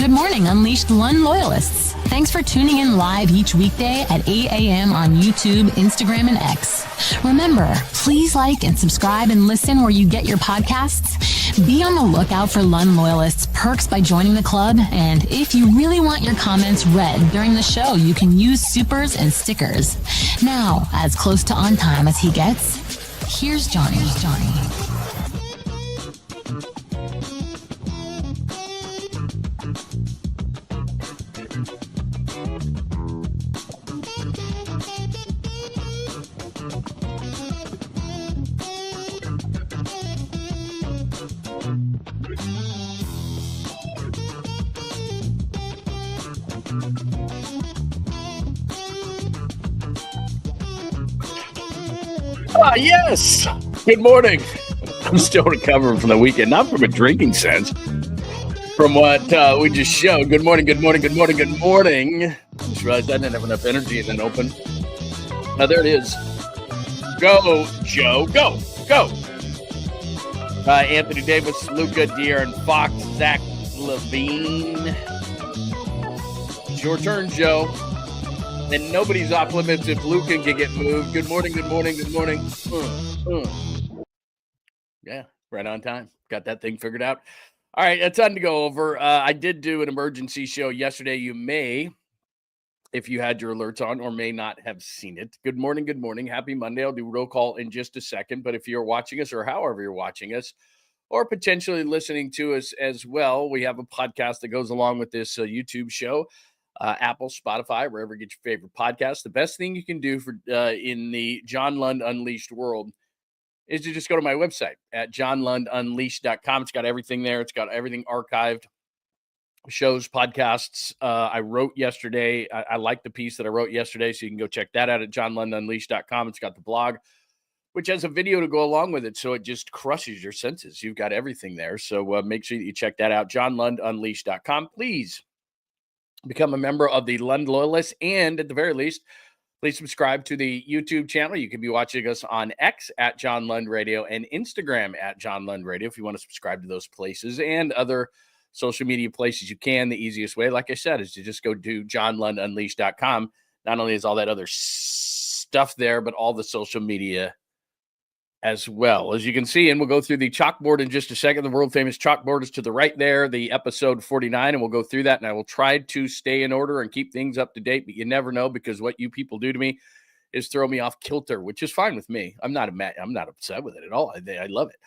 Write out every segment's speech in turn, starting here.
Good morning, Unleashed Lund loyalists. Thanks for tuning in live each weekday at 8 a.m. on YouTube, Instagram, and X. Remember, please like and subscribe and listen where you get your podcasts. Be on the lookout for Lund loyalists perks by joining the club. And if you really want your comments read during the show, you can use supers and stickers. Now, as close to on time as he gets, here's Johnny. Yes. Good morning. I'm still recovering from the weekend, not from a drinking sense, from what we just showed. Good morning. Just realized I didn't have enough energy and then open. Now there it is. Go, Joe. Go. Anthony Davis, Luka, De'Aaron Fox, Zach LaVine. It's your turn, Joe. And nobody's off limits if Luka can get moved. Good morning. Yeah, right on time. Got that thing figured out. All right, it's time to go over. I did do an emergency show yesterday. You may, if you had your alerts on, or may not have seen it. Good morning. Happy Monday. I'll do roll call in just a second. But if you're watching us, or however you're watching us, or potentially listening to us as well, we have a podcast that goes along with this YouTube show. Apple, Spotify, wherever you get your favorite podcast. The best thing you can do for in the John Lund Unleashed world is to just go to my website at johnlundunleashed.com. It's got everything there. It's got everything archived, shows, podcasts. I wrote yesterday. I like the piece that I wrote yesterday, so you can go check that out at johnlundunleashed.com. It's got the blog, which has a video to go along with it, so it just crushes your senses. You've got everything there, so make sure that you check that out, johnlundunleashed.com. Please become a member of the Lund Loyalists, and at the very least, please subscribe to the YouTube channel. You can be watching us on X at John Lund Radio and Instagram at John Lund Radio if you want to subscribe to those places, and other social media places you can. The easiest way, like I said, is to just go to johnlundunleashed.com. Not only is all that other stuff there, but all the social media as well. As you can see, and we'll go through the chalkboard in just a second. The world famous chalkboard is to the right there, the episode 49, and we'll go through that, and I will try to stay in order and keep things up to date, but you never know, because what you people do to me is throw me off kilter, which is fine with me. I'm not upset with it at all. I love it.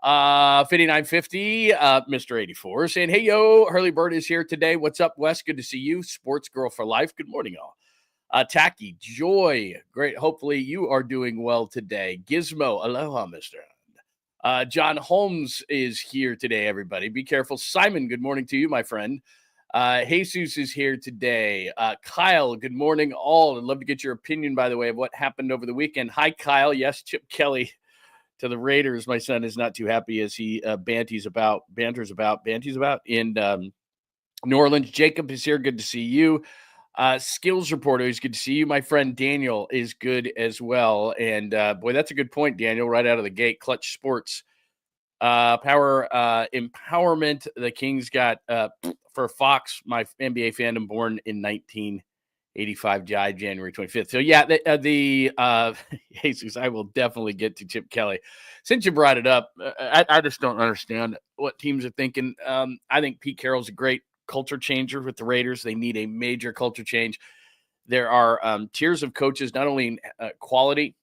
5950, Mr. 84 saying, hey, yo, Hurley Bird is here today. What's up, Wes? Good to see you. Sports girl for life. Good morning, all. Tacky, Joy, great. Hopefully you are doing well today. Gizmo, aloha, Mr. John Holmes is here today, everybody. Be careful. Simon, good morning to you, my friend. Jesus is here today. Kyle, good morning, all. I'd love to get your opinion, by the way, of what happened over the weekend. Hi, Kyle. Yes, Chip Kelly to the Raiders. My son is not too happy as he banters about in New Orleans. Jacob is here. Good to see you. Skills reporter is good to see you. My friend Daniel is good as well. And boy, that's a good point, Daniel, right out of the gate. Clutch Sports. Power Empowerment. The Kings got for Fox, my NBA fandom, born in 1985, died January 25th. So yeah, Jesus, I will definitely get to Chip Kelly. Since you brought it up, I just don't understand what teams are thinking. I think Pete Carroll's a great culture changer with the Raiders. They need a major culture change. There are tiers of coaches, not only in quality,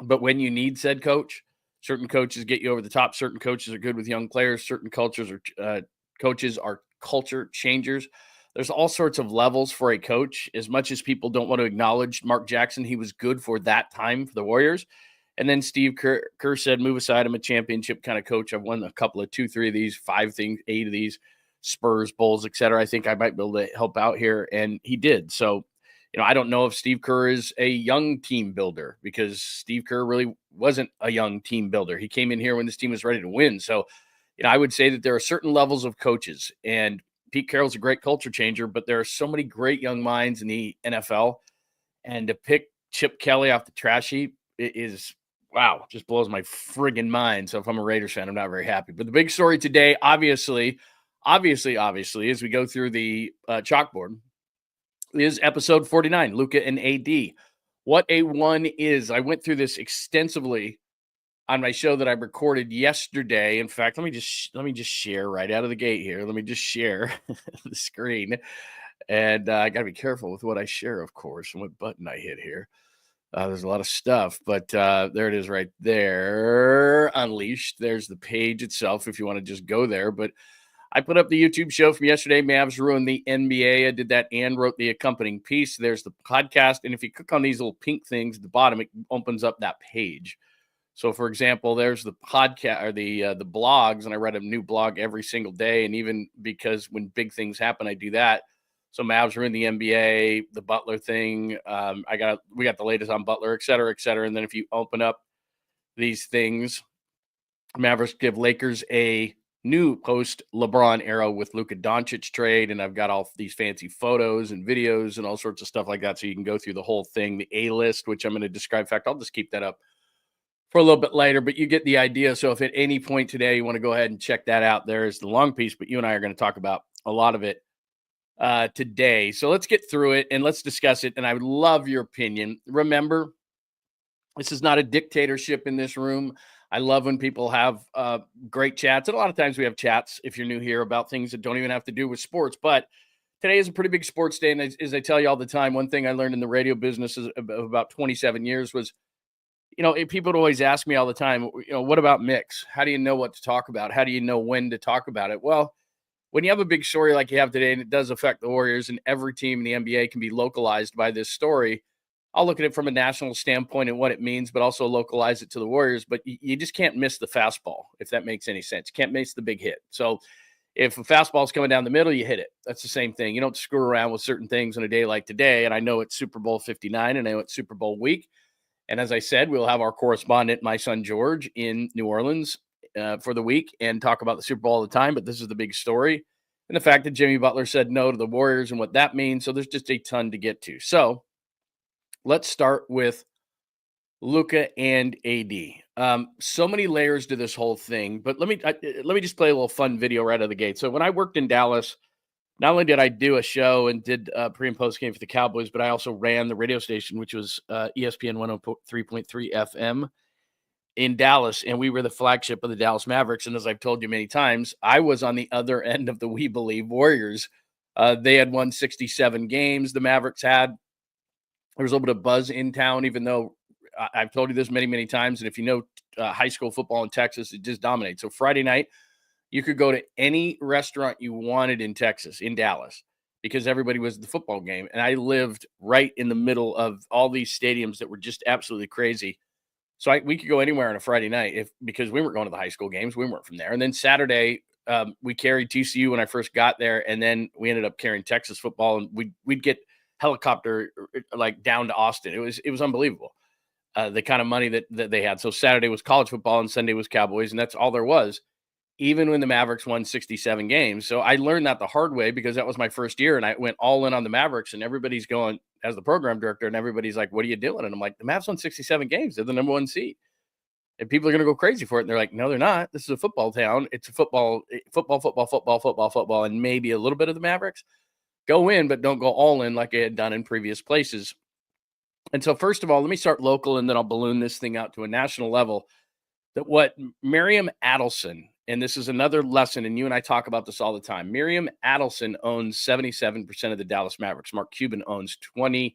but when you need said coach. Certain coaches get you over the top. Certain coaches are good with young players. Certain coaches are culture changers. There's all sorts of levels for a coach. As much as people don't want to acknowledge Mark Jackson, he was good for that time for the Warriors. And then Steve Kerr said, move aside, I'm a championship kind of coach. I've won a couple of 2, 3 of these, 5 things, 8 of these. Spurs, Bulls, etc. I think I might be able to help out here. And he did. So, I don't know if Steve Kerr is a young team builder, because Steve Kerr really wasn't a young team builder. He came in here when this team was ready to win. So, I would say that there are certain levels of coaches, and Pete Carroll's a great culture changer, but there are so many great young minds in the NFL. And to pick Chip Kelly off the trash heap is, wow, just blows my friggin' mind. So if I'm a Raiders fan, I'm not very happy. But the big story today, obviously, obviously, as we go through the chalkboard, is episode 49, Luka and AD. What a one is. I went through this extensively on my show that I recorded yesterday. In fact, let me just share right out of the gate here. Let me just share the screen. And I got to be careful with what I share, of course, and what button I hit here. There's a lot of stuff, but there it is right there. Unleashed. There's the page itself if you want to just go there. But I put up the YouTube show from yesterday. Mavs ruined the NBA. I did that and wrote the accompanying piece. There's the podcast. And if you click on these little pink things at the bottom, it opens up that page. So, for example, there's the podcast or the blogs, and I write a new blog every single day. And even because when big things happen, I do that. So Mavs are in the NBA, the Butler thing. We got the latest on Butler, et cetera, et cetera. And then if you open up these things, Mavericks give Lakers a new post LeBron era with Luka Doncic trade. And I've got all these fancy photos and videos and all sorts of stuff like that. So you can go through the whole thing, the A list, which I'm going to describe. In fact, I'll just keep that up for a little bit later, but you get the idea. So if at any point today you want to go ahead and check that out, there's the long piece, but you and I are going to talk about a lot of it today. So let's get through it and let's discuss it. And I would love your opinion. Remember, this is not a dictatorship in this room. I love when people have great chats. And a lot of times we have chats, if you're new here, about things that don't even have to do with sports. But today is a pretty big sports day. And as I tell you all the time, one thing I learned in the radio business of about 27 years was, people would always ask me all the time, what about mix? How do you know what to talk about? How do you know when to talk about it? Well, when you have a big story like you have today, and it does affect the Warriors, and every team in the NBA can be localized by this story, I'll look at it from a national standpoint and what it means, but also localize it to the Warriors. But you just can't miss the fastball, if that makes any sense. You can't miss the big hit. So if a fastball is coming down the middle, you hit it. That's the same thing. You don't screw around with certain things on a day like today. And I know it's Super Bowl 59, and I know it's Super Bowl week. And as I said, we'll have our correspondent, my son George, in New Orleans for the week and talk about the Super Bowl all the time. But this is the big story. And the fact that Jimmy Butler said no to the Warriors and what that means. So there's just a ton to get to. So let's start with Luka and AD. So many layers to this whole thing. But let me just play a little fun video right out of the gate. So when I worked in Dallas, not only did I do a show and did pre and post game for the Cowboys, but I also ran the radio station, which was ESPN 103.3 FM in Dallas. And we were the flagship of the Dallas Mavericks. And as I've told you many times, I was on the other end of the We Believe Warriors. They had won 67 games. The Mavericks had. There was a little bit of buzz in town, even though I've told you this many, many times. And if you know high school football in Texas, it just dominates. So Friday night, you could go to any restaurant you wanted in Texas, in Dallas, because everybody was at the football game. And I lived right in the middle of all these stadiums that were just absolutely crazy. So we could go anywhere on a Friday night because we weren't going to the high school games. We weren't from there. And then Saturday, we carried TCU when I first got there. And then we ended up carrying Texas football. And we'd get helicopter like down to Austin. It was unbelievable, the kind of money that they had. So Saturday was college football and Sunday was Cowboys. And that's all there was, even when the Mavericks won 67 games. So I learned that the hard way because that was my first year and I went all in on the Mavericks and everybody's going as the program director and everybody's like, what are you doing? And I'm like, the Mavs won 67 games. They're the number one seed. And people are going to go crazy for it. And they're like, no, they're not. This is a football town. It's a football, and maybe a little bit of the Mavericks. Go in, but don't go all in like I had done in previous places. And so first of all, let me start local and then I'll balloon this thing out to a national level. That what Miriam Adelson, and this is another lesson, and you and I talk about this all the time. Miriam Adelson owns 77% of the Dallas Mavericks. Mark Cuban owns 23%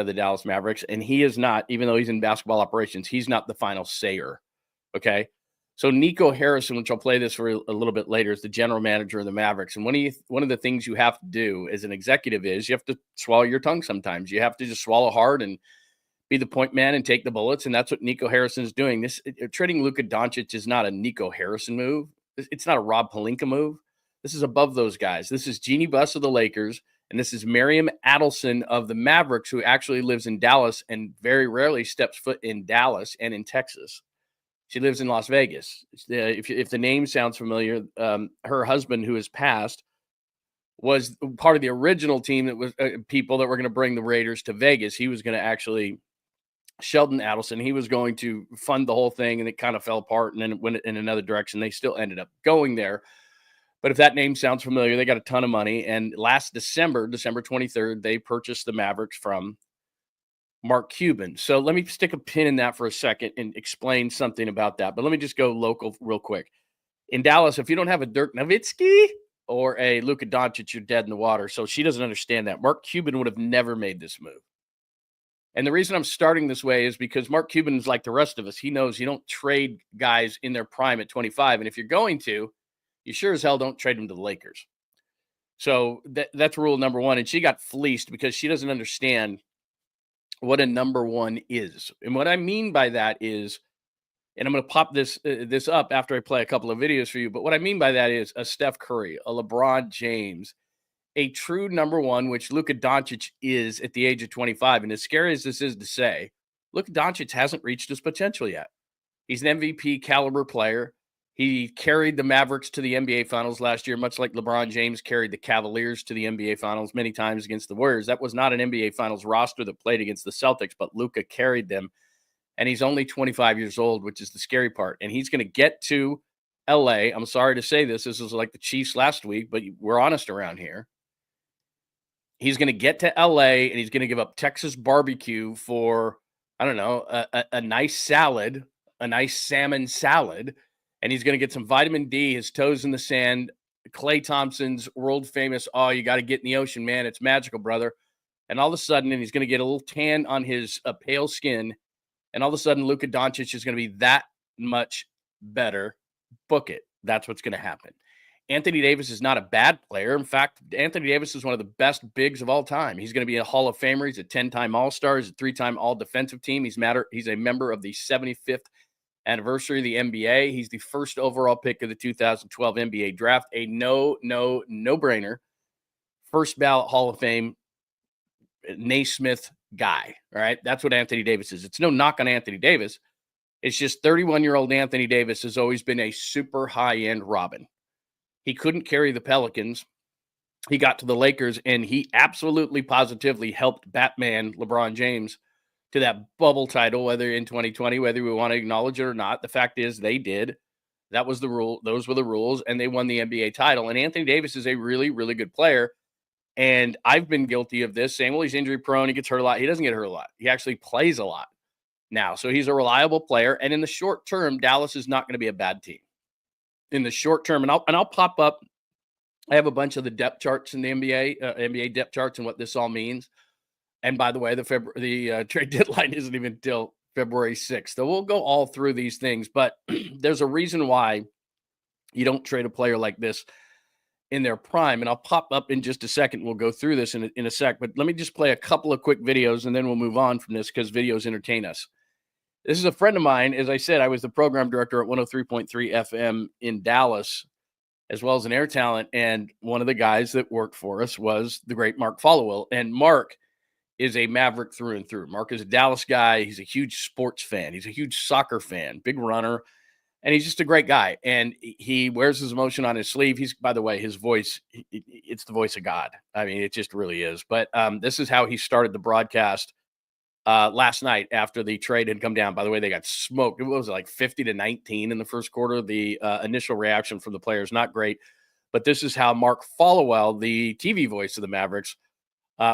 of the Dallas Mavericks, and he is not, even though he's in basketball operations, he's not the final sayer, okay? So Nico Harrison, which I'll play this for a little bit later, is the general manager of the Mavericks. And one of the things you have to do as an executive is you have to swallow your tongue sometimes. You have to just swallow hard and be the point man and take the bullets. And that's what Nico Harrison is doing. Trading Luka Doncic is not a Nico Harrison move. It's not a Rob Pelinka move. This is above those guys. This is Jeannie Buss of the Lakers. And this is Miriam Adelson of the Mavericks, who actually lives in Dallas and very rarely steps foot in Dallas and in Texas. She lives in Las Vegas. If the name sounds familiar, her husband, who has passed, was part of the original team that was people that were going to bring the Raiders to Vegas. He was going to actually, Sheldon Adelson, he was going to fund the whole thing, and it kind of fell apart and then it went in another direction. They still ended up going there. But if that name sounds familiar, they got a ton of money. And last December 23rd, they purchased the Mavericks from Mark Cuban. So let me stick a pin in that for a second and explain something about that. But let me just go local real quick. In Dallas, if you don't have a Dirk Nowitzki or a Luka Doncic, you're dead in the water. So she doesn't understand that. Mark Cuban would have never made this move. And the reason I'm starting this way is because Mark Cuban is like the rest of us. He knows you don't trade guys in their prime at 25. And if you're going to, you sure as hell don't trade them to the Lakers. So that's rule number one. And she got fleeced because she doesn't understand what a number one is. And what I mean by that is, and I'm going to pop this up after I play a couple of videos for you, but what I mean by that is a Steph Curry, a LeBron James, a true number one, which Luka Doncic is at the age of 25. And as scary as this is to say, Luka Doncic hasn't reached his potential yet. He's an MVP caliber player. He carried the Mavericks to the NBA Finals last year, much like LeBron James carried the Cavaliers to the NBA Finals many times against the Warriors. That was not an NBA Finals roster that played against the Celtics, but Luka carried them. And he's only 25 years old, which is the scary part. And he's going to get to LA. I'm sorry to say this. This is like the Chiefs last week, but we're honest around here. He's going to get to LA and he's going to give up Texas barbecue for, I don't know, a nice salad, a nice salmon salad. And he's going to get some vitamin D, his toes in the sand, Klay Thompson's world famous, oh, you got to get in the ocean, man. It's magical, brother. And all of a sudden, and he's going to get a little tan on his pale skin. And all of a sudden, Luka Doncic is going to be that much better. Book it. That's what's going to happen. Anthony Davis is not a bad player. In fact, Anthony Davis is one of the best bigs of all time. He's going to be a Hall of Famer. He's a 10-time All-Star. He's a 3-time All-Defensive Team. He's a member of the 75th anniversary of the NBA. He's the first overall pick of the 2012 NBA draft. A no-brainer. First ballot Hall of Fame Naismith guy. All right. That's what Anthony Davis is. It's no knock on Anthony Davis. It's just 31-year-old Anthony Davis has always been a super high-end Robin. He couldn't carry the Pelicans. He got to the Lakers, and he absolutely positively helped Batman LeBron James to that bubble title, whether in 2020, whether we want to acknowledge it or not. The fact is they did. That was the rule. Those were the rules, and they won the NBA title. And Anthony Davis is a really, really good player. And I've been guilty of this, saying, well, he's injury prone. He gets hurt a lot. He doesn't get hurt a lot. He actually plays a lot now. So he's a reliable player. And in the short term, Dallas is not going to be a bad team. In the short term, and I'll pop up. I have a bunch of the depth charts in the NBA depth charts and what this all means. And by the way, the trade deadline isn't even until February 6th. So we'll go all through these things, but there's a reason why you don't trade a player like this in their prime. And I'll pop up in just a second. We'll go through this in a sec, but let me just play a couple of quick videos and then we'll move on from this because videos entertain us. This is a friend of mine. As I said, I was the program director at 103.3 FM in Dallas, as well as an air talent. And one of the guys that worked for us was the great Mark Followill. And Mark is a Maverick through and through. Mark is a Dallas guy. He's a huge sports fan. He's a huge soccer fan, big runner. And he's just a great guy. And he wears his emotion on his sleeve. He's, by the way, his voice, it's the voice of God. I mean, it just really is. But this is how he started the broadcast last night after the trade had come down. By the way, they got smoked. It was like 50-19 in the first quarter. The initial reaction from the players, not great. But this is how Mark Followill, the TV voice of the Mavericks,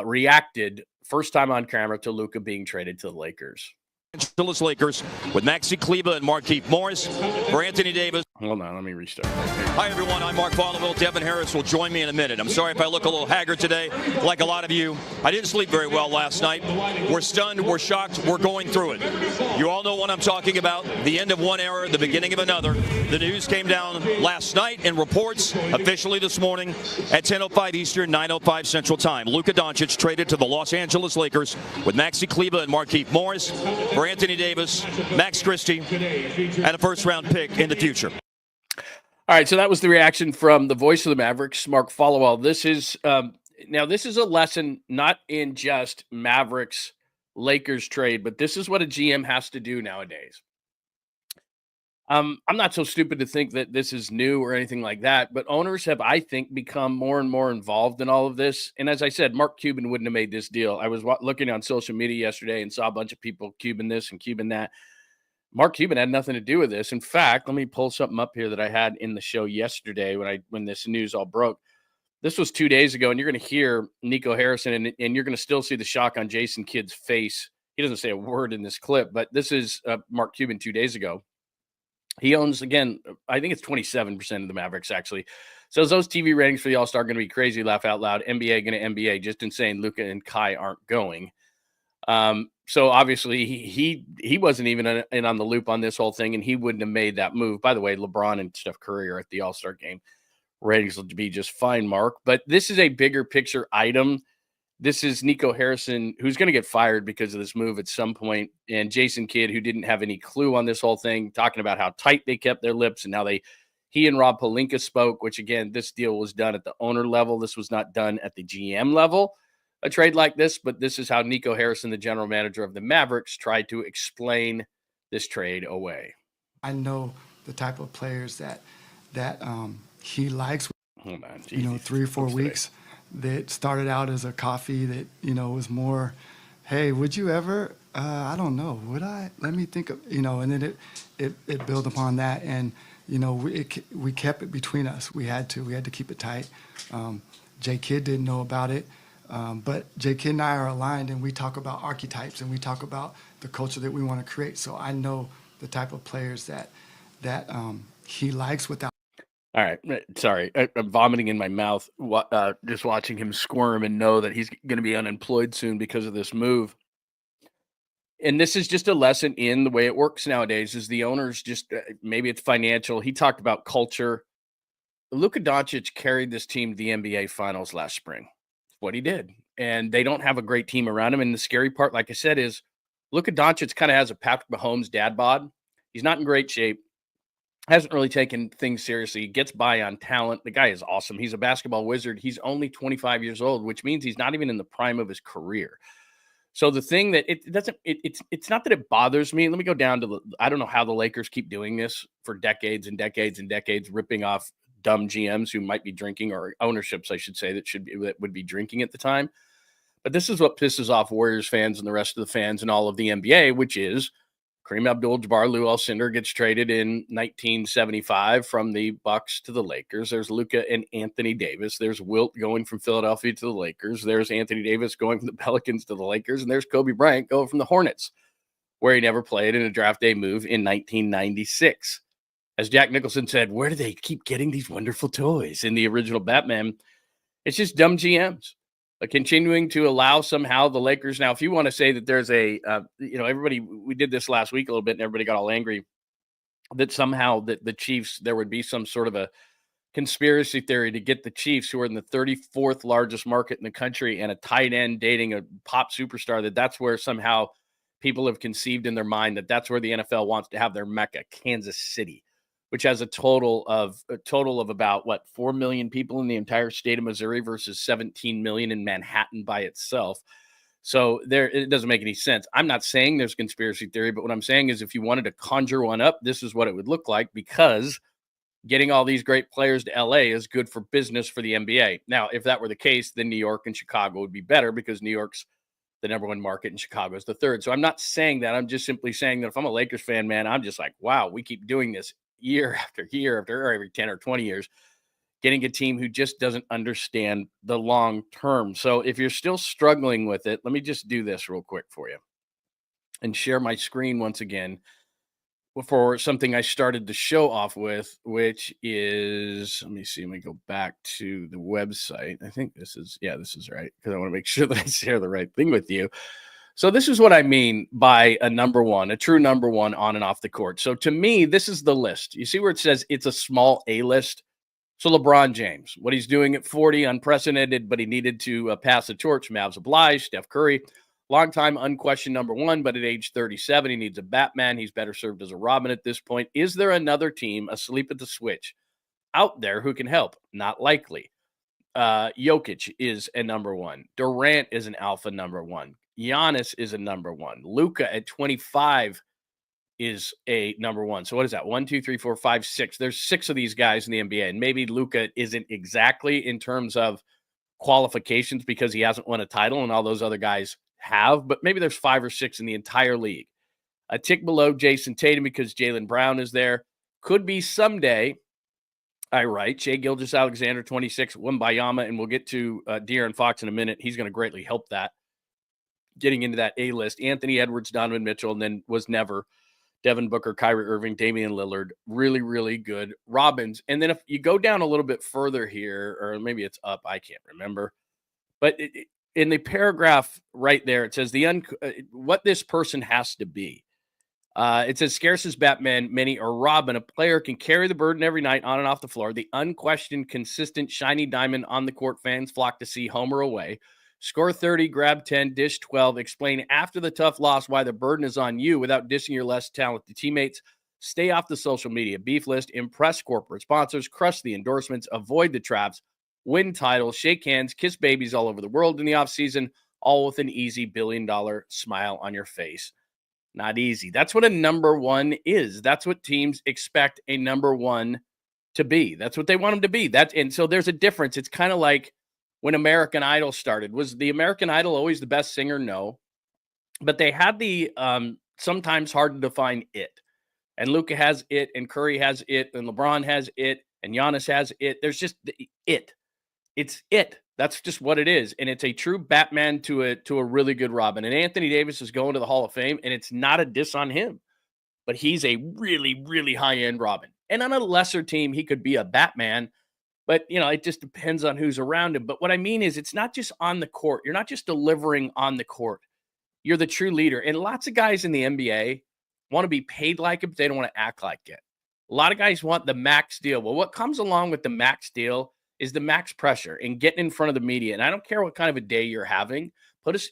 reacted first time on camera to Luka being traded to the Lakers. Angeles Lakers with Maxi Kleber and Markieff Morris for Anthony Davis. Hold on, let me restart. Hi, everyone. I'm Mark Followill. Devin Harris will join me in a minute. I'm sorry if I look a little haggard today, like a lot of you. I didn't sleep very well last night. We're stunned. We're shocked. We're going through it. You all know what I'm talking about. The end of one era, the beginning of another. The news came down last night in reports, officially this morning at 10:05 Eastern, 9:05 Central Time. Luka Doncic traded to the Los Angeles Lakers with Maxi Kleber and Markieff Morris for Anthony Davis, Max Christie, and a first-round pick in the future. All right, so that was the reaction from the voice of the Mavericks, Mark Followill. This is now this is a lesson not in just Mavericks Lakers trade, but this is what a GM has to do nowadays. I'm not so stupid to think that this is new or anything like that, but owners have, I think, become more and more involved in all of this. And as I said, Mark Cuban wouldn't have made this deal. I was looking on social media yesterday and saw a bunch of people Cuban this and Cuban that. Mark Cuban had nothing to do with this. In fact, let me pull something up here that I had in the show yesterday when this news all broke. This was 2 days ago, and you're going to hear Nico Harrison, and you're going to still see the shock on Jason Kidd's face. He doesn't say a word in this clip, but this is Mark Cuban 2 days ago. He owns, again, I think it's 27% of the Mavericks, actually. So those TV ratings for the All-Star are going to be crazy, laugh out loud. NBA going to NBA, just insane. Luka and Kai aren't going. So obviously he wasn't even in on the loop on this whole thing, and he wouldn't have made that move. By the way, LeBron and Steph Curry are at the All-Star game. Ratings will be just fine, Mark. But this is a bigger picture item. This is Nico Harrison, who's going to get fired because of this move at some point, and Jason Kidd, who didn't have any clue on this whole thing, talking about how tight they kept their lips, and now he and Rob Pelinka spoke, which, again, this deal was done at the owner level. This was not done at the GM level, a trade like this, but this is how Nico Harrison, the general manager of the Mavericks, tried to explain this trade away. I know the type of players that he likes. Hold on, 3 or 4 weeks that started out as a coffee that, was more, hey, would you ever, I don't know, would I? Let me think of, and then it built upon that. And, we kept it between us. We had to keep it tight. J. Kidd didn't know about it. But J. Kidd and I are aligned, and we talk about archetypes, and we talk about the culture that we want to create. So I know the type of players that he likes without. All right. Sorry. I'm vomiting in my mouth just watching him squirm and know that he's going to be unemployed soon because of this move. And this is just a lesson in the way it works nowadays is the owners just maybe it's financial. He talked about culture. Luka Doncic carried this team to the NBA Finals last spring. That's what he did. And they don't have a great team around him. And the scary part, like I said, is Luka Doncic kind of has a Patrick Mahomes dad bod. He's not in great shape. Hasn't really taken things seriously. He gets by on talent. The guy is awesome. He's a basketball wizard. He's only 25 years old, which means he's not even in the prime of his career. So the thing that it's not that it bothers me. Let me go down to I don't know how the Lakers keep doing this for decades and decades and decades, ripping off dumb GMs who might be drinking, or ownerships, I should say, that would be drinking at the time. But this is what pisses off Warriors fans and the rest of the fans and all of the NBA, which is Kareem Abdul-Jabbar, Lou Alcindor gets traded in 1975 from the Bucks to the Lakers. There's Luka and Anthony Davis. There's Wilt going from Philadelphia to the Lakers. There's Anthony Davis going from the Pelicans to the Lakers. And there's Kobe Bryant going from the Hornets, where he never played in a draft day move in 1996. As Jack Nicholson said, where do they keep getting these wonderful toys? In the original Batman, it's just dumb GMs. Continuing to allow somehow the Lakers. Now, if you want to say that there's everybody, we did this last week a little bit and everybody got all angry that somehow that the Chiefs, there would be some sort of a conspiracy theory to get the Chiefs, who are in the 34th largest market in the country and a tight end dating a pop superstar, that's where somehow people have conceived in their mind that that's where the NFL wants to have their Mecca, Kansas City, which has a total of about 4 million people in the entire state of Missouri versus 17 million in Manhattan by itself. So it doesn't make any sense. I'm not saying there's conspiracy theory, but what I'm saying is if you wanted to conjure one up, this is what it would look like, because getting all these great players to LA is good for business for the NBA. Now, if that were the case, then New York and Chicago would be better, because New York's the number one market and Chicago is the third. So I'm not saying that. I'm just simply saying that if I'm a Lakers fan, man, I'm just like, wow, we keep doing this year after year after every 10 or 20 years, getting a team who just doesn't understand the long term. So if you're still struggling with it, let me just do this real quick for you and share my screen once again for something I started the show off with, which is, let me see, let me go back to the website. I think this is right, because I want to make sure that I share the right thing with you. So this is what I mean by a number one, a true number one on and off the court. So to me, this is the list. You see where it says it's a small A list? So LeBron James, what he's doing at 40, unprecedented, but he needed to pass the torch. Mavs obliged. Steph Curry, longtime unquestioned number one, but at age 37, he needs a Batman. He's better served as a Robin at this point. Is there another team asleep at the switch out there who can help? Not likely. Jokic is a number one. Durant is an alpha number one. Giannis is a number one. Luka at 25 is a number one. So what is that? 1, 2, 3, 4, 5, 6. There's 6 of these guys in the NBA. And maybe Luka isn't exactly in terms of qualifications because he hasn't won a title and all those other guys have, but maybe there's 5 or 6 in the entire league. A tick below Jason Tatum because Jaylen Brown is there. Could be someday. I write Shai Gilgeous-Alexander, 26, Wembayama, and we'll get to De'Aaron Fox in a minute. He's going to greatly help that. Getting into that A list. Anthony Edwards, Donovan Mitchell, and then was never Devin Booker, Kyrie Irving, Damian Lillard. Really, really good. Robins. And then if you go down a little bit further here, or maybe it's up, I can't remember. But in the paragraph right there, it says what this person has to be. It says, scarce as Batman, many are Robin. A player can carry the burden every night on and off the floor. The unquestioned, consistent, shiny diamond on the court fans flock to see home or away. Score 30, grab 10, dish 12. Explain after the tough loss why the burden is on you without dissing your less talented teammates. Stay off the social media beef list. Impress corporate sponsors. Crush the endorsements. Avoid the traps. Win titles. Shake hands. Kiss babies all over the world in the offseason. All with an easy billion-dollar smile on your face. Not easy. That's what a number one is. That's what teams expect a number one to be. That's what they want them to be. And so there's a difference. It's kind of like when American Idol started. Was the American Idol always the best singer? No. But they had the sometimes hard to define it. And Luka has it, and Curry has it, and LeBron has it, and Giannis has it. There's just it. It's it. That's just what it is. And it's a true Batman to a really good Robin. And Anthony Davis is going to the Hall of Fame, and it's not a diss on him. But he's a really, really high-end Robin. And on a lesser team, he could be a Batman. But, it just depends on who's around him. But what I mean is it's not just on the court. You're not just delivering on the court. You're the true leader. And lots of guys in the NBA want to be paid like it, but they don't want to act like it. A lot of guys want the max deal. Well, what comes along with the max deal is the max pressure and getting in front of the media. And I don't care what kind of a day you're having.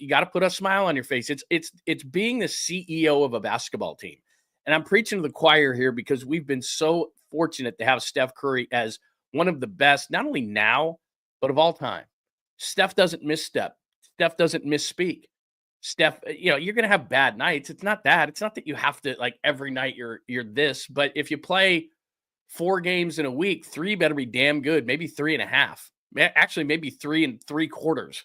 You got to put a smile on your face. It's being the CEO of a basketball team. And I'm preaching to the choir here because we've been so fortunate to have Steph Curry as one of the best, not only now, but of all time. Steph doesn't misstep. Steph doesn't misspeak. Steph, you're going to have bad nights. It's not that. It's not that you have to, like, every night you're this. But if you play 4 games in a week, 3 better be damn good, maybe 3.5. Actually, maybe 3 3/4.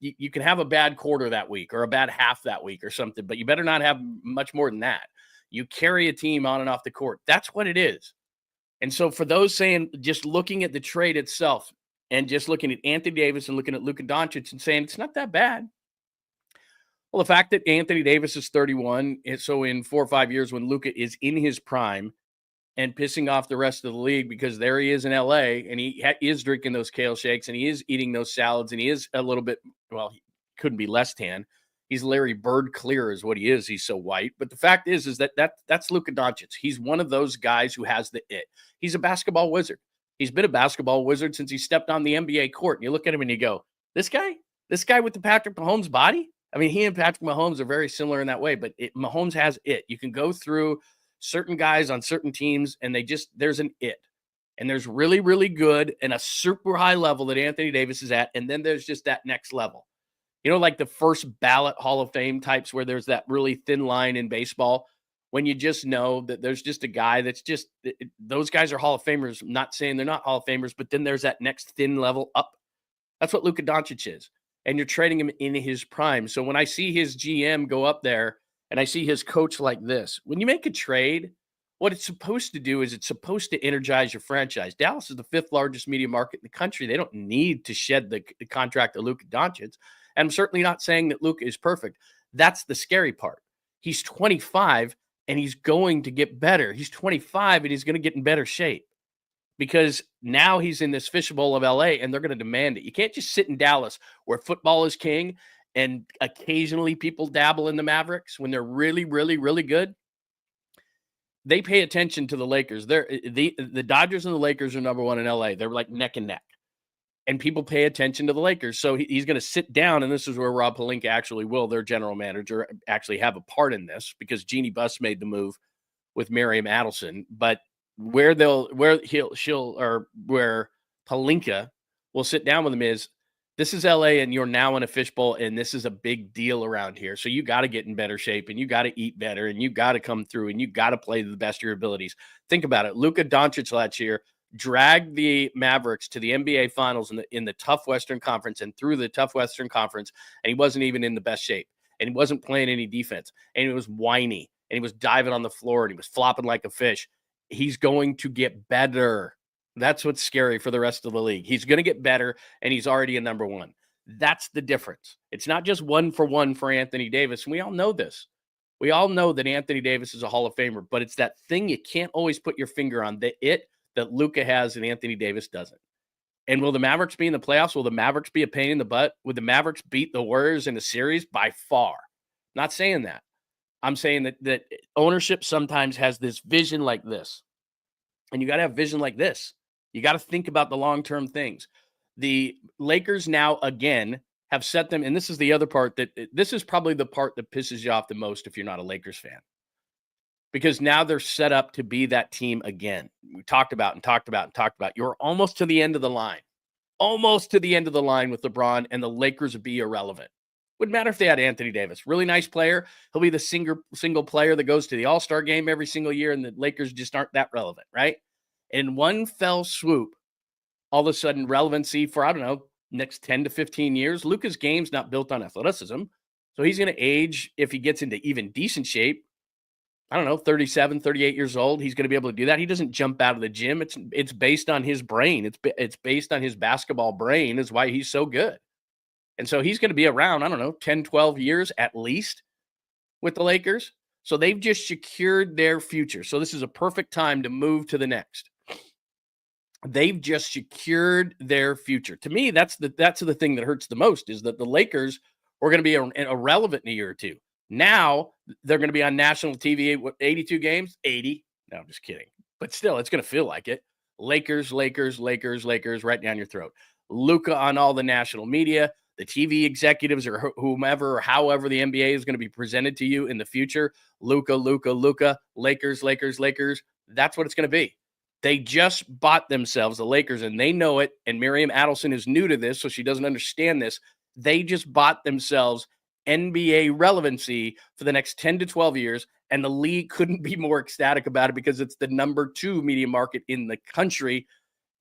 You can have a bad quarter that week or a bad half that week or something, but you better not have much more than that. You carry a team on and off the court. That's what it is. And so for those saying, just looking at the trade itself and just looking at Anthony Davis and looking at Luka Doncic and saying it's not that bad. Well, the fact that Anthony Davis is 31, so in 4 or 5 years when Luka is in his prime and pissing off the rest of the league because there he is in LA and he is drinking those kale shakes and he is eating those salads and he is a little bit, well, he couldn't be less tan. He's Larry Bird clear is what he is. He's so white. But the fact is that's Luka Doncic. He's one of those guys who has the it. He's a basketball wizard. He's been a basketball wizard since he stepped on the NBA court. And you look at him and you go, this guy with the Patrick Mahomes body? I mean, he and Patrick Mahomes are very similar in that way, but Mahomes has it. You can go through certain guys on certain teams and there's an it. And there's really, really good and a super high level that Anthony Davis is at. And then there's just that next level. Like the first ballot Hall of Fame types where there's that really thin line in baseball when you just know that there's just a guy that's just – those guys are Hall of Famers. I'm not saying they're not Hall of Famers, but then there's that next thin level up. That's what Luka Doncic is. And you're trading him in his prime. So when I see his GM go up there and I see his coach like this, when you make a trade, what it's supposed to do is it's supposed to energize your franchise. Dallas is the 5th largest media market in the country. They don't need to shed the contract of Luka Doncic. And I'm certainly not saying that Luka is perfect. That's the scary part. He's 25 and he's going to get better. He's 25 and he's going to get in better shape because now he's in this fishbowl of LA and they're going to demand it. You can't just sit in Dallas where football is king and occasionally people dabble in the Mavericks when they're really, really, really good. They pay attention to the Lakers. The Dodgers and the Lakers are number 1 in LA. They're like neck and neck. And people pay attention to the Lakers. So he's going to sit down, and this is where Rob Pelinka actually will, their general manager, actually have a part in this because Jeannie Buss made the move with Miriam Adelson. But where Pelinka will sit down with him is, this is LA and you're now in a fishbowl and this is a big deal around here. So you got to get in better shape and you got to eat better and you got to come through and you got to play to the best of your abilities. Think about it. Luka Doncic last year dragged the Mavericks to the NBA Finals in the tough Western Conference and through the tough Western Conference, and he wasn't even in the best shape. and he wasn't playing any defense, and he was whiny, and he was diving on the floor, and he was flopping like a fish. He's going to get better. That's what's scary for the rest of the league. He's going to get better, and he's already a number one. That's the difference. It's not just 1-for-1 for Anthony Davis, and we all know this. We all know that Anthony Davis is a Hall of Famer, but it's that thing you can't always put your finger on, that Luka has and Anthony Davis doesn't. And will the Mavericks be in the playoffs? Will the Mavericks be a pain in the butt? Would the Mavericks beat the Warriors in the series? By far. Not saying that. I'm saying that ownership sometimes has this vision like this. And you got to have vision like this. You got to think about the long-term things. The Lakers now, again, have set them, and this is the other part this is probably the part that pisses you off the most if you're not a Lakers fan. Because now they're set up to be that team again. We talked about. You're almost to the end of the line. Almost to the end of the line with LeBron, and the Lakers would be irrelevant. Wouldn't matter if they had Anthony Davis. Really nice player. He'll be the single player that goes to the All-Star game every single year, and the Lakers just aren't that relevant, right? In one fell swoop, all of a sudden relevancy for, I don't know, next 10 to 15 years. Luka's game's not built on athleticism, so he's going to age if he gets into even decent shape. I don't know, 37, 38 years old. He's going to be able to do that. He doesn't jump out of the gym. It's based on his brain. It's based on his basketball brain is why he's so good. And so he's going to be around, I don't know, 10, 12 years at least with the Lakers. So they've just secured their future. So this is a perfect time to move to the next. They've just secured their future. To me, that's the thing that hurts the most is that the Lakers are going to be irrelevant in a year or two. Now they're going to be on national TV. 82 games? 80. No, I'm just kidding. But still, it's going to feel like it. Lakers right down your throat. Luka on all the national media, the TV executives or whomever or however the NBA is going to be presented to you in the future. Luka, Lakers. That's what it's going to be. They just bought themselves, the Lakers, and they know it. And Miriam Adelson is new to this, so she doesn't understand this. They just bought themselves NBA relevancy for the next 10 to 12 years, and the league couldn't be more ecstatic about it because it's the number 2 media market in the country,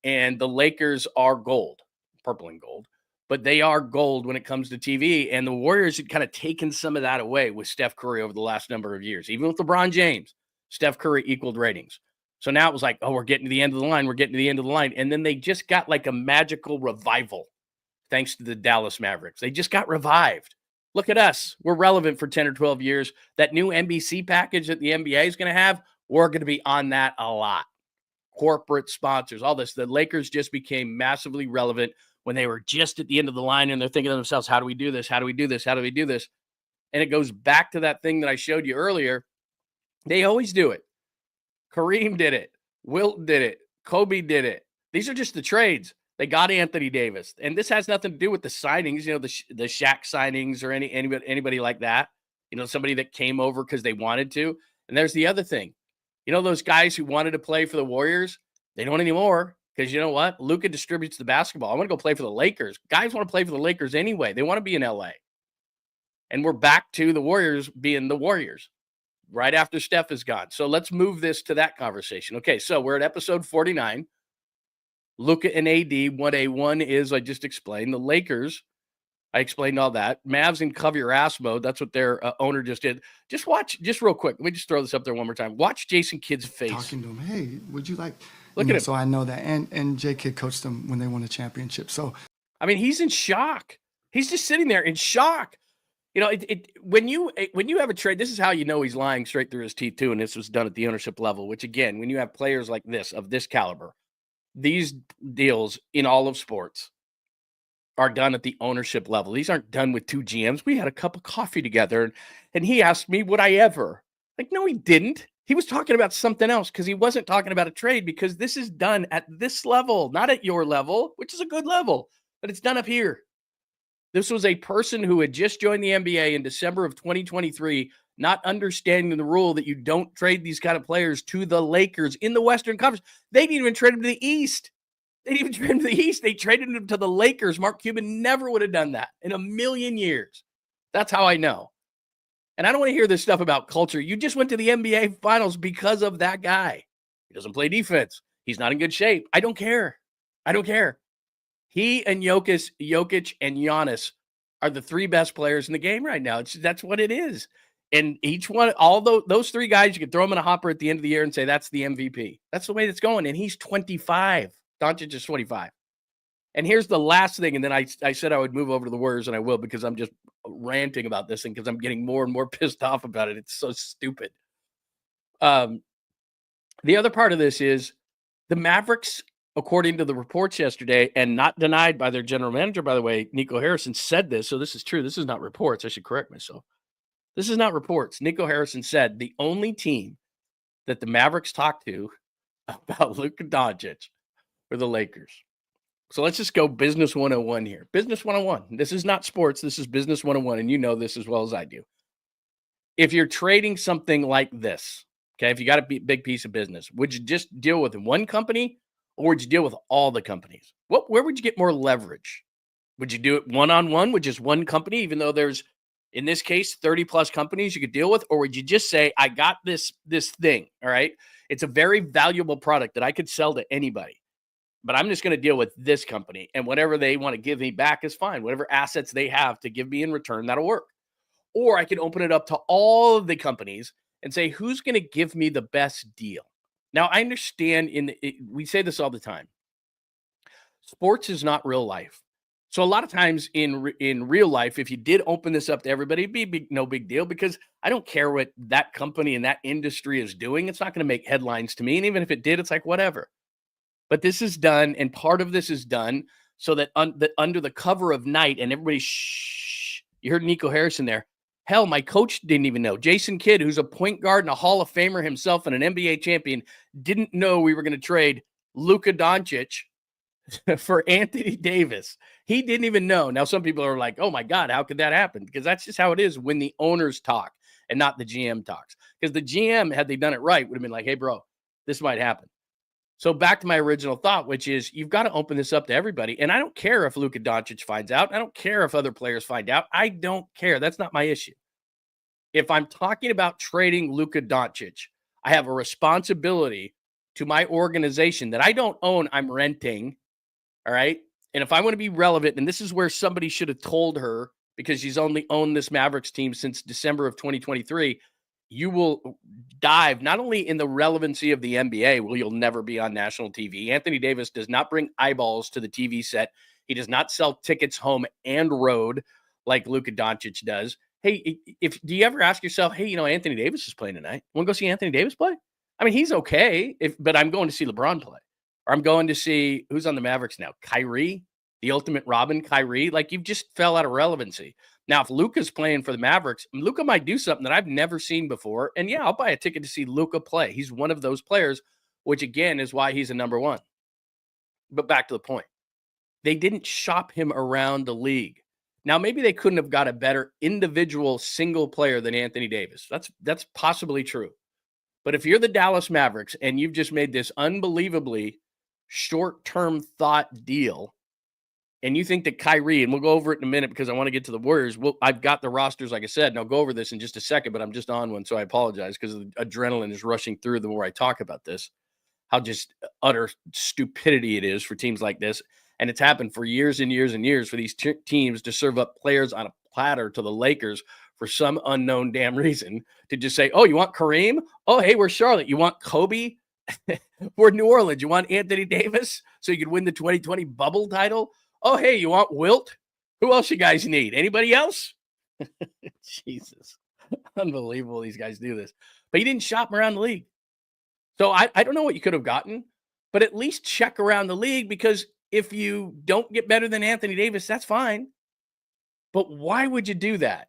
and the Lakers are gold, purple and gold, but they are gold when it comes to TV, and the Warriors had kind of taken some of that away with Steph Curry over the last number of years. Even with LeBron James, Steph Curry equaled ratings. So now it was like, oh, we're getting to the end of the line, and then they just got like a magical revival thanks to the Dallas Mavericks. They just got revived. Look at us. We're relevant for 10 or 12 years. That new NBC package that the NBA is going to have, we're going to be on that a lot. Corporate sponsors, all this. The Lakers just became massively relevant when they were just at the end of the line, and they're thinking to themselves, how do we do this? How do we do this? How do we do this? And it goes back to that thing that I showed you earlier. They always do it. Kareem did it. Wilt did it. Kobe did it. These are just the trades. They got Anthony Davis, and this has nothing to do with the signings, the Shaq signings or anybody like that. Somebody that came over because they wanted to. And there's the other thing. Those guys who wanted to play for the Warriors, they don't anymore because you know what? Luka distributes the basketball. I want to go play for the Lakers. Guys want to play for the Lakers anyway. They want to be in LA. And we're back to the Warriors being the Warriors right after Steph is gone. So let's move this to that conversation. Okay, so we're at episode 49. Luka and AD, what A1 is, I just explained. The Lakers, I explained all that. Mavs in cover your ass mode. That's what their owner just did. Just watch, just real quick. Let me just throw this up there one more time. Watch Jason Kidd's face. Talking to him, hey, would you like? Look at him. So I know that. And J Kidd coached them when they won a championship. So, I mean, he's in shock. He's just sitting there in shock. When you have a trade, this is how you know he's lying straight through his teeth too. And this was done at the ownership level, which again, when you have players like this, of this caliber, these deals in all of sports are done at the ownership level. These aren't done with two GMs. We had a cup of coffee together, and he asked me, would I ever? Like, no, he didn't. He was talking about something else because he wasn't talking about a trade because this is done at this level, not at your level, which is a good level, but it's done up here. This was a person who had just joined the NBA in December of 2023, not understanding the rule that you don't trade these kind of players to the Lakers in the Western Conference. They didn't even trade him to the East. They traded him to the Lakers. Mark Cuban never would have done that in a million years. That's how I know. And I don't want to hear this stuff about culture. You just went to the NBA Finals because of that guy. He doesn't play defense. He's not in good shape. I don't care. He and Jokic and Giannis are the three best players in the game right now. That's what it is. And each one, those three guys, you could throw them in a hopper at the end of the year and say that's the MVP. That's the way it's going. And he's 25. Doncic is 25. And here's the last thing. And then I said I would move over to the Warriors, and I will, because I'm just ranting about this thing because I'm getting more and more pissed off about it. It's so stupid. The other part of this is the Mavericks, according to the reports yesterday, and not denied by their general manager, by the way, Nico Harrison said this. So this is true. This is not reports. I should correct myself. This is not reports. Nico Harrison said the only team that the Mavericks talked to about Luka Doncic were the Lakers. So let's just go business 101 here. Business 101. This is not sports. This is business 101, and you know this as well as I do. If you're trading something like this, okay, if you got a big piece of business, would you just deal with one company, or would you deal with all the companies? Where would you get more leverage? Would you do it one-on-one with just one company, even though there's, in this case, 30-plus companies you could deal with? Or would you just say, I got this thing, all right? It's a very valuable product that I could sell to anybody, but I'm just going to deal with this company, and whatever they want to give me back is fine. Whatever assets they have to give me in return, that'll work. Or I can open it up to all of the companies and say, who's going to give me the best deal? Now, I understand we say this all the time. Sports is not real life. So a lot of times in real life, if you did open this up to everybody, it'd be no big deal, because I don't care what that company and that industry is doing. It's not going to make headlines to me. And even if it did, it's like, whatever. But this is done, and part of this is done so that, that under the cover of night, and everybody, shh, you heard Nico Harrison there. Hell, my coach didn't even know. Jason Kidd, who's a point guard and a Hall of Famer himself and an NBA champion, didn't know we were going to trade Luka Doncic for Anthony Davis. He didn't even know. Now, some people are like, oh, my God, how could that happen? Because that's just how it is when the owners talk and not the GM talks. Because the GM, had they done it right, would have been like, hey, bro, this might happen. So back to my original thought, which is you've got to open this up to everybody. And I don't care if Luka Doncic finds out. I don't care if other players find out. I don't care. That's not my issue. If I'm talking about trading Luka Doncic, I have a responsibility to my organization that I don't own. I'm renting. All right. And if I want to be relevant, and this is where somebody should have told her, because she's only owned this Mavericks team since December of 2023, you will dive not only in the relevancy of the NBA, well, you'll never be on national TV. Anthony Davis does not bring eyeballs to the TV set. He does not sell tickets home and road like Luka Doncic does. Hey, do you ever ask yourself, hey, Anthony Davis is playing tonight? Want to go see Anthony Davis play? I mean, he's okay, but I'm going to see LeBron play. Or I'm going to see, who's on the Mavericks now? Kyrie, the ultimate Robin, Kyrie. Like, you've just fell out of relevancy. Now, if Luka's playing for the Mavericks, Luka might do something that I've never seen before. And yeah, I'll buy a ticket to see Luka play. He's one of those players, which again is why he's a number one. But back to the point. They didn't shop him around the league. Now, maybe they couldn't have got a better individual single player than Anthony Davis. That's possibly true. But if you're the Dallas Mavericks and you've just made this unbelievably short-term thought deal, and you think that Kyrie, and we'll go over it in a minute because I want to get to the Warriors. I've got the rosters, like I said, and I'll go over this in just a second, but I'm just on one, so I apologize because the adrenaline is rushing through the more I talk about this, how just utter stupidity it is for teams like this. And it's happened for years and years and years for these teams to serve up players on a platter to the Lakers for some unknown damn reason, to just say, oh, you want Kareem? Oh, hey, we're Charlotte. You want Kobe? We're New Orleans. You want Anthony Davis so you could win the 2020 bubble title? Oh, hey, you want Wilt? Who else you guys need? Anybody else? Jesus. Unbelievable these guys do this. But he didn't shop around the league. So I don't know what you could have gotten, but at least check around the league, because if you don't get better than Anthony Davis, that's fine. But why would you do that?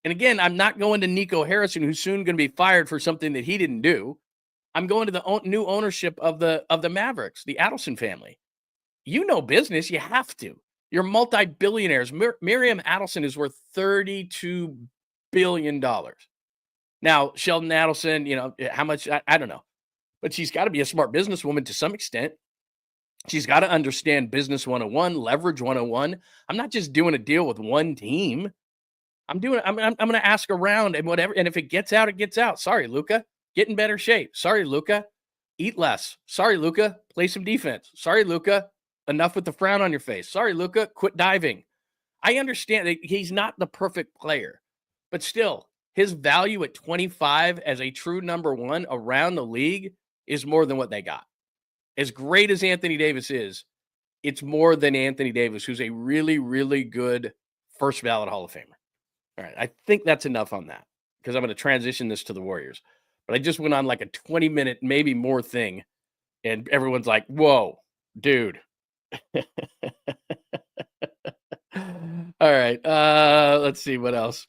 And again, I'm not going to Nico Harrison, who's soon going to be fired for something that he didn't do. I'm going to the new ownership of the Mavericks, the Adelson family. You know business. You have to. You're multi-billionaires. Miriam Adelson is worth $32 billion. Now, Sheldon Adelson, how much? I don't know. But she's got to be a smart businesswoman to some extent. She's got to understand business 101, leverage 101. I'm not just doing a deal with one team. I'm going to ask around and whatever. And if it gets out, it gets out. Sorry, Luka. Get in better shape. Sorry, Luka. Eat less. Sorry, Luka. Play some defense. Sorry, Luka. Enough with the frown on your face. Sorry, Luka. Quit diving. I understand that he's not the perfect player, but still, his value at 25 as a true number one around the league is more than what they got. As great as Anthony Davis is, it's more than Anthony Davis, who's a really, really good first ballot Hall of Famer. All right, I think that's enough on that because I'm going to transition this to the Warriors. But I just went on like a 20-minute, maybe more thing, and everyone's like, whoa, dude. All right, let's see what else.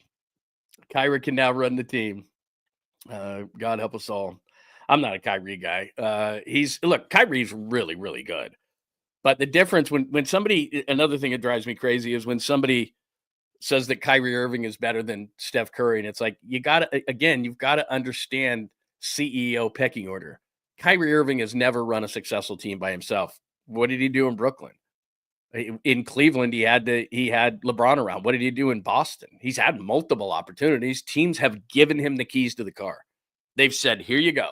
Kyrie can now run the team. God help us all. I'm not a Kyrie guy. Kyrie's really, really good. But the difference when somebody, another thing that drives me crazy is when somebody says that Kyrie Irving is better than Steph Curry. And it's like, you've got to understand CEO pecking order. Kyrie Irving has never run a successful team by himself. What did he do in Brooklyn? In Cleveland, he had LeBron around. What did he do in Boston? He's had multiple opportunities. Teams have given him the keys to the car. They've said, here you go.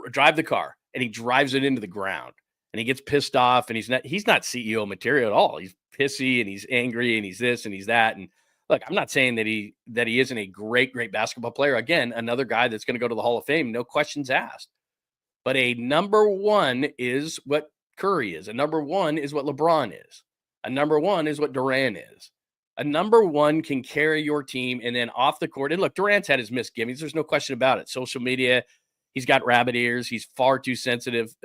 Drive the car. And he drives it into the ground. And he gets pissed off. And he's not CEO material at all. He's pissy and he's angry and he's this and he's that. And look, I'm not saying that he isn't a great, great basketball player. Again, another guy that's going to go to the Hall of Fame. No questions asked. But a number one is what Curry is. A number one is what LeBron is. A number one is what Durant is. A number one can carry your team and then off the court. And look, Durant's had his misgivings. There's no question about it. Social media, he's got rabbit ears. He's far too sensitive,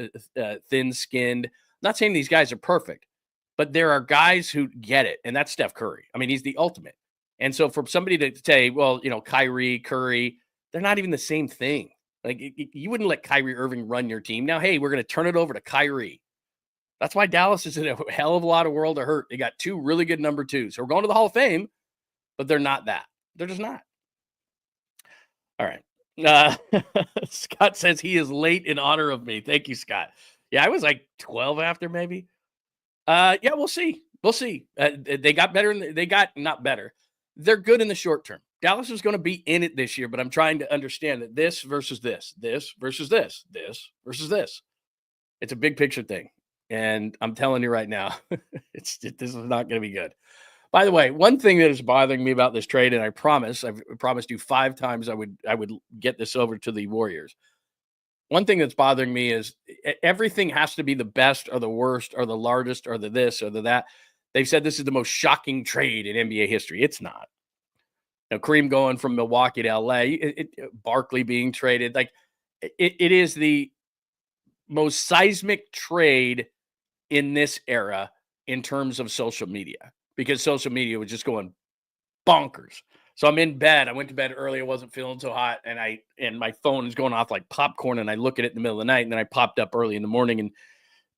thin-skinned. I'm not saying these guys are perfect, but there are guys who get it, and that's Steph Curry. I mean, he's the ultimate. And so for somebody to say, well, Kyrie, Curry, they're not even the same thing. Like, you wouldn't let Kyrie Irving run your team. Now, hey, we're going to turn it over to Kyrie. That's why Dallas is in a hell of a lot of world of hurt. They got two really good number twos. So we're going to the Hall of Fame, but they're not that. They're just not. All right. Scott says he is late in honor of me. Thank you, Scott. Yeah, I was like 12 after maybe. Yeah, we'll see. We'll see. They got better. They got not better. They're good in the short term. Dallas is going to be in it this year, but I'm trying to understand that this versus this versus this versus this. It's a big picture thing. And I'm telling you right now, this is not going to be good. By the way, one thing that is bothering me about this trade, and I've promised you 5 times I would get this over to the Warriors. One thing that's bothering me is everything has to be the best or the worst or the largest or the this or the that. They've said this is the most shocking trade in NBA history. It's not. Kareem going from Milwaukee to LA, Barkley being traded. Like it is the most seismic trade in this era in terms of social media, because social media was just going bonkers. So I'm in bed. I went to bed early. I wasn't feeling so hot. And my phone is going off like popcorn. And I look at it in the middle of the night. And then I popped up early in the morning and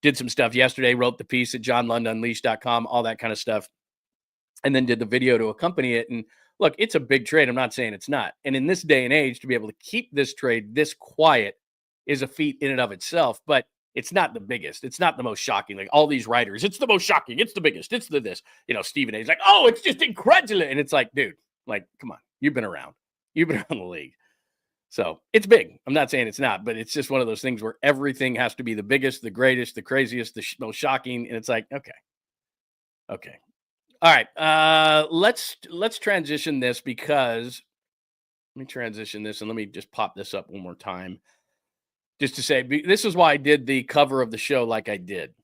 did some stuff yesterday, wrote the piece at johnlundunleashed.com, all that kind of stuff. And then did the video to accompany it. And look, it's a big trade. I'm not saying it's not. And in this day and age, to be able to keep this trade this quiet is a feat in and of itself, but it's not the biggest. It's not the most shocking. Like all these writers, it's the most shocking. It's the biggest. It's the this. Stephen A. is like, oh, it's just incredible. And it's like, dude, like, come on. You've been around. You've been around the league. So it's big. I'm not saying it's not, but it's just one of those things where everything has to be the biggest, the greatest, the craziest, the most shocking. And it's like, okay. All right. Let's transition this because let me transition this and let me just pop this up one more time. Just to say, this is why I did the cover of the show like I did.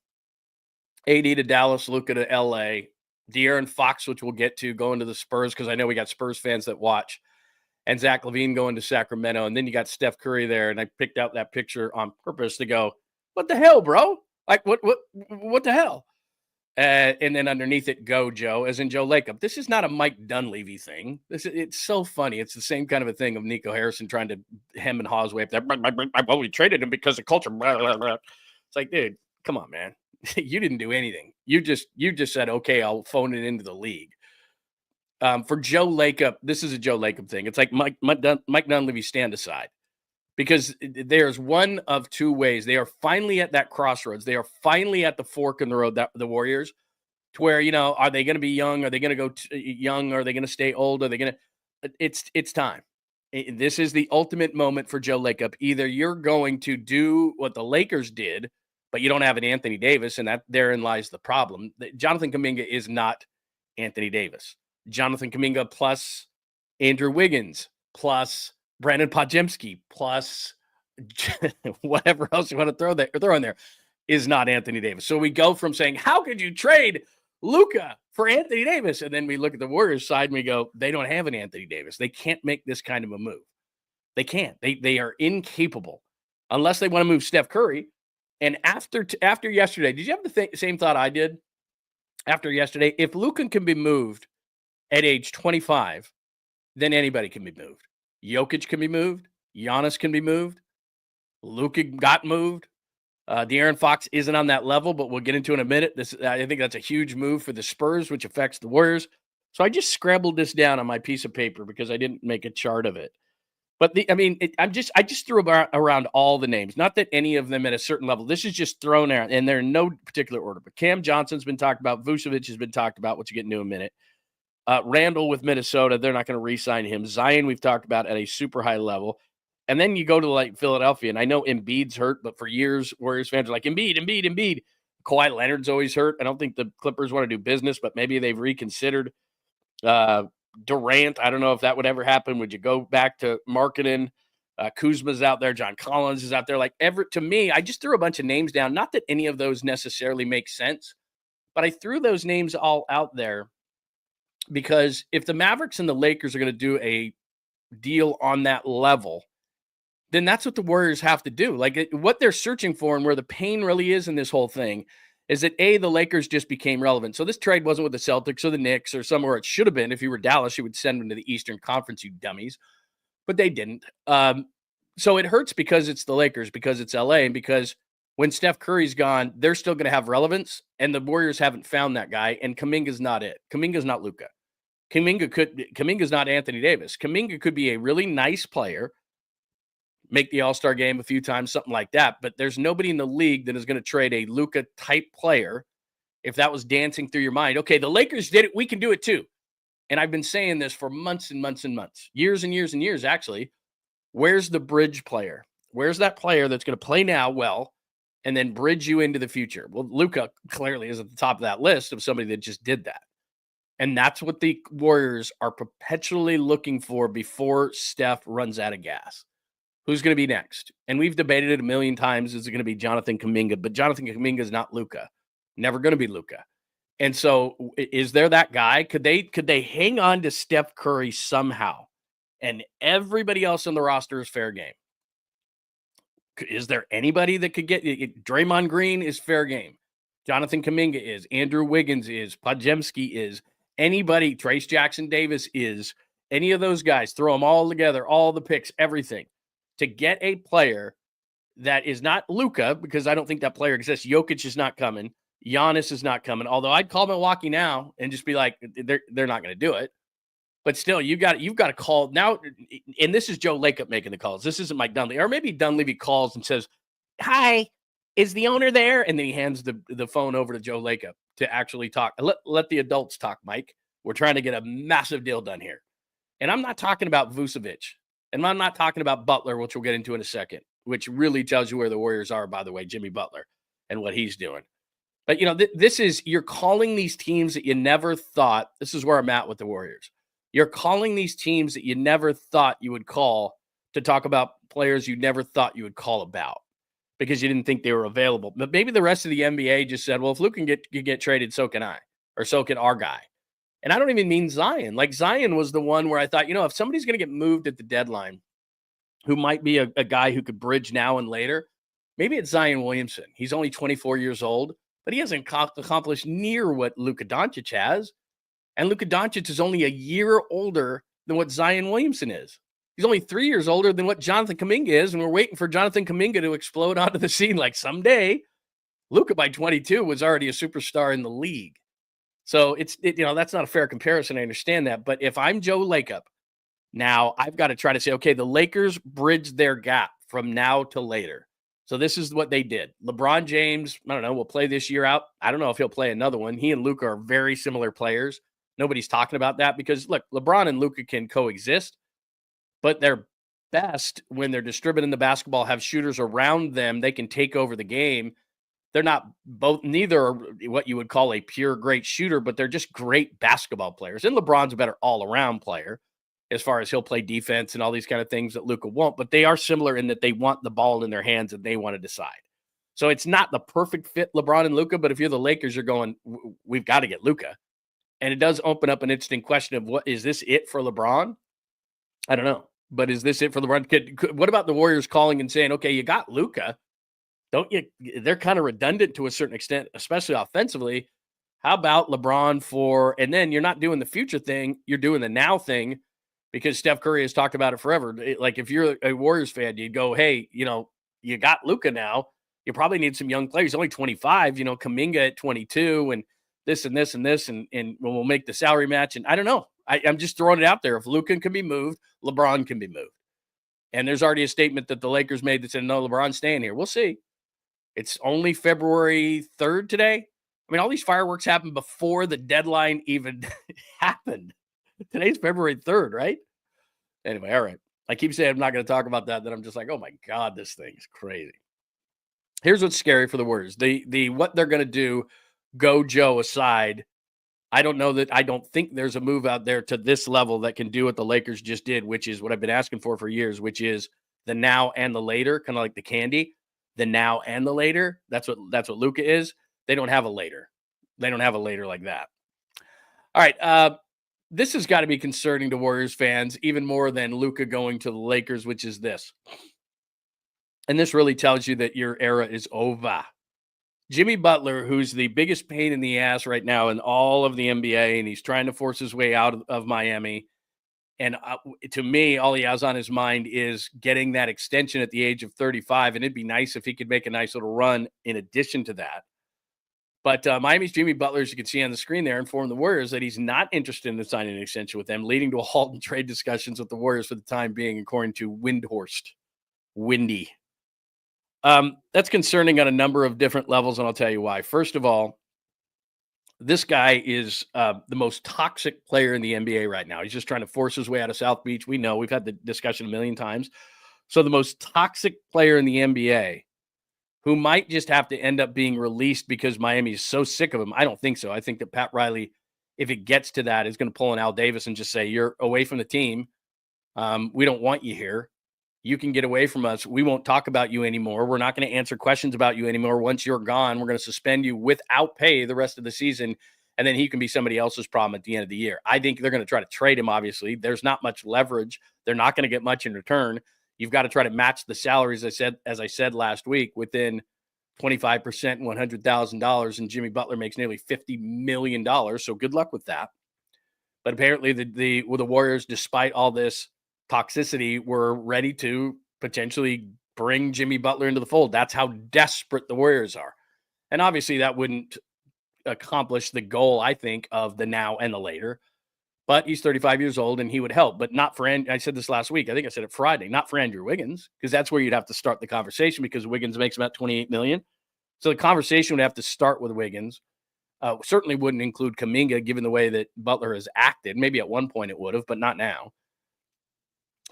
AD to Dallas, Luka to LA, De'Aaron Fox, which we'll get to, going to the Spurs, because I know we got Spurs fans that watch, and Zach LaVine going to Sacramento. And then you got Steph Curry there, and I picked out that picture on purpose to go, what the hell, bro? Like, what the hell? And then underneath it, go Joe, as in Joe Lacob. This is not a Mike Dunleavy thing. It's so funny. It's the same kind of a thing of Nico Harrison trying to hem and haw's way up there. Well, we traded him because of culture. Blah, blah, blah. It's like, dude, come on, man. You didn't do anything. You just said, okay, I'll phone it into the league. For Joe Lacob, this is a Joe Lacob thing. It's like Mike Dunleavy stand aside. Because there's one of two ways. They are finally at that crossroads. They are finally at the fork in the road, the Warriors, to where, are they going to be young? Are they going to go young? Are they going to stay old? Are they going to – it's time. This is the ultimate moment for Joe Lacob. Either you're going to do what the Lakers did, but you don't have an Anthony Davis, and that therein lies the problem. Jonathan Kuminga is not Anthony Davis. Jonathan Kuminga plus Andrew Wiggins plus Brandon Podziemski plus whatever else you want to throw in there is not Anthony Davis. So we go from saying, how could you trade Luka for Anthony Davis? And then we look at the Warriors side and we go, they don't have an Anthony Davis. They can't make this kind of a move. They can't. They are incapable unless they want to move Steph Curry. And after yesterday, did you have the same thought I did after yesterday? If Luka can be moved at age 25, then anybody can be moved. Jokic can be moved. Giannis can be moved. Luka got moved. De'Aaron Fox isn't on that level, but we'll get into in a minute. I think that's a huge move for the Spurs, which affects the Warriors. So I just scribbled this down on my piece of paper because I didn't make a chart of it. But I just threw around all the names. Not that any of them at a certain level. This is just thrown out, and they're in no particular order. But Cam Johnson's been talked about. Vucevic has been talked about, which we'll get into in a minute. Randall with Minnesota, they're not going to re-sign him. Zion, we've talked about at a super high level. And then you go to like Philadelphia, and I know Embiid's hurt, but for years, Warriors fans are like, Embiid. Kawhi Leonard's always hurt. I don't think the Clippers want to do business, but maybe they've reconsidered. Durant, I don't know if that would ever happen. Would you go back to marketing? Kuzma's out there. John Collins is out there. To me, I just threw a bunch of names down. Not that any of those necessarily make sense, but I threw those names all out there because if the Mavericks and the Lakers are going to do a deal on that level, then that's what the Warriors have to do. What they're searching for and where the pain really is in this whole thing is that, A, the Lakers just became relevant. So this trade wasn't with the Celtics or the Knicks or somewhere it should have been. If you were Dallas, you would send them to the Eastern Conference, you dummies. But they didn't. So it hurts because it's the Lakers, because it's LA, and because when Steph Curry's gone, they're still going to have relevance, and the Warriors haven't found that guy, and Kuminga's not it. Kuminga's not Luka. Kuminga's not Anthony Davis. Kuminga could be a really nice player, make the All-Star game a few times, something like that. But there's nobody in the league that is going to trade a Luka-type player if that was dancing through your mind. Okay, the Lakers did it. We can do it too. And I've been saying this for months and months and months, years and years and years, actually. Where's the bridge player? Where's that player that's going to play now well and then bridge you into the future? Well, Luka clearly is at the top of that list of somebody that just did that. And that's what the Warriors are perpetually looking for before Steph runs out of gas. Who's going to be next? And we've debated it a million times. Is it going to be Jonathan Kuminga? But Jonathan Kuminga is not Luka. Never going to be Luka. And so is there that guy? Could they hang on to Steph Curry somehow? And everybody else on the roster is fair game. Is there anybody that could get it? Draymond Green is fair game. Jonathan Kuminga is. Andrew Wiggins is. Podziemski is. Anybody, Trace Jackson Davis is. Any of those guys, throw them all together, all the picks, everything. To get a player that is not Luka, because I don't think that player exists. Jokic is not coming. Giannis is not coming. Although I'd call Milwaukee now and just be like, they're not going to do it. But still, you've got to call now. And this is Joe Lacob making the calls. This isn't Mike Dunleavy. Or maybe Dunleavy calls and says, "Hi, is the owner there?" And then he hands the phone over to Joe Lacob to actually talk. Let the adults talk, Mike. We're trying to get a massive deal done here. And I'm not talking about Vucevic. And I'm not talking about Butler, which we'll get into in a second, which really tells you where the Warriors are, by the way, Jimmy Butler and what he's doing. But, this is, you're calling these teams that you never thought, this is where I'm at with the Warriors. You're calling these teams that you never thought you would call to talk about players you never thought you would call about because you didn't think they were available. But maybe the rest of the NBA just said, well, if Luke can get traded, so can I, or so can our guy. And I don't even mean Zion. Like Zion was the one where I thought, if somebody's going to get moved at the deadline, who might be a guy who could bridge now and later, maybe it's Zion Williamson. He's only 24 years old, but he hasn't accomplished near what Luka Doncic has. And Luka Doncic is only a year older than what Zion Williamson is. He's only 3 years older than what Jonathan Kuminga is, and we're waiting for Jonathan Kuminga to explode onto the scene like someday. Luka by 22 was already a superstar in the league. So that's not a fair comparison. I understand that. But if I'm Joe Lacob, now I've got to try to say, okay, the Lakers bridged their gap from now to later. So this is what they did. LeBron James, I don't know, will play this year out. I don't know if he'll play another one. He and Luka are very similar players. Nobody's talking about that because, look, LeBron and Luka can coexist, but they're best when they're distributing the basketball, have shooters around them. They can take over the game. they're not both, neither are what you would call a pure great shooter, but they're just great basketball players. And LeBron's a better all-around player as far as he'll play defense and all these kind of things that Luka won't, but they are similar in that they want the ball in their hands and they want to decide. So it's not the perfect fit, LeBron and Luka, but if you're the Lakers, you're going, we've got to get Luka. And it does open up an interesting question of what is this it for LeBron? I don't know. But is this it for LeBron? What about the Warriors calling and saying, okay, you got Luka. Don't you? They're kind of redundant to a certain extent, especially offensively. How about LeBron for, and then you're not doing the future thing, you're doing the now thing, because Steph Curry has talked about it forever. Like if you're a Warriors fan, you'd go, hey, you got Luka now. You probably need some young players. He's only 25, Kuminga at 22 and this and this and this, and we'll make the salary match. And I don't know. I'm just throwing it out there. If Luka can be moved, LeBron can be moved. And there's already a statement that the Lakers made that said, no, LeBron's staying here. We'll see. It's only February 3rd today. I mean, all these fireworks happened before the deadline even happened. Today's February 3rd, right? Anyway, all right. I keep saying I'm not going to talk about that. Then I'm just like, oh my God, this thing is crazy. Here's what's scary for the Warriors. The what they're going to do, go Joe aside, I don't think there's a move out there to this level that can do what the Lakers just did, which is what I've been asking for years, which is the now and the later, kind of like the candy, the now and the later. That's what Luka is. They don't have a later. They don't have a later like that. All right. This has got to be concerning to Warriors fans, even more than Luka going to the Lakers, which is this. And this really tells you that your era is over. Jimmy Butler, who's the biggest pain in the ass right now in all of the NBA, and he's trying to force his way out of Miami. And to me, all he has on his mind is getting that extension at the age of 35. And it'd be nice if he could make a nice little run in addition to that. But Miami's Jimmy Butler, as you can see on the screen there, informed the Warriors that he's not interested in signing an extension with them, leading to a halt in trade discussions with the Warriors for the time being, according to Windhorst. Windy. That's concerning on a number of different levels, and I'll tell you why. First of all, this guy is the most toxic player in the NBA right now. He's just trying to force his way out of South Beach. We know. We've had the discussion a million times. So the most toxic player in the NBA, who might just have to end up being released because Miami is so sick of him. I don't think so. I think that Pat Riley, if it gets to that, is going to pull an Al Davis and just say, you're away from the team. We don't want you here. You can get away from us. We won't talk about you anymore. We're not going to answer questions about you anymore. Once you're gone, we're going to suspend you without pay the rest of the season. And then he can be somebody else's problem at the end of the year. I think they're going to try to trade him, obviously. There's not much leverage. They're not going to get much in return. You've got to try to match the salaries, as I said last week, within 25% and $100,000. And Jimmy Butler makes nearly $50 million. So good luck with that. But apparently the Warriors, despite all this toxicity, were ready to potentially bring Jimmy Butler into the fold. That's how desperate the Warriors are. And obviously that wouldn't accomplish the goal, I think, of the now and the later. But he's 35 years old and he would help. But not for, I said this last week, I think I said it Friday, not for Andrew Wiggins, because that's where you'd have to start the conversation, because Wiggins makes about $28 million. So the conversation would have to start with Wiggins. Certainly wouldn't include Kuminga, given the way that Butler has acted. Maybe at one point it would have, but not now.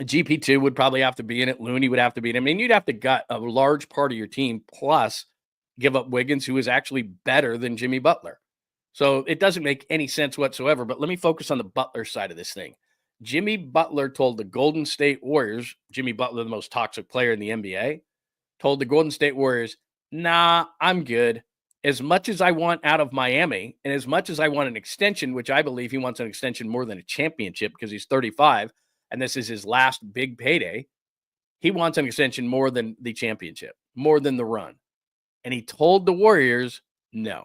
GP2 would probably have to be in it. Lund would have to be in it. I mean, you'd have to gut a large part of your team, plus give up Wiggins, who is actually better than Jimmy Butler. So it doesn't make any sense whatsoever. But let me focus on the Butler side of this thing. Jimmy Butler told the Golden State Warriors, Jimmy Butler, the most toxic player in the NBA, told the Golden State Warriors, nah, I'm good. As much as I want out of Miami, and as much as I want an extension, which I believe he wants an extension more than a championship because he's 35, and this is his last big payday, he wants an extension more than the championship, more than the run. And he told the Warriors, no.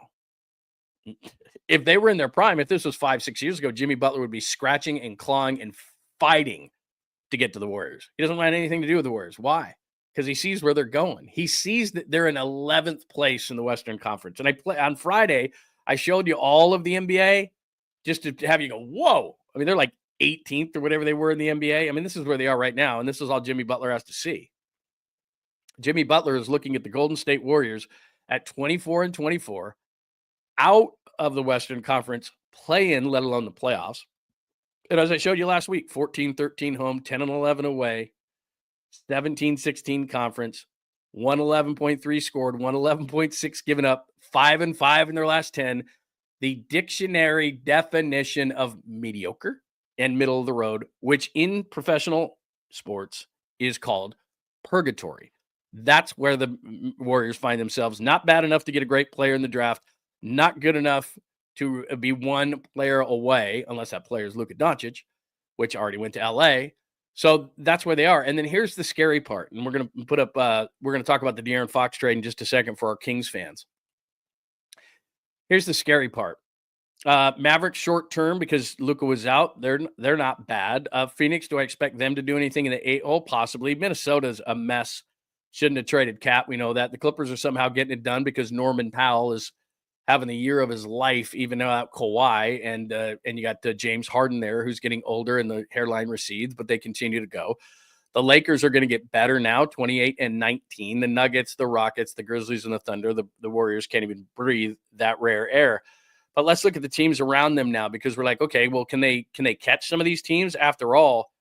If they were in their prime, if this was 5-6 years ago, Jimmy Butler would be scratching and clawing and fighting to get to the Warriors. He doesn't want anything to do with the Warriors. Why? Because he sees where they're going. He sees that they're in 11th place in the Western Conference. And on Friday, I showed you all of the NBA just to have you go, whoa. I mean, they're like 18th or whatever they were in the NBA. I mean, this is where they are right now. And this is all Jimmy Butler has to see. Jimmy Butler is looking at the Golden State Warriors at 24-24, out of the Western Conference play-in, let alone the playoffs. And as I showed you last week, 14-13 home, 10-11 away, 17-16 conference, 111.3 scored, 111.6 given up, 5-5 in their last 10. The dictionary definition of mediocre and middle of the road, which in professional sports is called purgatory. That's where the Warriors find themselves. Not bad enough to get a great player in the draft, not good enough to be one player away, unless that player is Luka Doncic, which already went to LA. So that's where they are. And then here's the scary part. And we're going to talk about the De'Aaron Fox trade in just a second for our Kings fans. Here's the scary part. Mavericks short term because Luka was out. They're not bad. Phoenix, do I expect them to do anything in the 8 hole? Possibly. Minnesota's a mess. Shouldn't have traded Cat. We know that. The Clippers are somehow getting it done because Norman Powell is having the year of his life, even without Kawhi, and you got James Harden there, who's getting older and the hairline recedes, but they continue to go. The Lakers are going to get better now, 28-19. The Nuggets, the Rockets, the Grizzlies, and the Thunder, the Warriors can't even breathe that rare air. But let's look at the teams around them now, because we're like, okay, well, can they catch some of these teams? After all,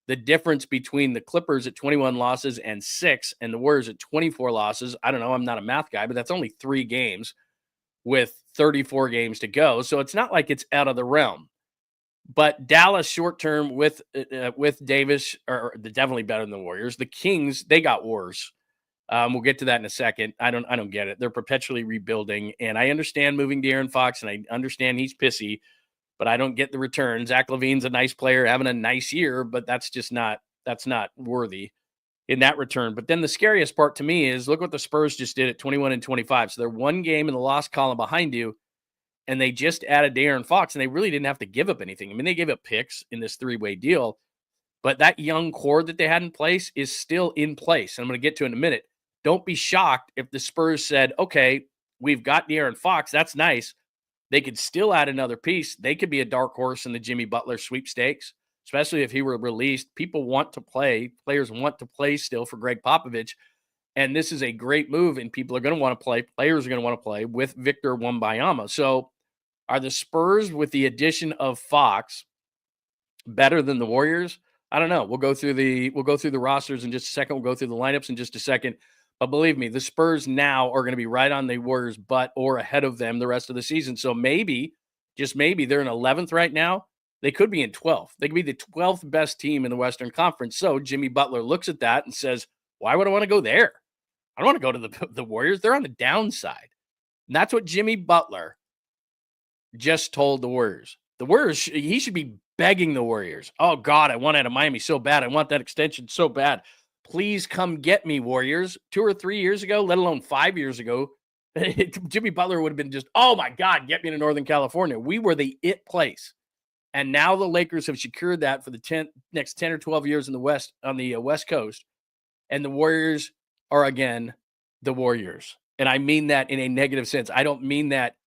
the difference between the Clippers at 21 losses and 6 and the Warriors at 24 losses, I don't know, I'm not a math guy, but that's only 3 games with 34 games to go. So it's not like it's out of the realm. But Dallas short term with Davis are definitely better than the Warriors. The Kings, they got worse. We'll get to that in a second. I don't get it. They're perpetually rebuilding, and I understand moving De'Aaron Fox, and I understand he's pissy, but I don't get the return. Zach LaVine's a nice player, having a nice year, but that's not worthy in that return. But then the scariest part to me is look what the Spurs just did at 21-25. So they're 1 game in the loss column behind you, and they just added De'Aaron Fox, and they really didn't have to give up anything. I mean, they gave up picks in this 3-way deal, but that young core that they had in place is still in place. And I'm going to get to it in a minute. Don't be shocked if the Spurs said, okay, we've got De'Aaron Fox. That's nice. They could still add another piece. They could be a dark horse in the Jimmy Butler sweepstakes, especially if he were released. People want to play. Players want to play still for Greg Popovich. And this is a great move, and people are going to want to play. Players are going to want to play with Victor Wembanyama. So are the Spurs, with the addition of Fox, better than the Warriors? I don't know. We'll go through the rosters in just a second. We'll go through the lineups in just a second. But believe me, the Spurs now are going to be right on the Warriors' butt or ahead of them the rest of the season. So maybe, just maybe, they're in 11th right now. They could be in 12th. They could be the 12th best team in the Western Conference. So Jimmy Butler looks at that and says, why would I want to go there? I don't want to go to the Warriors. They're on the downside. And that's what Jimmy Butler just told the Warriors. The Warriors, he should be begging the Warriors. Oh, God, I want out of Miami so bad. I want that extension so bad. Please come get me, Warriors. 2 or 3 years ago, let alone 5 years ago, Jimmy Butler would have been just, oh, my God, get me to Northern California. We were the it place. And now the Lakers have secured that for the next 10 or 12 years in the West, on the West Coast. And the Warriors are, again, the Warriors. And I mean that in a negative sense. I don't mean that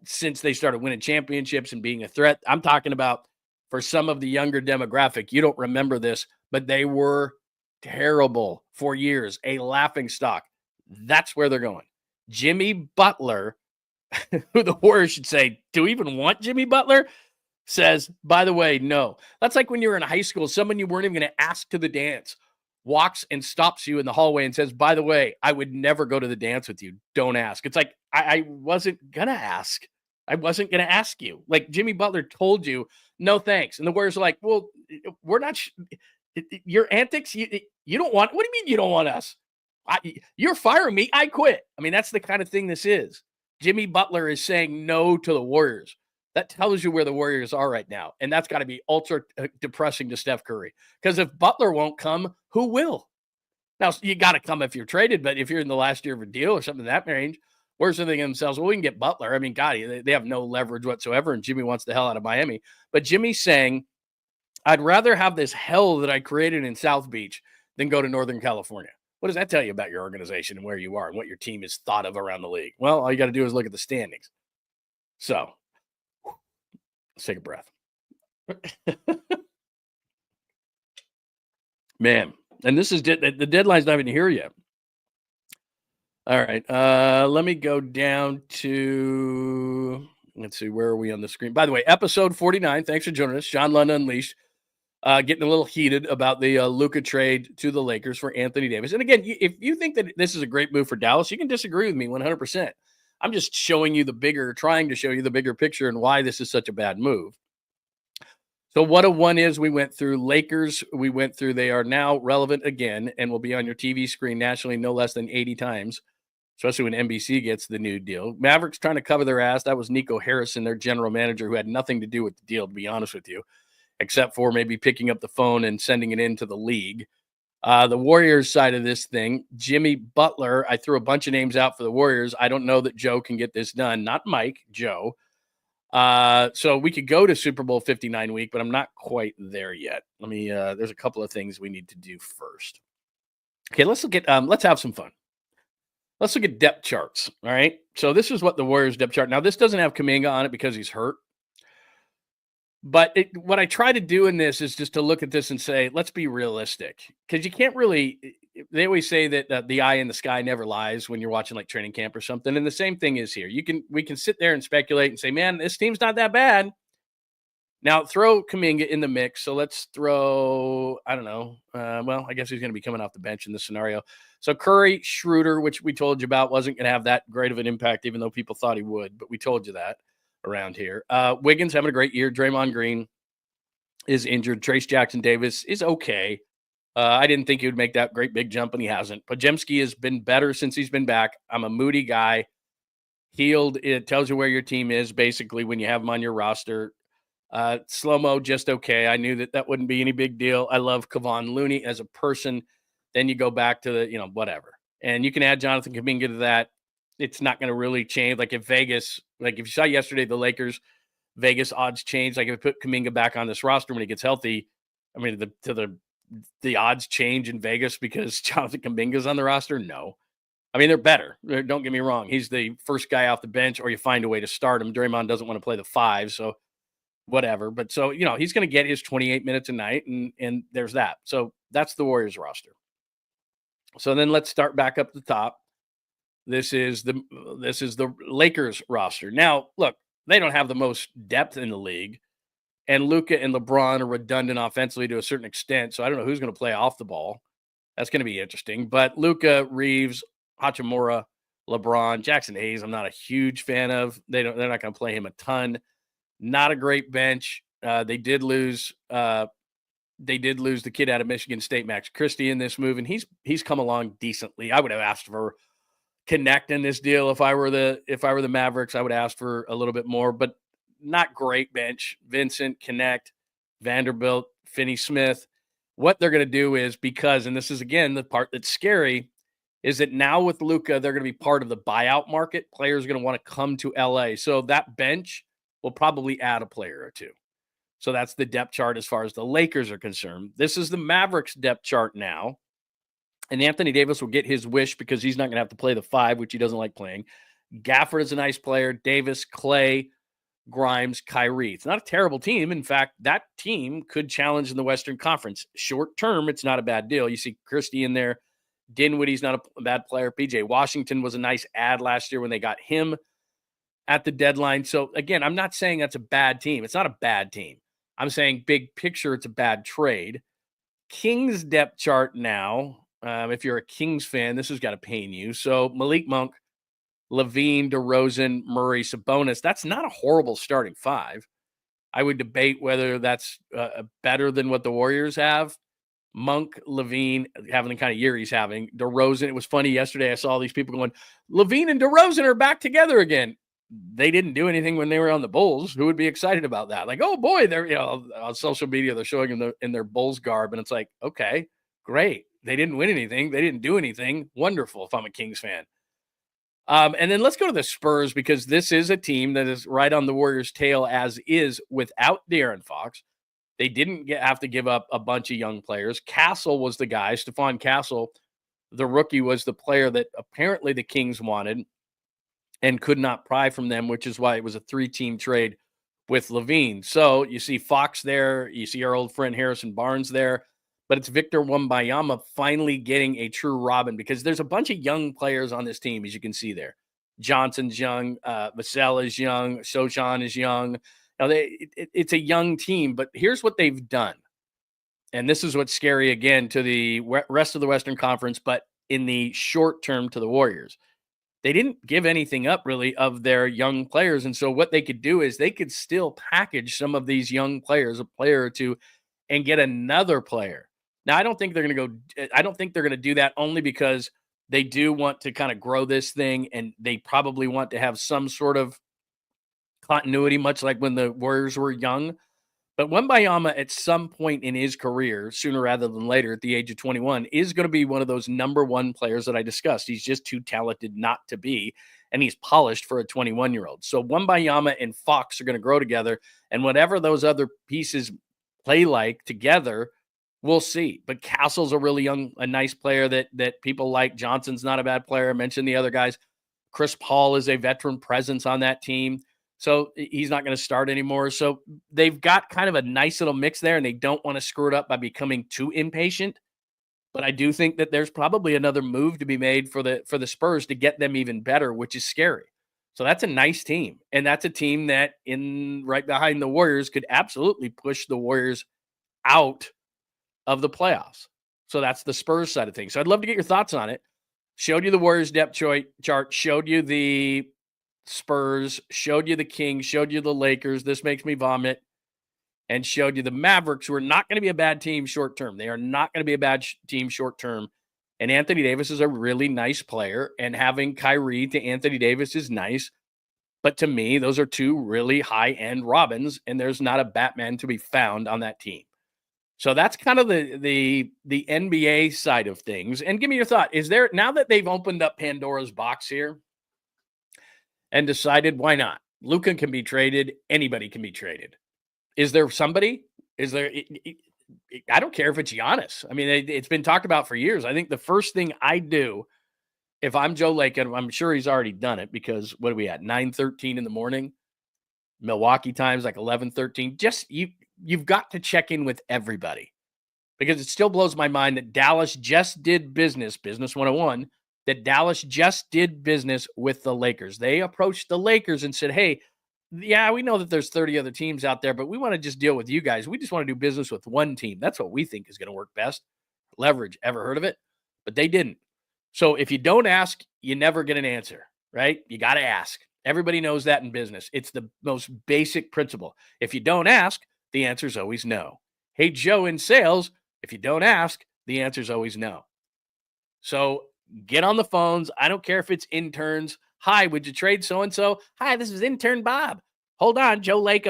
since they started winning championships and being a threat. I'm talking about for some of the younger demographic. You don't remember this, but they were terrible for years, a laughingstock. That's where they're going. Jimmy Butler, who the Warriors should say, do we even want Jimmy Butler? Says, by the way, no. That's like when you were in high school, someone you weren't even going to ask to the dance walks and stops you in the hallway and says, by the way, I would never go to the dance with you. Don't ask. It's like, I wasn't going to ask. I wasn't going to ask you. Like Jimmy Butler told you, no thanks. And the Warriors are like, well, we're not, your antics, you don't want, what do you mean you don't want us? You're firing me. I quit. I mean, that's the kind of thing this is. Jimmy Butler is saying no to the Warriors. That tells you where the Warriors are right now. And that's got to be ultra depressing to Steph Curry. Because if Butler won't come, who will? Now, you got to come if you're traded, but if you're in the last year of a deal or something in that range, Warriors are thinking themselves, well, we can get Butler. I mean, God, they have no leverage whatsoever, and Jimmy wants the hell out of Miami. But Jimmy's saying, I'd rather have this hell that I created in South Beach than go to Northern California. What does that tell you about your organization and where you are and what your team is thought of around the league? Well, all you got to do is look at the standings. So, let's take a breath. Man, and this is the deadline's not even here yet. All right, let me go down to, let's see, where are we on the screen? By the way, episode 49, thanks for joining us, Sean Lund Unleashed. getting a little heated about the Luka trade to the Lakers for Anthony Davis. And again, if you think that this is a great move for Dallas, you can disagree with me 100%. I'm just trying to show you the bigger picture and why this is such a bad move. So what a one is we went through. Lakers, we went through. They are now relevant again and will be on your TV screen nationally no less than 80 times, especially when NBC gets the new deal. Mavericks trying to cover their ass. That was Nico Harrison, their general manager, who had nothing to do with the deal, to be honest with you, except for maybe picking up the phone and sending it into the league. The Warriors side of this thing, Jimmy Butler. I threw a bunch of names out for the Warriors. I don't know that Joe can get this done. Not Mike, Joe. So we could go to Super Bowl 59 week, but I'm not quite there yet. There's a couple of things we need to do first. Okay, let's look at, let's have some fun. Let's look at depth charts. All right. So this is what the Warriors depth chart. Now, this doesn't have Kuminga on it because he's hurt. But what I try to do in this is just to look at this and say, let's be realistic. Because you can't really, they always say that the eye in the sky never lies when you're watching like training camp or something. And the same thing is here. We can sit there and speculate and say, man, this team's not that bad. Now throw Kuminga in the mix. So let's throw, I don't know. I guess he's going to be coming off the bench in this scenario. So Curry, Schroeder, which we told you about, wasn't going to have that great of an impact, even though people thought he would, but we told you that around here. Wiggins having a great year. Draymond Green is injured. Trace Jackson Davis is okay. I didn't think he would make that great big jump, and he hasn't. Podziemski has been better since he's been back. I'm a Moody guy. Healed, it tells you where your team is, basically, when you have him on your roster. Slow-mo, just okay. I knew that wouldn't be any big deal. I love Kevon Looney as a person. Then you go back to the, whatever. And you can add Jonathan Kuminga to that. It's not going to really change. Like if Vegas, if you saw yesterday, the Lakers, Vegas odds change. Like if you put Kuminga back on this roster when he gets healthy, the odds change in Vegas because Jonathan Kuminga's on the roster? No. They're better. Don't get me wrong. He's the first guy off the bench, or you find a way to start him. Draymond doesn't want to play the 5, so whatever. But so, he's going to get his 28 minutes a night, and there's that. So that's the Warriors roster. So then let's start back up the top. This is the Lakers roster. Now, look, they don't have the most depth in the league, and Luka and LeBron are redundant offensively to a certain extent, so I don't know who's going to play off the ball. That's going to be interesting. But Luka, Reeves, Hachimura, LeBron, Jackson Hayes, I'm not a huge fan of. They're not going to play him a ton. Not a great bench. They did lose the kid out of Michigan State, Max Christie, in this move, and he's come along decently. I would have asked for Connect in this deal. If I were the Mavericks, I would ask for a little bit more, but not great bench. Vincent, Connect, Vanderbilt, Finney-Smith. What they're going to do is, and this is again the part that's scary, is that now with Luka, they're going to be part of the buyout market. Players are going to want to come to LA. So that bench will probably add a player or two. So that's the depth chart as far as the Lakers are concerned. This is the Mavericks depth chart now. And Anthony Davis will get his wish because he's not going to have to play the 5, which he doesn't like playing. Gafford is a nice player. Davis, Clay, Grimes, Kyrie. It's not a terrible team. In fact, that team could challenge in the Western Conference. Short term, it's not a bad deal. You see Christie in there. Dinwiddie's not a bad player. PJ Washington was a nice add last year when they got him at the deadline. So, again, I'm not saying that's a bad team. It's not a bad team. I'm saying big picture, it's a bad trade. Kings depth chart now. If you're a Kings fan, this has got to pain you. So Malik Monk, Levine, DeRozan, Murray, Sabonis. That's not a horrible starting 5. I would debate whether that's better than what the Warriors have. Monk, Levine, having the kind of year he's having. DeRozan, it was funny yesterday. I saw all these people going, Levine and DeRozan are back together again. They didn't do anything when they were on the Bulls. Who would be excited about that? Like, oh boy, they're on social media, they're showing them in their Bulls garb, and it's like, okay, great. They didn't win anything. They didn't do anything. Wonderful if I'm a Kings fan. And then let's go to the Spurs, because this is a team that is right on the Warriors' tail as is without De'Aaron Fox. They didn't have to give up a bunch of young players. Castle was the guy. Stephon Castle, the rookie, was the player that apparently the Kings wanted and could not pry from them, which is why it was a 3-team trade with Levine. So you see Fox there. You see our old friend Harrison Barnes there. But it's Victor Wembanyama finally getting a true Robin, because there's a bunch of young players on this team, as you can see there. Johnson's young. Vassell is young. Sochan is young. Now it's a young team, but here's what they've done. and this is what's scary again to the rest of the Western Conference, but in the short term to the Warriors. They didn't give anything up really of their young players. And so what they could do is they could still package some of these young players, a player or two, and get another player. Now, I don't think they're going to do that only because they do want to kind of grow this thing, and they probably want to have some sort of continuity, much like when the Warriors were young. But Wembanyama, at some point in his career, sooner rather than later, at the age of 21, is going to be one of those number one players that I discussed. He's just too talented not to be, and he's polished for a 21-year-old. So Wembanyama and Fox are going to grow together, and whatever those other pieces play like together, we'll see. But Castle's a really a nice player that people like. Johnson's not a bad player. I mentioned the other guys. Chris Paul is a veteran presence on that team. So he's not going to start anymore. So they've got kind of a nice little mix there, and they don't want to screw it up by becoming too impatient. But I do think that there's probably another move to be made for the Spurs to get them even better, which is scary. So that's a nice team. And that's a team that right behind the Warriors could absolutely push the Warriors out of the playoffs. So that's the Spurs side of things. So I'd love to get your thoughts on it. Showed you the Warriors depth chart, showed you the Spurs, showed you the Kings, showed you the Lakers. This makes me vomit. And showed you the Mavericks, who are not going to be a bad team short term. They are not going to be a bad team short term. And Anthony Davis is a really nice player. And having Kyrie to Anthony Davis is nice. But to me, those are two really high-end Robins, and there's not a Batman to be found on that team. So that's kind of the NBA side of things. And give me your thought. Is there, now that they've opened up Pandora's box here and decided why not? Luka can be traded. Anybody can be traded. Is there somebody? Is there? I don't care if it's Giannis. I mean, it's been talked about for years. I think the first thing I do if I'm Joe Lake, and I'm sure he's already done it because what are we at? 9:13 in the morning. Milwaukee time's like 11:13. Just you've got to check in with everybody because it still blows my mind that Dallas just did business 101, that Dallas just did business with the Lakers. They approached the Lakers and said, hey, yeah, we know that there's 30 other teams out there, but we want to just deal with you guys. We just want to do business with one team. That's what we think is going to work best. Leverage. Ever heard of it? But they didn't. So if you don't ask, you never get an answer, right? You got to ask. Everybody knows that in business. It's the most basic principle. If you don't ask, the answer is always no. Hey, Joe, in sales, if you don't ask, the answer is always no. So get on the phones. I don't care if it's interns. Hi, would you trade so-and-so? Hi, this is intern Bob. Hold on, Joe Lake,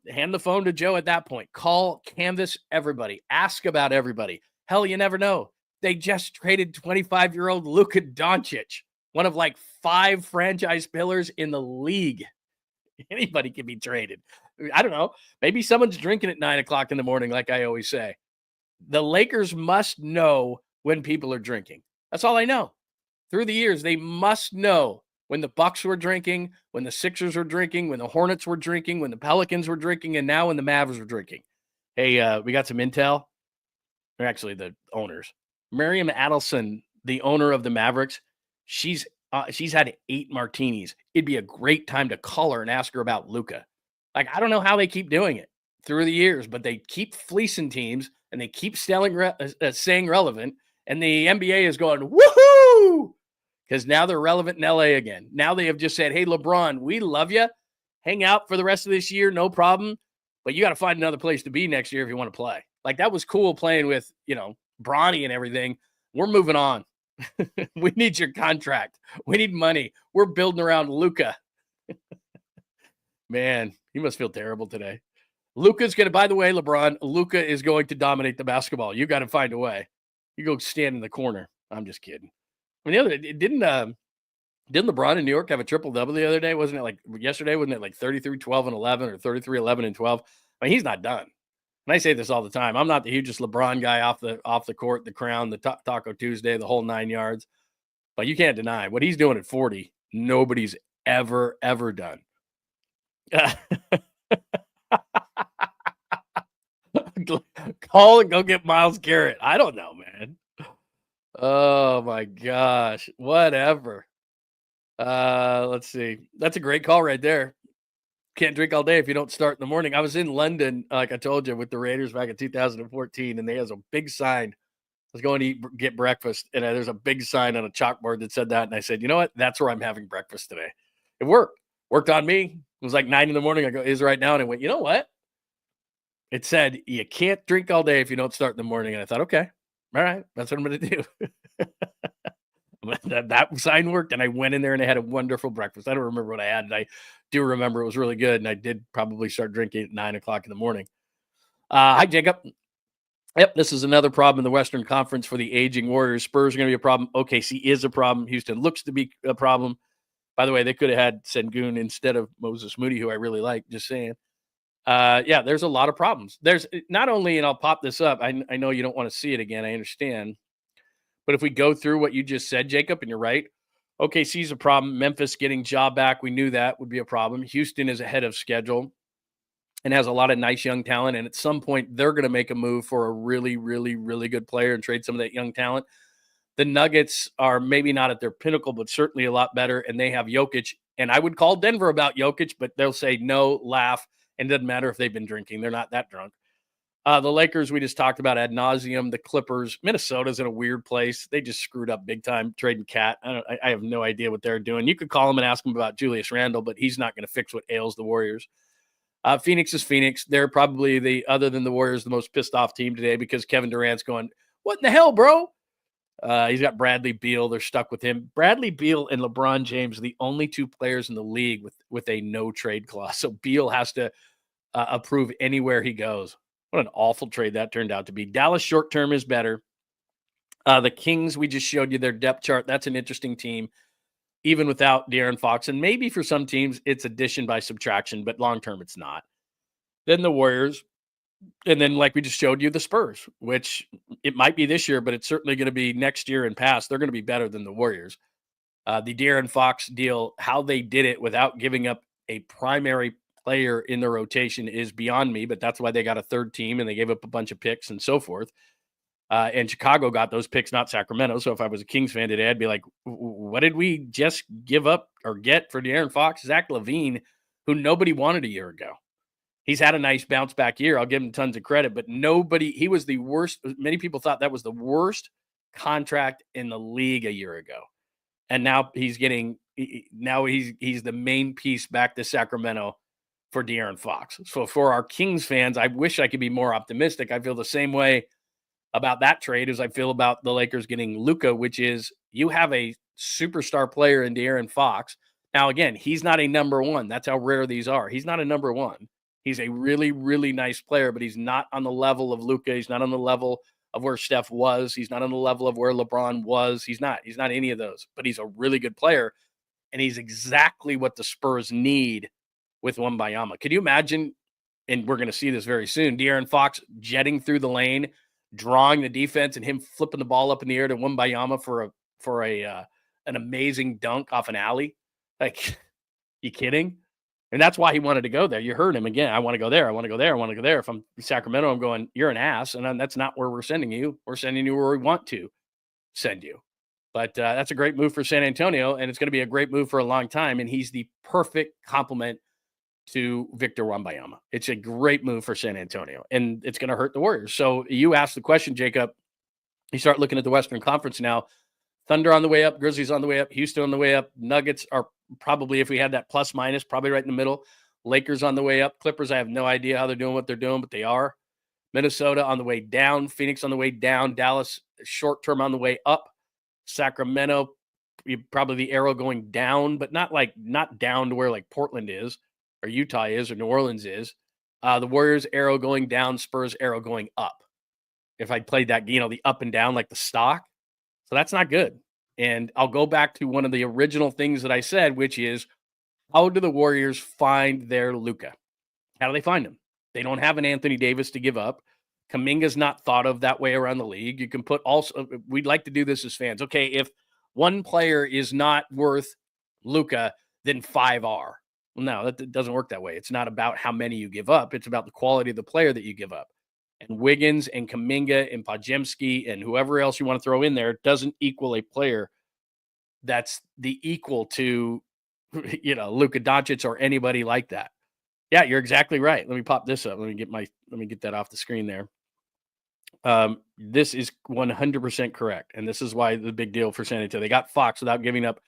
hand the phone to Joe at that point. Call, canvas everybody. Ask about everybody. Hell, you never know. They just traded 25-year-old Luka Doncic, one of like 5 franchise pillars in the league. Anybody can be traded. I don't know. Maybe someone's drinking at 9 o'clock in the morning, like I always say. The Lakers must know when people are drinking. That's all I know. Through the years, they must know when the Bucks were drinking, when the Sixers were drinking, when the Hornets were drinking, when the Pelicans were drinking, and now when the Mavs were drinking. Hey, we got some intel. They're actually the owners. Miriam Adelson, the owner of the Mavericks, she's had 8 martinis. It'd be a great time to call her and ask her about Luka. Like, I don't know how they keep doing it through the years, but they keep fleecing teams and they keep staying relevant. And the NBA is going, woohoo! Because now they're relevant in LA again. Now they have just said, hey, LeBron, we love you. Hang out for the rest of this year, no problem. But you got to find another place to be next year if you want to play. Like, that was cool playing with, Bronny and everything. We're moving on. We need your contract. We need money. We're building around Luka. Man, he must feel terrible today. Luka's going to, by the way, LeBron, Luka is going to dominate the basketball. You got to find a way. You go stand in the corner. I'm just kidding. I mean, didn't LeBron in New York have a triple-double the other day? Wasn't it like yesterday? Wasn't it like 33, 12, and 11 or 33, 11, and 12? I mean, he's not done. And I say this all the time. I'm not the hugest LeBron guy off the court, the crown, the Taco Tuesday, the whole 9 yards. But you can't deny what he's doing at 40. Nobody's ever done. Call and go get Myles Garrett. I don't know, man. Oh my gosh. Whatever. Let's see. That's a great call right there. Can't drink all day if you don't start in the morning. I was in London, like I told you, with the Raiders back in 2014, and they has a big sign. I was going to get breakfast, and there's a big sign on a chalkboard that said that, and I said, you know what? That's where I'm having breakfast today. It worked on me. It was like 9 in the morning. I go, is right now, and I went, you know what? It said you can't drink all day if you don't start in the morning, and I thought, okay, all right, that's what I'm going to do. That sign worked, and I went in there and I had a wonderful breakfast. I don't remember what I had, and I do remember it was really good, and I did probably start drinking at 9 o'clock in the morning. Hi, Jacob. Yep, this is another problem in the Western Conference for the aging Warriors. Spurs are going to be a problem. OKC is a problem. Houston looks to be a problem. By the way, they could have had Sengun instead of Moses Moody, who I really like, just saying. Yeah, there's a lot of problems. There's not only, and I'll pop this up, I know you don't want to see it again, I understand. But if we go through what you just said, Jacob, and you're right, OKC's a problem. Memphis getting Ja back, we knew that would be a problem. Houston is ahead of schedule and has a lot of nice young talent. And at some point, they're going to make a move for a really, really, really good player and trade some of that young talent. The Nuggets are maybe not at their pinnacle, but certainly a lot better. And they have Jokic. And I would call Denver about Jokic, but they'll say no, laugh. And it doesn't matter if they've been drinking. They're not that drunk. The Lakers, we just talked about ad nauseum. The Clippers, Minnesota's in a weird place. They just screwed up big time trading Cat. I have no idea what they're doing. You could call him and ask him about Julius Randle, but he's not going to fix what ails the Warriors. Phoenix is Phoenix. They're probably other than the Warriors, the most pissed off team today because Kevin Durant's going, what in the hell, bro? He's got Bradley Beal. They're stuck with him. Bradley Beal and LeBron James are the only two players in the league with a no trade clause. So Beal has to approve anywhere he goes. What an awful trade that turned out to be. Dallas short term is better. The Kings, we just showed you their depth chart. That's an interesting team, even without De'Aaron Fox. And maybe for some teams, it's addition by subtraction, but long term, it's not. Then the Warriors. And then, like we just showed you, the Spurs, which it might be this year, but it's certainly going to be next year and past. They're going to be better than the Warriors. The De'Aaron Fox deal, how they did it without giving up a primary player in the rotation is beyond me, but that's why they got a third team and they gave up a bunch of picks and so forth. And Chicago got those picks, not Sacramento. So if I was a Kings fan today, I'd be like, what did we just give up or get for De'Aaron Fox? Zach LaVine, who nobody wanted a year ago. He's had a nice bounce back year. I'll give him tons of credit, but he was the worst. Many people thought that was the worst contract in the league a year ago. And now he's the main piece back to Sacramento for De'Aaron Fox. So for our Kings fans, I wish I could be more optimistic. I feel the same way about that trade as I feel about the Lakers getting Luka, which is you have a superstar player in De'Aaron Fox. Now, again, he's not a number one. That's how rare these are. He's not a number one. He's a really, really nice player, but he's not on the level of Luka. He's not on the level of where Steph was. He's not on the level of where LeBron was. He's not any of those, but he's a really good player. And he's exactly what the Spurs need with Wembanyama. Could you imagine, and we're going to see this very soon, De'Aaron Fox jetting through the lane, drawing the defense, and him flipping the ball up in the air to Wembanyama for an amazing dunk off an alley? Like, you kidding? And that's why he wanted to go there. You heard him again. I want to go there. I want to go there. I want to go there. If I'm Sacramento, I'm going, you're an ass. And that's not where we're sending you. We're sending you where we want to send you. But that's a great move for San Antonio, and it's going to be a great move for a long time. And he's the perfect complement to Victor Wembanyama. It's a great move for San Antonio, and it's going to hurt the Warriors. So you asked the question, Jacob. You start looking at the Western Conference now. Thunder on the way up, Grizzlies on the way up, Houston on the way up. Nuggets are probably, if we had that plus minus, probably right in the middle. Lakers on the way up. Clippers, I have no idea how they're doing what they're doing, but they are. Minnesota on the way down. Phoenix on the way down. Dallas short term on the way up. Sacramento, probably the arrow going down, but not down to where like Portland is or Utah is or New Orleans is. The Warriors arrow going down, Spurs arrow going up. If I played that, the up and down like the stock. So that's not good. And I'll go back to one of the original things that I said, which is, how do the Warriors find their Luka? How do they find him? They don't have an Anthony Davis to give up. Kuminga's not thought of that way around the league. You can put also, we'd like to do this as fans. Okay, if one player is not worth Luka, then 5 are. Well, no, that doesn't work that way. It's not about how many you give up. It's about the quality of the player that you give up. And Wiggins and Kuminga and Podziemski and whoever else you want to throw in there doesn't equal a player that's the equal to, Luka Doncic or anybody like that. Yeah, you're exactly right. Let me pop this up. Let me get that off the screen there. This is 100% correct, and this is why the big deal for San Antonio. They got Fox without giving up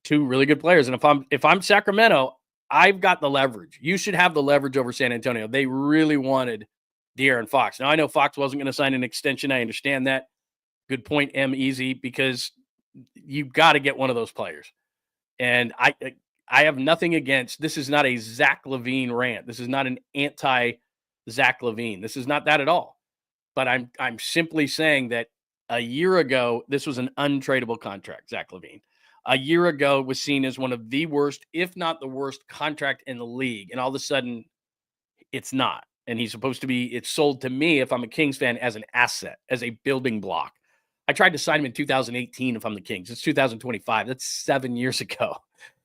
two really good players. And if I'm Sacramento, I've got the leverage. You should have the leverage over San Antonio. They really wanted De'Aaron Fox. Now I know Fox wasn't going to sign an extension. I understand that. Good point, Easy, because you've got to get one of those players. And I have nothing against. This is not a Zach LaVine rant. This is not an anti-Zach LaVine. This is not that at all. But I'm simply saying that a year ago, this was an untradeable contract, Zach LaVine. A year ago was seen as one of the worst, if not the worst, contract in the league. And all of a sudden, it's not. And he's supposed to be, it's sold to me, if I'm a Kings fan, as an asset, as a building block. I tried to sign him in 2018 if I'm the Kings. It's 2025. That's 7 years ago.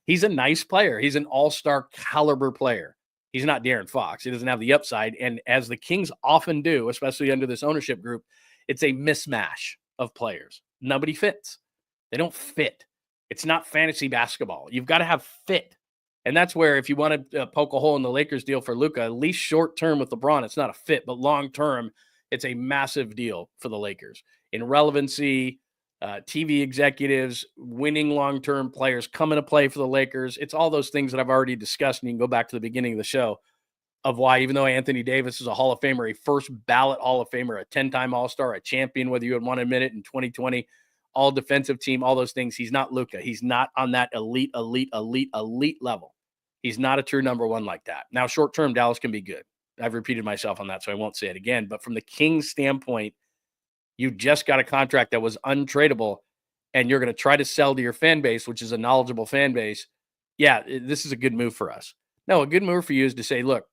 He's a nice player. He's an all-star caliber player. He's not De'Aaron Fox. He doesn't have the upside. And as the Kings often do, especially under this ownership group, it's a mismatch of players. Nobody fits. They don't fit. It's not fantasy basketball. You've got to have fit. And that's where if you want to poke a hole in the Lakers deal for Luka, at least short-term with LeBron, it's not a fit. But long-term, it's a massive deal for the Lakers. In relevancy, TV executives, winning long-term players coming to play for the Lakers. It's all those things that I've already discussed, and you can go back to the beginning of the show of why, even though Anthony Davis is a Hall of Famer, a first ballot Hall of Famer, a 10-time All-Star, a champion, whether you would want to admit it, in 2020, all defensive team, all those things, he's not Luka. He's not on that elite level. He's not a true number one like that. Now, short-term, Dallas can be good. I've repeated myself on that, so I won't say it again. But from the Kings' standpoint, you just got a contract that was untradeable, and you're going to try to sell to your fan base, which is a knowledgeable fan base. Yeah, this is a good move for us. No, a good move for you is to say, look,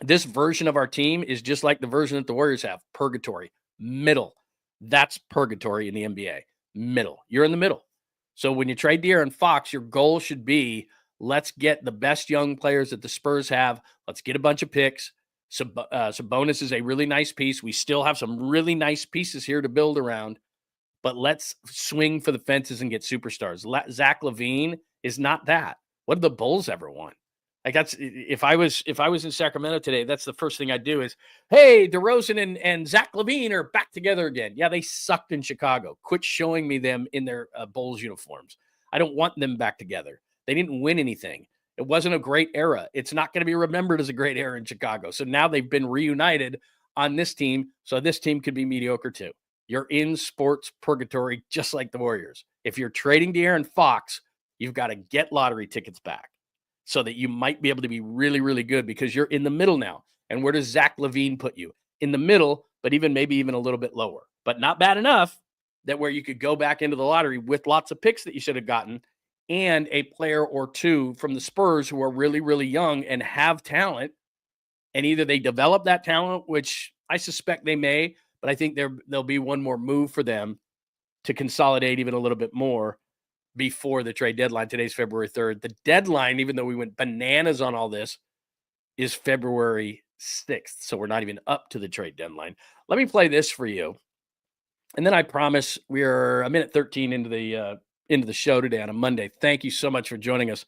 this version of our team is just like the version that the Warriors have, purgatory, middle. That's purgatory in the NBA, middle. You're in the middle. So when you trade De'Aaron Fox, your goal should be, let's get the best young players that the Spurs have. Let's get a bunch of picks. Sabonis is a really nice piece. We still have some really nice pieces here to build around, but let's swing for the fences and get superstars. Zach LaVine is not that. What did the Bulls ever want? Like, that's, if I was in Sacramento today, that's the first thing I'd do is, hey, DeRozan and Zach LaVine are back together again. Yeah, they sucked in Chicago. Quit showing me them in their Bulls uniforms. I don't want them back together. They didn't win anything. It wasn't a great era. It's not going to be remembered as a great era in Chicago. So now they've been reunited on this team, so this team could be mediocre too. You're in sports purgatory just like the Warriors. If you're trading De'Aaron Fox, you've got to get lottery tickets back so that you might be able to be really, really good, because you're in the middle now. And where does Zach LaVine put you? In the middle, but maybe even a little bit lower. But not bad enough that where you could go back into the lottery with lots of picks that you should have gotten, and a player or two from the Spurs who are really, really young and have talent. And either they develop that talent, which I suspect they may, but I think there'll be one more move for them to consolidate even a little bit more before the trade deadline. Today's February 3rd. The deadline, even though we went bananas on all this, is February 6th. So we're not even up to the trade deadline. Let me play this for you. And then I promise we're a minute 13 into the show today on a Monday. Thank you so much for joining us.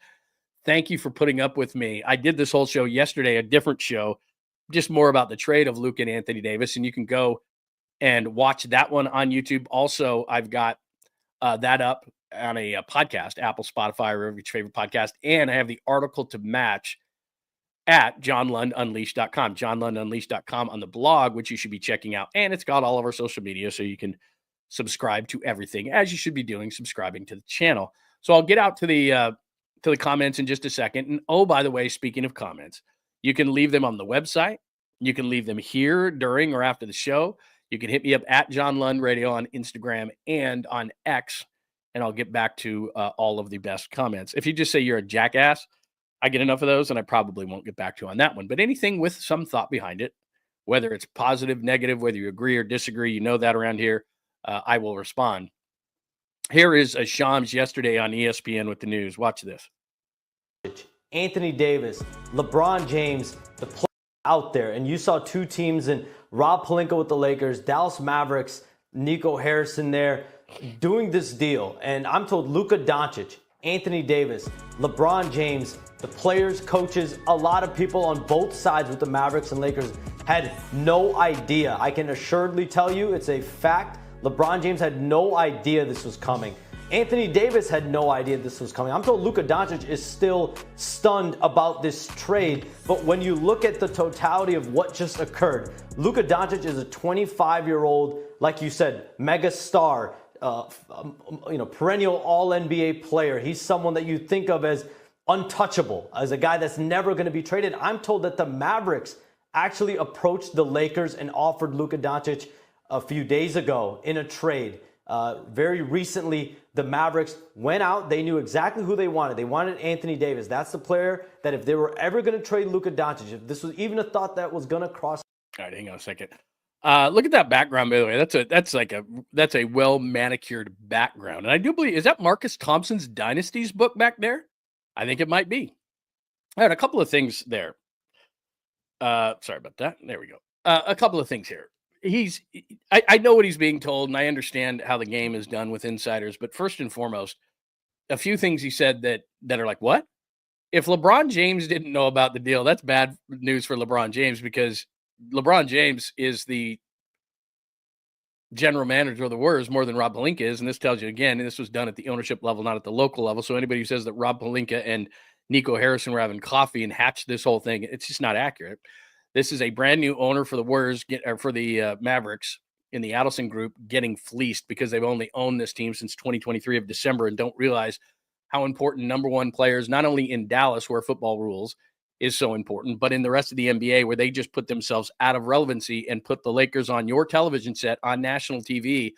Thank you for putting up with me. I did this whole show yesterday, a different show, just more about the trade of Luka and Anthony Davis. And you can go and watch that one on YouTube. Also, I've got that up on a podcast, Apple, Spotify, or your favorite podcast. And I have the article to match at johnlundunleashed.com, johnlundunleashed.com on the blog, which you should be checking out. And it's got all of our social media, so you can subscribe to everything, as you should be doing, subscribing to the channel. So I'll get out to the comments in just a second. And oh, by the way, speaking of comments, you can leave them on the website. You can leave them here during or after the show. You can hit me up at John Lund Radio on Instagram and on X, and I'll get back to all of the best comments. If you just say you're a jackass, I get enough of those, and I probably won't get back to you on that one. But anything with some thought behind it, whether it's positive, negative, whether you agree or disagree, you know that around here, I will respond. Here is Shams yesterday on ESPN with the news. Watch this. Anthony Davis, LeBron James, the players out there, and you saw two teams in Rob Pelinka with the Lakers, Dallas Mavericks, Nico Harrison there, doing this deal. And I'm told Luka Doncic Anthony Davis, LeBron James, the players, coaches, a lot of people on both sides with the Mavericks and Lakers had no idea. I can assuredly tell you it's a fact. LeBron James had no idea this was coming. Anthony Davis had no idea this was coming. I'm told Luka Doncic is still stunned about this trade, but when you look at the totality of what just occurred, Luka Doncic is a 25-year-old, like you said, mega star, perennial all-NBA player. He's someone that you think of as untouchable, as a guy that's never going to be traded. I'm told that the Mavericks actually approached the Lakers and offered Luka Doncic a few days ago in a trade. Very recently, the Mavericks went out. They knew exactly who they wanted. They wanted Anthony Davis. That's the player that if they were ever going to trade Luka Doncic, if this was even a thought that was going to cross. All right, hang on a second. Look at that background, by the way. That's a well manicured background, and I do believe, is that Marcus Thompson's Dynasties book back there? I think it might be. All right, a couple of things there. Sorry about that. There we go. A couple of things here. I know what he's being told, and I understand how the game is done with insiders, but first and foremost, a few things he said that are like, what? If LeBron James didn't know about the deal, that's bad news for LeBron James, because LeBron James is the general manager of the Warriors more than Rob Pelinka is, and this tells you again, and this was done at the ownership level, not at the local level, so anybody who says that Rob Pelinka and Nico Harrison were having coffee and hatched this whole thing, it's just not accurate. This is a brand new owner for the Warriors, for the Mavericks in the Adelson group, getting fleeced because they've only owned this team since 2023 of December and don't realize how important number one players, not only in Dallas where football rules is so important, but in the rest of the NBA where they just put themselves out of relevancy and put the Lakers on your television set on national TV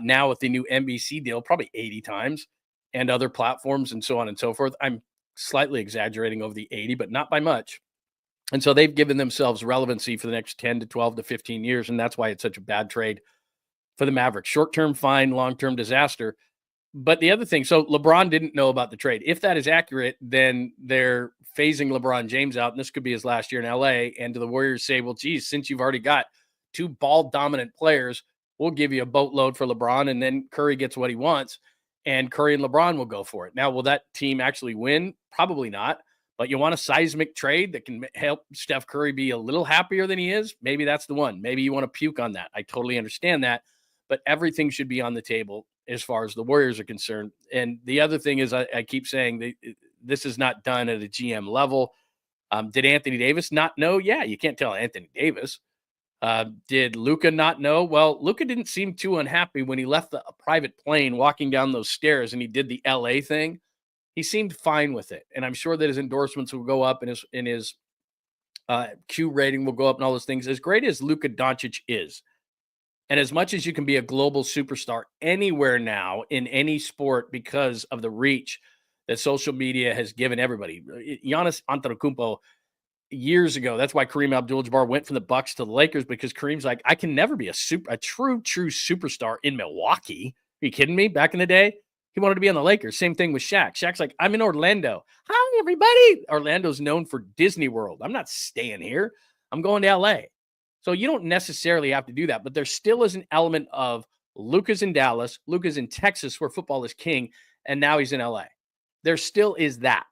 now with the new NBC deal, probably 80 times, and other platforms and so on and so forth. I'm slightly exaggerating over the 80, but not by much. And so they've given themselves relevancy for the next 10 to 12 to 15 years, and that's why it's such a bad trade for the Mavericks. Short-term fine, long-term disaster. But the other thing, so LeBron didn't know about the trade. If that is accurate, then they're phasing LeBron James out, and this could be his last year in LA, and do the Warriors say, well, geez, since you've already got two ball-dominant players, we'll give you a boatload for LeBron, and then Curry gets what he wants, and Curry and LeBron will go for it. Now, will that team actually win? Probably not. But you want a seismic trade that can help Steph Curry be a little happier than he is? Maybe that's the one. Maybe you want to puke on that. I totally understand that. But everything should be on the table as far as the Warriors are concerned. And the other thing is, I keep saying this is not done at a GM level. Did Anthony Davis not know? Yeah, you can't tell Anthony Davis. Did Luka not know? Well, Luka didn't seem too unhappy when he left a private plane walking down those stairs and he did the LA thing. He seemed fine with it, and I'm sure that his endorsements will go up and his Q rating will go up and all those things. As great as Luka Doncic is, and as much as you can be a global superstar anywhere now in any sport because of the reach that social media has given everybody. Giannis Antetokounmpo years ago, that's why Kareem Abdul-Jabbar went from the Bucks to the Lakers, because Kareem's like, I can never be a true superstar in Milwaukee. Are you kidding me? Back in the day, he wanted to be on the Lakers. Same thing with Shaq. Shaq's like, I'm in Orlando. Hi, everybody. Orlando's known for Disney World. I'm not staying here. I'm going to LA. So you don't necessarily have to do that, but there still is an element of Luka's in Dallas, Luka's in Texas where football is king, and now he's in LA. There still is that.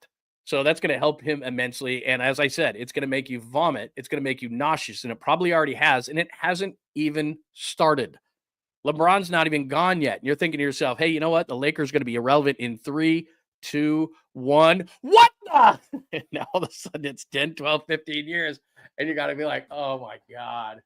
So that's going to help him immensely. And as I said, it's going to make you vomit. It's going to make you nauseous, and it probably already has, and it hasn't even started. LeBron's not even gone yet. And you're thinking to yourself, hey, you know what? The Lakers are going to be irrelevant in 3, 2, 1. What the? And now all of a sudden it's 10, 12, 15 years. And you got to be like, oh, my God.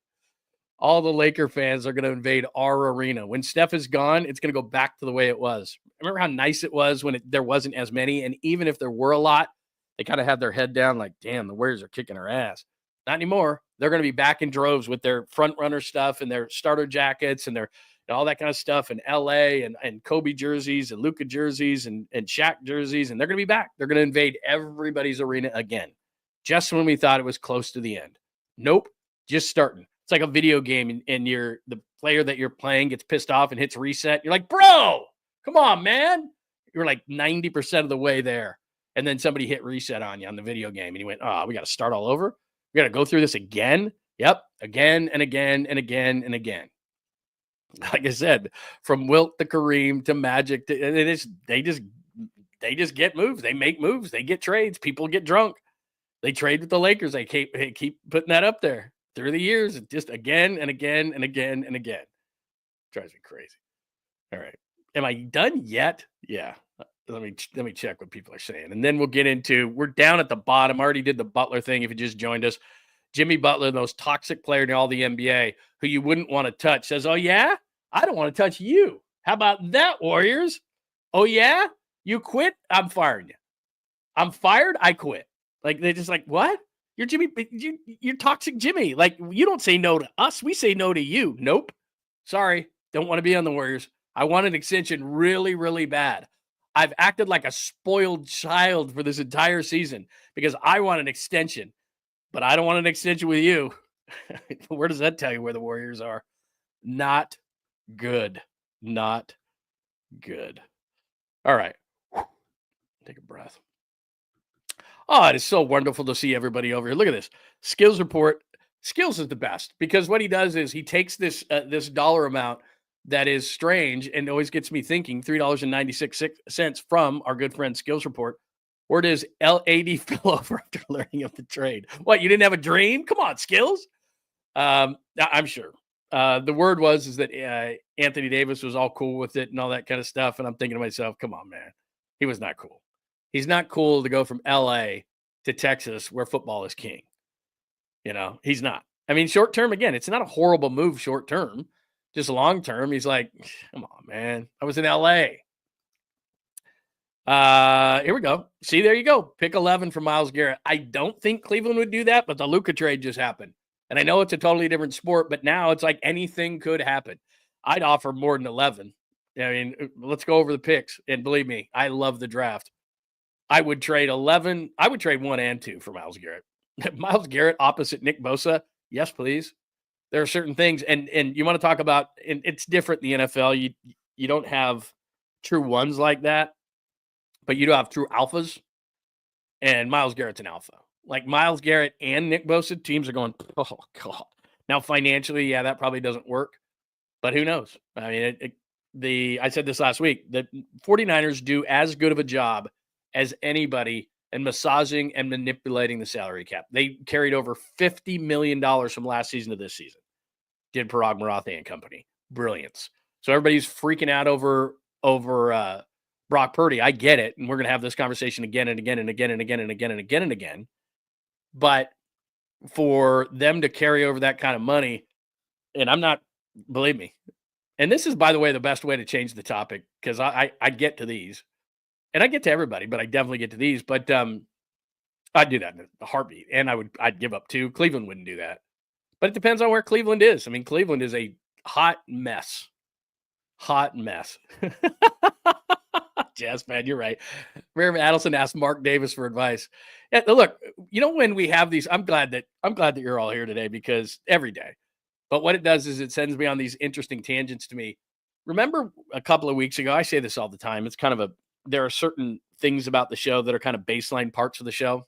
All the Laker fans are going to invade our arena. When Steph is gone, it's going to go back to the way it was. Remember how nice it was when there wasn't as many? And even if there were a lot, they kind of had their head down like, damn, the Warriors are kicking our ass. Not anymore. They're going to be back in droves with their front runner stuff and their starter jackets and their all that kind of stuff in LA and Kobe jerseys and Luka jerseys and Shaq jerseys. And they're going to be back. They're going to invade everybody's arena again. Just when we thought it was close to the end. Nope. Just starting. It's like a video game and the player that you're playing gets pissed off and hits reset. You're like, bro, come on, man. You're like 90% of the way there. And then somebody hit reset on you on the video game. And you went, we got to start all over. We got to go through this again. Yep. Again and again and again and again. Like I said, from Wilt to Kareem to Magic, they just they just get moves. They make moves. They get trades. People get drunk. They trade with the Lakers. They keep putting that up there through the years, just again and again and again and again. Drives me crazy. All right. Am I done yet? Yeah. Let me check what people are saying. And then we'll get into, we're down at the bottom. I already did the Butler thing if you just joined us. Jimmy Butler, the most toxic player in all the NBA, who you wouldn't want to touch, says, oh, yeah? I don't want to touch you. How about that, Warriors? Oh, yeah? You quit? I'm firing you. I'm fired? I quit. Like, they're just like, what? You're Jimmy. You're toxic Jimmy. Like, you don't say no to us. We say no to you. Nope. Sorry. Don't want to be on the Warriors. I want an extension really, really bad. I've acted like a spoiled child for this entire season because I want an extension, but I don't want an extension with you. Where does that tell you where the Warriors are? Not good. Not good. All right. Take a breath. Oh, it is so wonderful to see everybody over here. Look at this. Skills report. Skills is the best because what he does is he takes this dollar amount that is strange and always gets me thinking, $3.96 from our good friend Skills Report. Where does LAD fell over after learning of the trade? What, you didn't have a dream? Come on, Skills. I'm sure. The word is that Anthony Davis was all cool with it and all that kind of stuff. And I'm thinking to myself, come on, man. He was not cool. He's not cool to go from LA to Texas where football is king. You know, he's not. I mean, short term, again, it's not a horrible move short term. Just long term, he's like, come on, man. I was in LA. Here we go. See, there you go. Pick 11 for Myles Garrett. I don't think Cleveland would do that, but the Luka trade just happened. And I know it's a totally different sport, but now it's like anything could happen. I'd offer more than 11. I mean, let's go over the picks. And believe me, I love the draft. I would trade 11. I would trade 1 and 2 for Myles Garrett. Myles Garrett opposite Nick Bosa. Yes, please. There are certain things, and you want to talk about, and it's different in the NFL. You don't have true ones like that, but you do have true alphas, and Myles Garrett's an alpha. Like Myles Garrett and Nick Bosa, teams are going, oh, God. Now, financially, yeah, that probably doesn't work, but who knows? I mean, I said this last week, the 49ers do as good of a job as anybody in massaging and manipulating the salary cap. They carried over $50 million from last season to this season. Did Parag Marathe and company. Brilliance. So everybody's freaking out over Brock Purdy. I get it. And we're going to have this conversation again and again and again and again and again and again and again. But for them to carry over that kind of money, and I'm not, believe me, and this is, by the way, the best way to change the topic because I get to these. And I get to everybody, but I definitely get to these. But I'd do that in a heartbeat. And I'd give up 2. Cleveland wouldn't do that. But it depends on where Cleveland is. I mean, Cleveland is a hot mess. Hot mess. Jazz man, you're right. Reverend Adelson asked Mark Davis for advice. Yeah, look, you know, when we have these, I'm glad that you're all here today because every day. But what it does is it sends me on these interesting tangents to me. Remember a couple of weeks ago, I say this all the time. It's kind of there are certain things about the show that are kind of baseline parts of the show.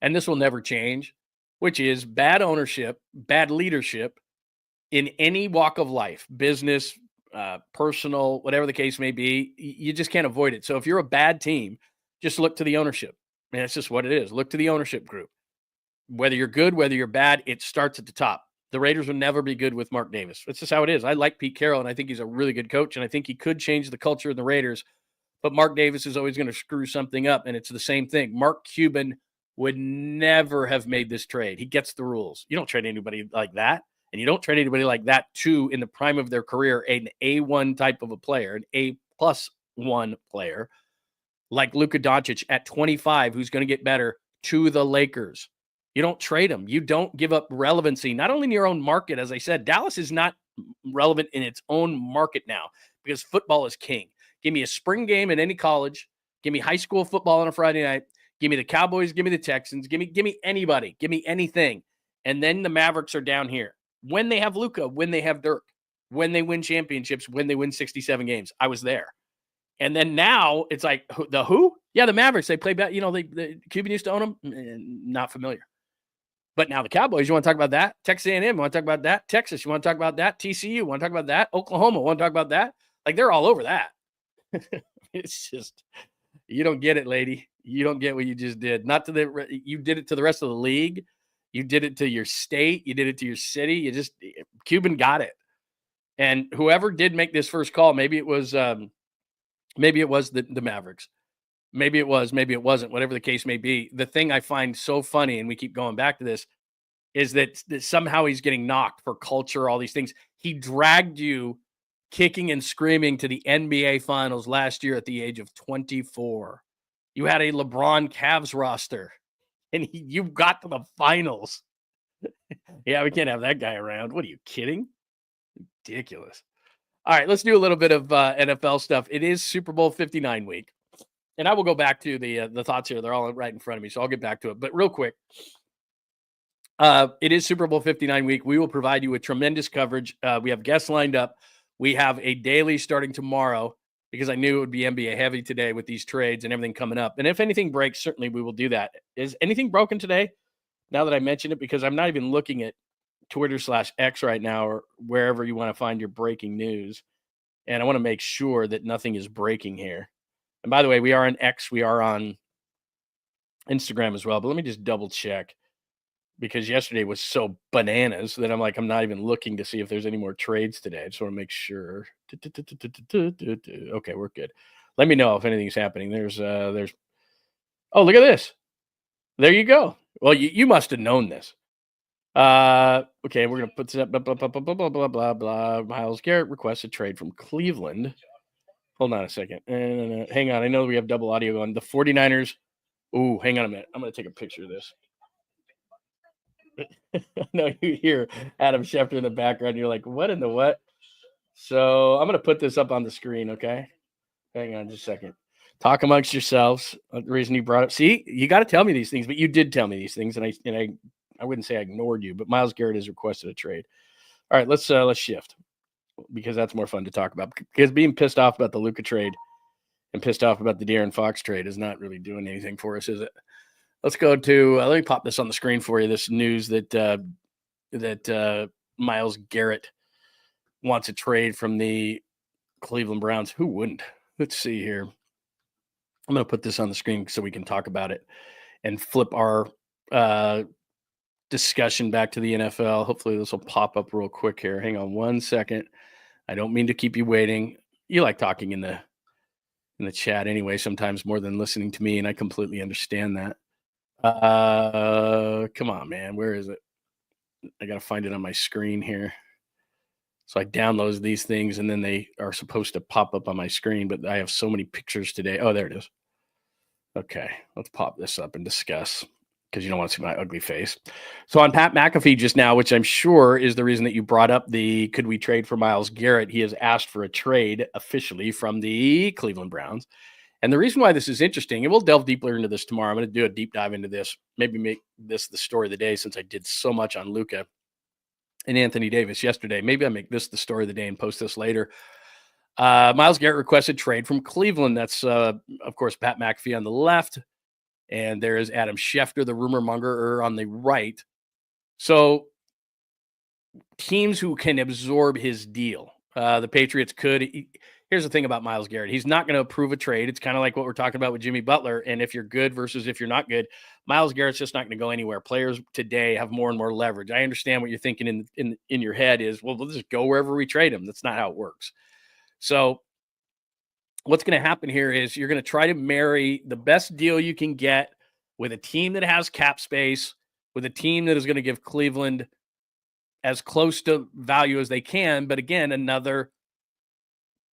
And this will never change, which is bad ownership, bad leadership in any walk of life, business, personal, whatever the case may be. You just can't avoid it. So if you're a bad team, just look to the ownership. And that's just what it is. Look to the ownership group. Whether you're good, whether you're bad, it starts at the top. The Raiders will never be good with Mark Davis. That's just how it is. I like Pete Carroll, and I think he's a really good coach, and I think he could change the culture of the Raiders. But Mark Davis is always going to screw something up, and it's the same thing. Mark Cuban would never have made this trade. He gets the rules. You don't trade anybody like that, and you don't trade anybody like that, too, in the prime of their career, an A1 type of a player, an A+1 player, like Luka Doncic at 25, who's going to get better, to the Lakers. You don't trade them. You don't give up relevancy, not only in your own market. As I said, Dallas is not relevant in its own market now because football is king. Give me a spring game in any college. Give me high school football on a Friday night. Give me the Cowboys. Give me the Texans. Give me anybody. Give me anything. And then the Mavericks are down here. When they have Luka, when they have Dirk, when they win championships, when they win 67 games. I was there. And then now it's like, the who? Yeah, the Mavericks. They play back. You know, the Cuban used to own them. Not familiar. But now the Cowboys, you want to talk about that? Texas A&M, you want to talk about that? Texas, you want to talk about that? TCU, you want to talk about that? Oklahoma, want to talk about that? Like, they're all over that. It's just, you don't get it, lady. You don't get what you just did. Not to you did it to the rest of the league. You did it to your state. You did it to your city. Cuban got it. And whoever did make this first call, maybe it was the Mavericks. Maybe it was, maybe it wasn't, whatever the case may be. The thing I find so funny, and we keep going back to this, is that somehow he's getting knocked for culture, all these things. He dragged you kicking and screaming to the NBA Finals last year at the age of 24. You had a LeBron Cavs roster, and you got to the finals. Yeah, we can't have that guy around. What are you kidding? Ridiculous. All right, let's do a little bit of NFL stuff. It is Super Bowl 59 week. And I will go back to the thoughts here. They're all right in front of me, so I'll get back to it. But real quick, it is Super Bowl 59 week. We will provide you with tremendous coverage. We have guests lined up. We have a daily starting tomorrow because I knew it would be NBA heavy today with these trades and everything coming up. And if anything breaks, certainly we will do that. Is anything broken today? Now that I mentioned it, because I'm not even looking at Twitter/X right now or wherever you want to find your breaking news. And I want to make sure that nothing is breaking here. And by the way, we are on X. We are on Instagram as well. But let me just double check because yesterday was so bananas that I'm not even looking to see if there's any more trades today. I just want to make sure. Okay, we're good. Let me know if anything's happening. There's oh, look at this. There you go. Well, you must have known this. Okay, we're gonna put blah blah blah blah blah blah blah blah. Myles Garrett requests a trade from Cleveland. Hold on a second. Hang on. I know we have double audio going. The 49ers. Ooh, hang on a minute. I'm going to take a picture of this. No, you hear Adam Schefter in the background. You're like, what in the what? So I'm going to put this up on the screen, okay? Hang on just a second. Talk amongst yourselves. The reason you brought up. See, you got to tell me these things, but you did tell me these things, and I wouldn't say I ignored you, but Myles Garrett has requested a trade. All right, let's shift. Because that's more fun to talk about. Because being pissed off about the Luka trade and pissed off about the De'Aaron Fox trade is not really doing anything for us, is it? Let's go to let me pop this on the screen for you. This news that Myles Garrett wants a trade from the Cleveland Browns. Who wouldn't? Let's see here. I'm going to put this on the screen so we can talk about it and flip our discussion back to the NFL. Hopefully this will pop up real quick here. Hang on one second. I don't mean to keep you waiting. You like talking in the chat anyway, sometimes more than listening to me, and I completely understand that. Come on, man. Where is it? I got to find it on my screen here. So I download these things, and then they are supposed to pop up on my screen, but I have so many pictures today. Oh, there it is. Okay, let's pop this up and discuss. Because you don't want to see my ugly face. So on Pat McAfee just now, which I'm sure is the reason that you brought up could we trade for Myles Garrett? He has asked for a trade officially from the Cleveland Browns. And the reason why this is interesting, and we'll delve deeper into this tomorrow. I'm going to do a deep dive into this, maybe make this the story of the day since I did so much on Luka and Anthony Davis yesterday. Maybe I make this the story of the day and post this later. Myles Garrett requested trade from Cleveland. That's, of course, Pat McAfee on the left. And there is Adam Schefter, the rumor monger, on the right. So teams who can absorb his deal. The Patriots could. Here's the thing about Myles Garrett. He's not going to approve a trade. It's kind of like what we're talking about with Jimmy Butler. And if you're good versus if you're not good, Myles Garrett's just not going to go anywhere. Players today have more and more leverage. I understand what you're thinking in your head is, well, we'll just go wherever we trade him. That's not how it works. So what's going to happen here is you're going to try to marry the best deal you can get with a team that has cap space, with a team that is going to give Cleveland as close to value as they can. But again, another,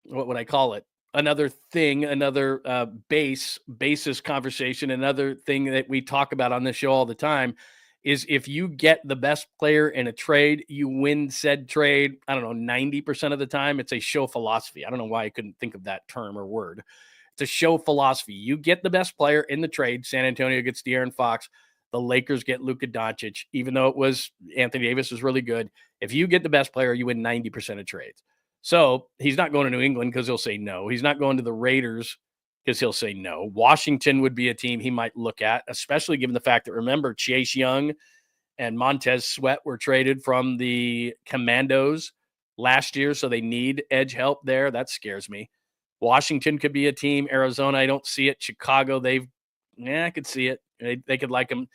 what would I call it? Another thing, another basis conversation, another thing that we talk about on this show all the time is if you get the best player in a trade, you win said trade. I don't know, 90% of the time. It's a show philosophy. I don't know why I couldn't think of that term or word. It's a show philosophy. You get the best player in the trade. San Antonio gets De'Aaron Fox. The Lakers get Luka Doncic, even though it was Anthony Davis was really good. If you get the best player, you win 90% of trades. So he's not going to New England because he'll say no. He's not going to the Raiders because he'll say no. Washington would be a team he might look at, especially given the fact that, remember, Chase Young and Montez Sweat were traded from the Commandos last year, so they need edge help there. That scares me. Washington could be a team. Arizona, I don't see it. Chicago, I could see it. They could like them.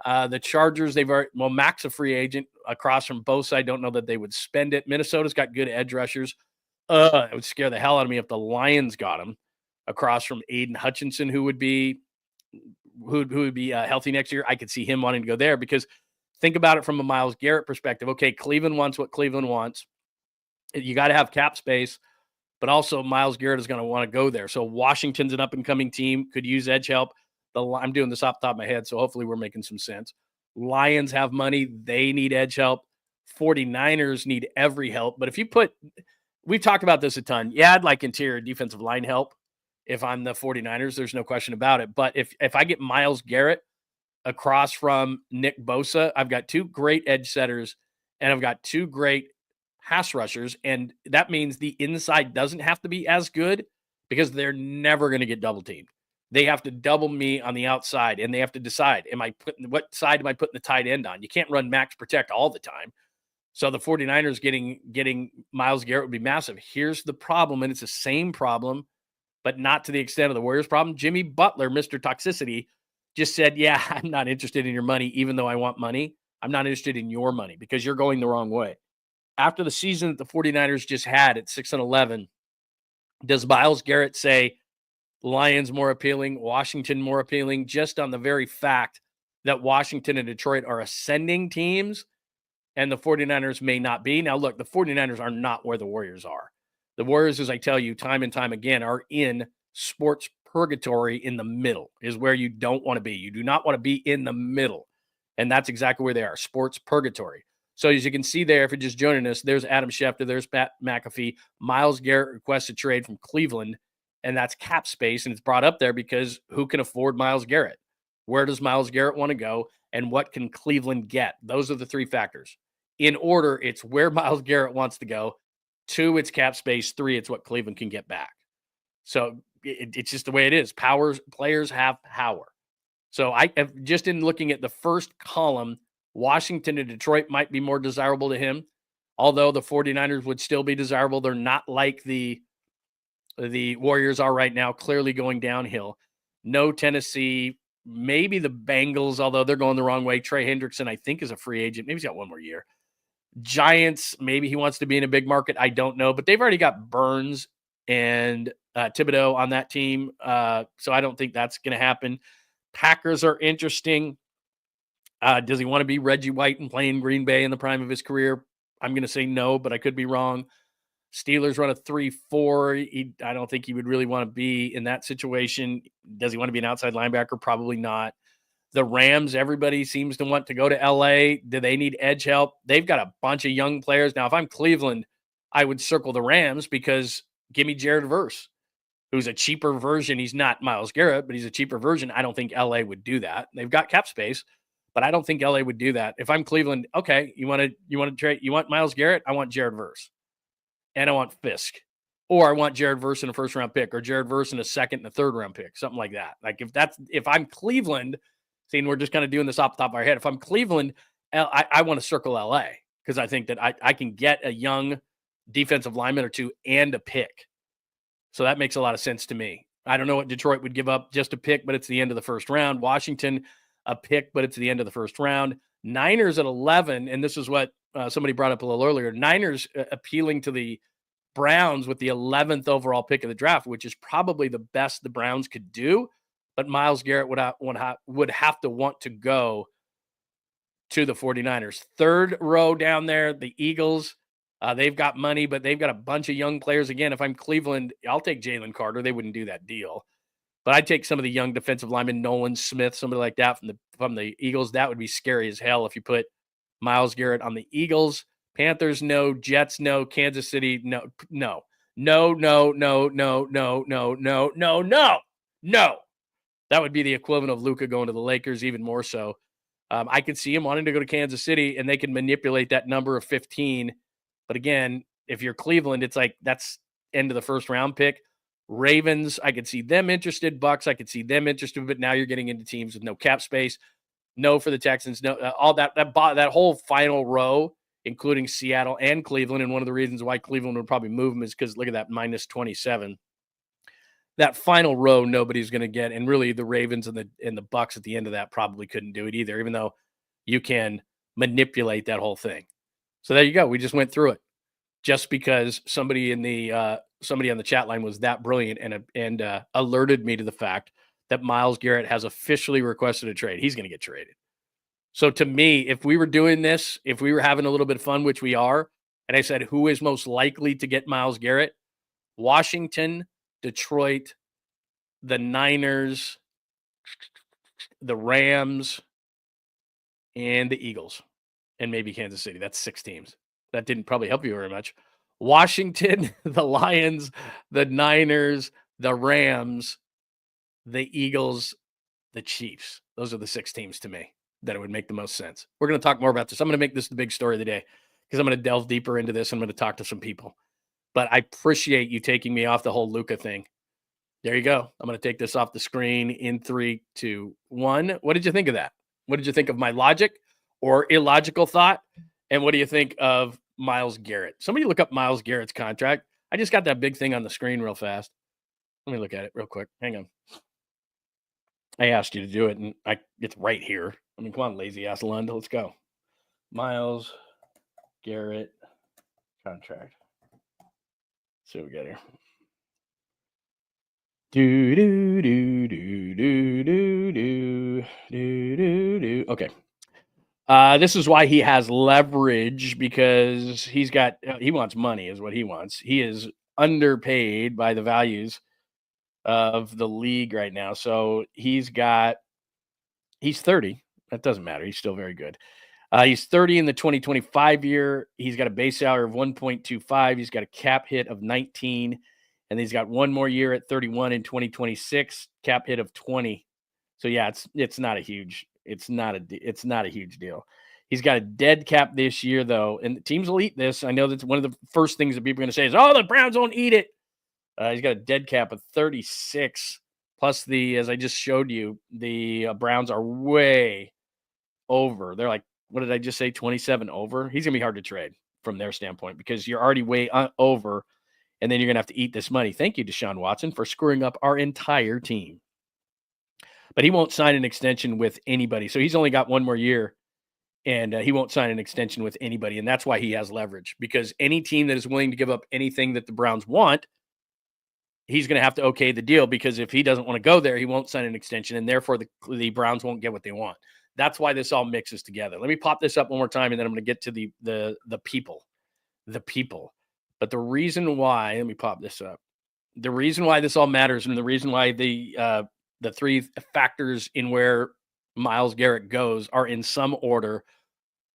The Chargers, Mac's a free agent across from Bosa. I don't know that they would spend it. Minnesota's got good edge rushers. It would scare the hell out of me if the Lions got him across from Aiden Hutchinson, who would be healthy next year. I could see him wanting to go there because think about it from a Myles Garrett perspective. Okay, Cleveland wants what Cleveland wants. You got to have cap space, but also Myles Garrett is going to want to go there. So Washington's an up-and-coming team, could use edge help. I'm doing this off the top of my head, so hopefully we're making some sense. Lions have money. They need edge help. 49ers need every help. But if you we've talked about this a ton. Yeah, I'd like interior defensive line help if I'm the 49ers. There's no question about it. But if I get Myles Garrett across from Nick Bosa, I've got two great edge setters, and I've got two great pass rushers. And that means the inside doesn't have to be as good because they're never going to get double teamed. They have to double me on the outside, and they have to decide, what side am I putting the tight end on? You can't run max protect all the time. So the 49ers getting Myles Garrett would be massive. Here's the problem, and it's the same problem, but not to the extent of the Warriors' problem. Jimmy Butler, Mr. Toxicity, just said, yeah, I'm not interested in your money, even though I want money. I'm not interested in your money because you're going the wrong way. After the season that the 49ers just had at 6-11, does Myles Garrett say, Lions more appealing, Washington more appealing, just on the very fact that Washington and Detroit are ascending teams and the 49ers may not be? Now, look, the 49ers are not where the Warriors are. The Warriors, as I tell you time and time again, are in sports purgatory. In the middle is where you don't want to be. You do not want to be in the middle. And that's exactly where they are, sports purgatory. So as you can see there, if you're just joining us, there's Adam Schefter, there's Pat McAfee. Myles Garrett requests a trade from Cleveland. And that's cap space, and it's brought up there because who can afford Myles Garrett? Where does Myles Garrett want to go, and what can Cleveland get? Those are the three factors. In order, it's where Myles Garrett wants to go. 2, it's cap space. 3, it's what Cleveland can get back. So it's just the way it is. Players have power. So just in looking at the first column, Washington and Detroit might be more desirable to him, although the 49ers would still be desirable. They're not like the Warriors are right now, clearly going downhill. No Tennessee, maybe the Bengals, although they're going the wrong way. Trey Hendrickson, I think, is a free agent. Maybe he's got one more year. Giants, maybe he wants to be in a big market. I don't know, but they've already got Burns and Thibodeau on that team, so I don't think that's going to happen. Packers are interesting. Does he want to be Reggie White and play in Green Bay in the prime of his career? I'm going to say no, but I could be wrong. Steelers run a 3-4. I don't think he would really want to be in that situation. Does he want to be an outside linebacker? Probably not. The Rams, everybody seems to want to go to LA. Do they need edge help? They've got a bunch of young players. Now, if I'm Cleveland, I would circle the Rams because give me Jared Verse, who's a cheaper version. He's not Myles Garrett, but he's a cheaper version. I don't think LA would do that. They've got cap space, but I don't think LA would do that. If I'm Cleveland, okay, you want to trade, you want Myles Garrett? I want Jared Verse. And I want Fisk, or I want Jared Verse in a first-round pick, or Jared Verse in a second and a third-round pick, something like that. Like if I'm Cleveland, seeing we're just kind of doing this off the top of our head. If I'm Cleveland, I want to circle LA because I think that I can get a young defensive lineman or two and a pick. So that makes a lot of sense to me. I don't know what Detroit would give up, just a pick, but it's the end of the first round. Washington, a pick, but it's the end of the first round. Niners at 11, and this is what somebody brought up a little earlier. Niners appealing to the Browns with the 11th overall pick of the draft, which is probably the best the Browns could do. But Myles Garrett would have to want to go to the 49ers. Third row down there, the Eagles. They've got money, but they've got a bunch of young players. Again, if I'm Cleveland, I'll take Jalen Carter. They wouldn't do that deal. But I'd take some of the young defensive linemen, Nolan Smith, somebody like that from the Eagles. That would be scary as hell if you put Myles Garrett on the Eagles. Panthers, no. Jets, no. Kansas City, no. That would be the equivalent of Luka going to the Lakers, even more so. I could see him wanting to go to Kansas City, and they can manipulate that number of 15. But again, if you're Cleveland, it's like that's end of the first round pick. Ravens, I could see them interested. Bucks, I could see them interested. But now you're getting into teams with no cap space. No for the Texans. No, all that whole final row, including Seattle and Cleveland. And one of the reasons why Cleveland would probably move them is because look at that -27. that final row, nobody's going to get. And really the Ravens and the Bucks at the end of that probably couldn't do it either, even though you can manipulate that whole thing. So there you go. We just went through it just because somebody on the chat line was that brilliant and alerted me to the fact that Myles Garrett has officially requested a trade. He's going to get traded. So to me, if we were doing this, if we were having a little bit of fun, which we are, and I said, who is most likely to get Myles Garrett? Washington, Detroit, the Niners, the Rams, and the Eagles, and maybe Kansas City. That's 6 teams. That didn't probably help you very much. Washington, the Lions, the Niners, the Rams, the Eagles, the Chiefs. Those are the 6 teams to me that it would make the most sense. We're going to talk more about this. I'm going to make this the big story of the day because I'm going to delve deeper into this. I'm going to talk to some people. But I appreciate you taking me off the whole Luka thing. There you go. I'm going to take this off the screen in 3, 2, 1. What did you think of that? What did you think of my logic or illogical thought? And what do you think of Myles Garrett? Somebody look up Myles Garrett's contract. I just got that big thing on the screen real fast. Let me look at it real quick. Hang on. I asked you to do it, and it's right here. I mean, come on, lazy ass Lund. Let's go. Myles Garrett contract. Let's see what we got here. Okay. This is why he has leverage, because he wants money is what he wants. He is underpaid by the values of the league right now. So he's 30. That doesn't matter. He's still very good. He's 30 in the 2025 year. He's got a base salary of 1.25. He's got a cap hit of 19. And he's got one more year at 31 in 2026, cap hit of 20. So yeah, it's not a huge deal. He's got a dead cap this year though, and the teams will eat this. I know that's one of the first things that people are going to say is, "Oh, the Browns won't eat it." He's got a dead cap of 36, plus as I just showed you, the Browns are way over. They're like, what did I just say? 27 over. He's gonna be hard to trade from their standpoint because you're already way over. And then you're going to have to eat this money. Thank you, Deshaun Watson, for screwing up our entire team. But he won't sign an extension with anybody. So he's only got one more year, and he won't sign an extension with anybody. And that's why he has leverage, because any team that is willing to give up anything that the Browns want, he's going to have to okay the deal, because if he doesn't want to go there, he won't sign an extension, and therefore the Browns won't get what they want. That's why this all mixes together. Let me pop this up one more time, and then I'm going to get to the people. The people. But the reason why, let me pop this up. The reason why this all matters, and the reason why the 3 factors in where Myles Garrett goes are in some order.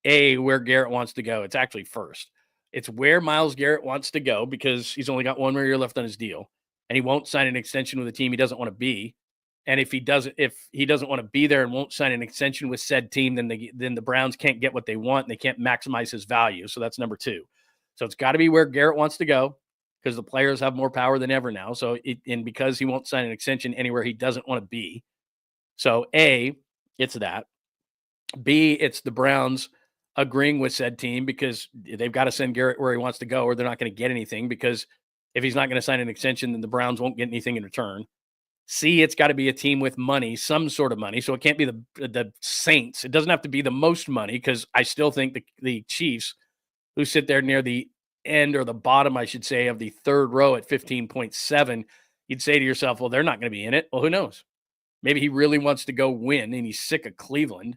A, where Garrett wants to go. It's actually first. It's where Myles Garrett wants to go, because he's only got one more year left on his deal, and he won't sign an extension with a team he doesn't want to be. And if he doesn't want to be there and won't sign an extension with said team, then the Browns can't get what they want, and they can't maximize his value. So that's number 2. So it's got to be where Garrett wants to go, because the players have more power than ever now. And because he won't sign an extension anywhere he doesn't want to be. So A, it's that. B, it's the Browns agreeing with said team, because they've got to send Garrett where he wants to go, or they're not going to get anything, because if he's not going to sign an extension, then the Browns won't get anything in return. C, it's got to be a team with money, some sort of money. So it can't be the Saints. It doesn't have to be the most money, because I still think the Chiefs, who sit there near the end, or the bottom, I should say, of the 3rd row at 15.7, you'd say to yourself, well, they're not going to be in it. Well, who knows? Maybe he really wants to go win, and he's sick of Cleveland.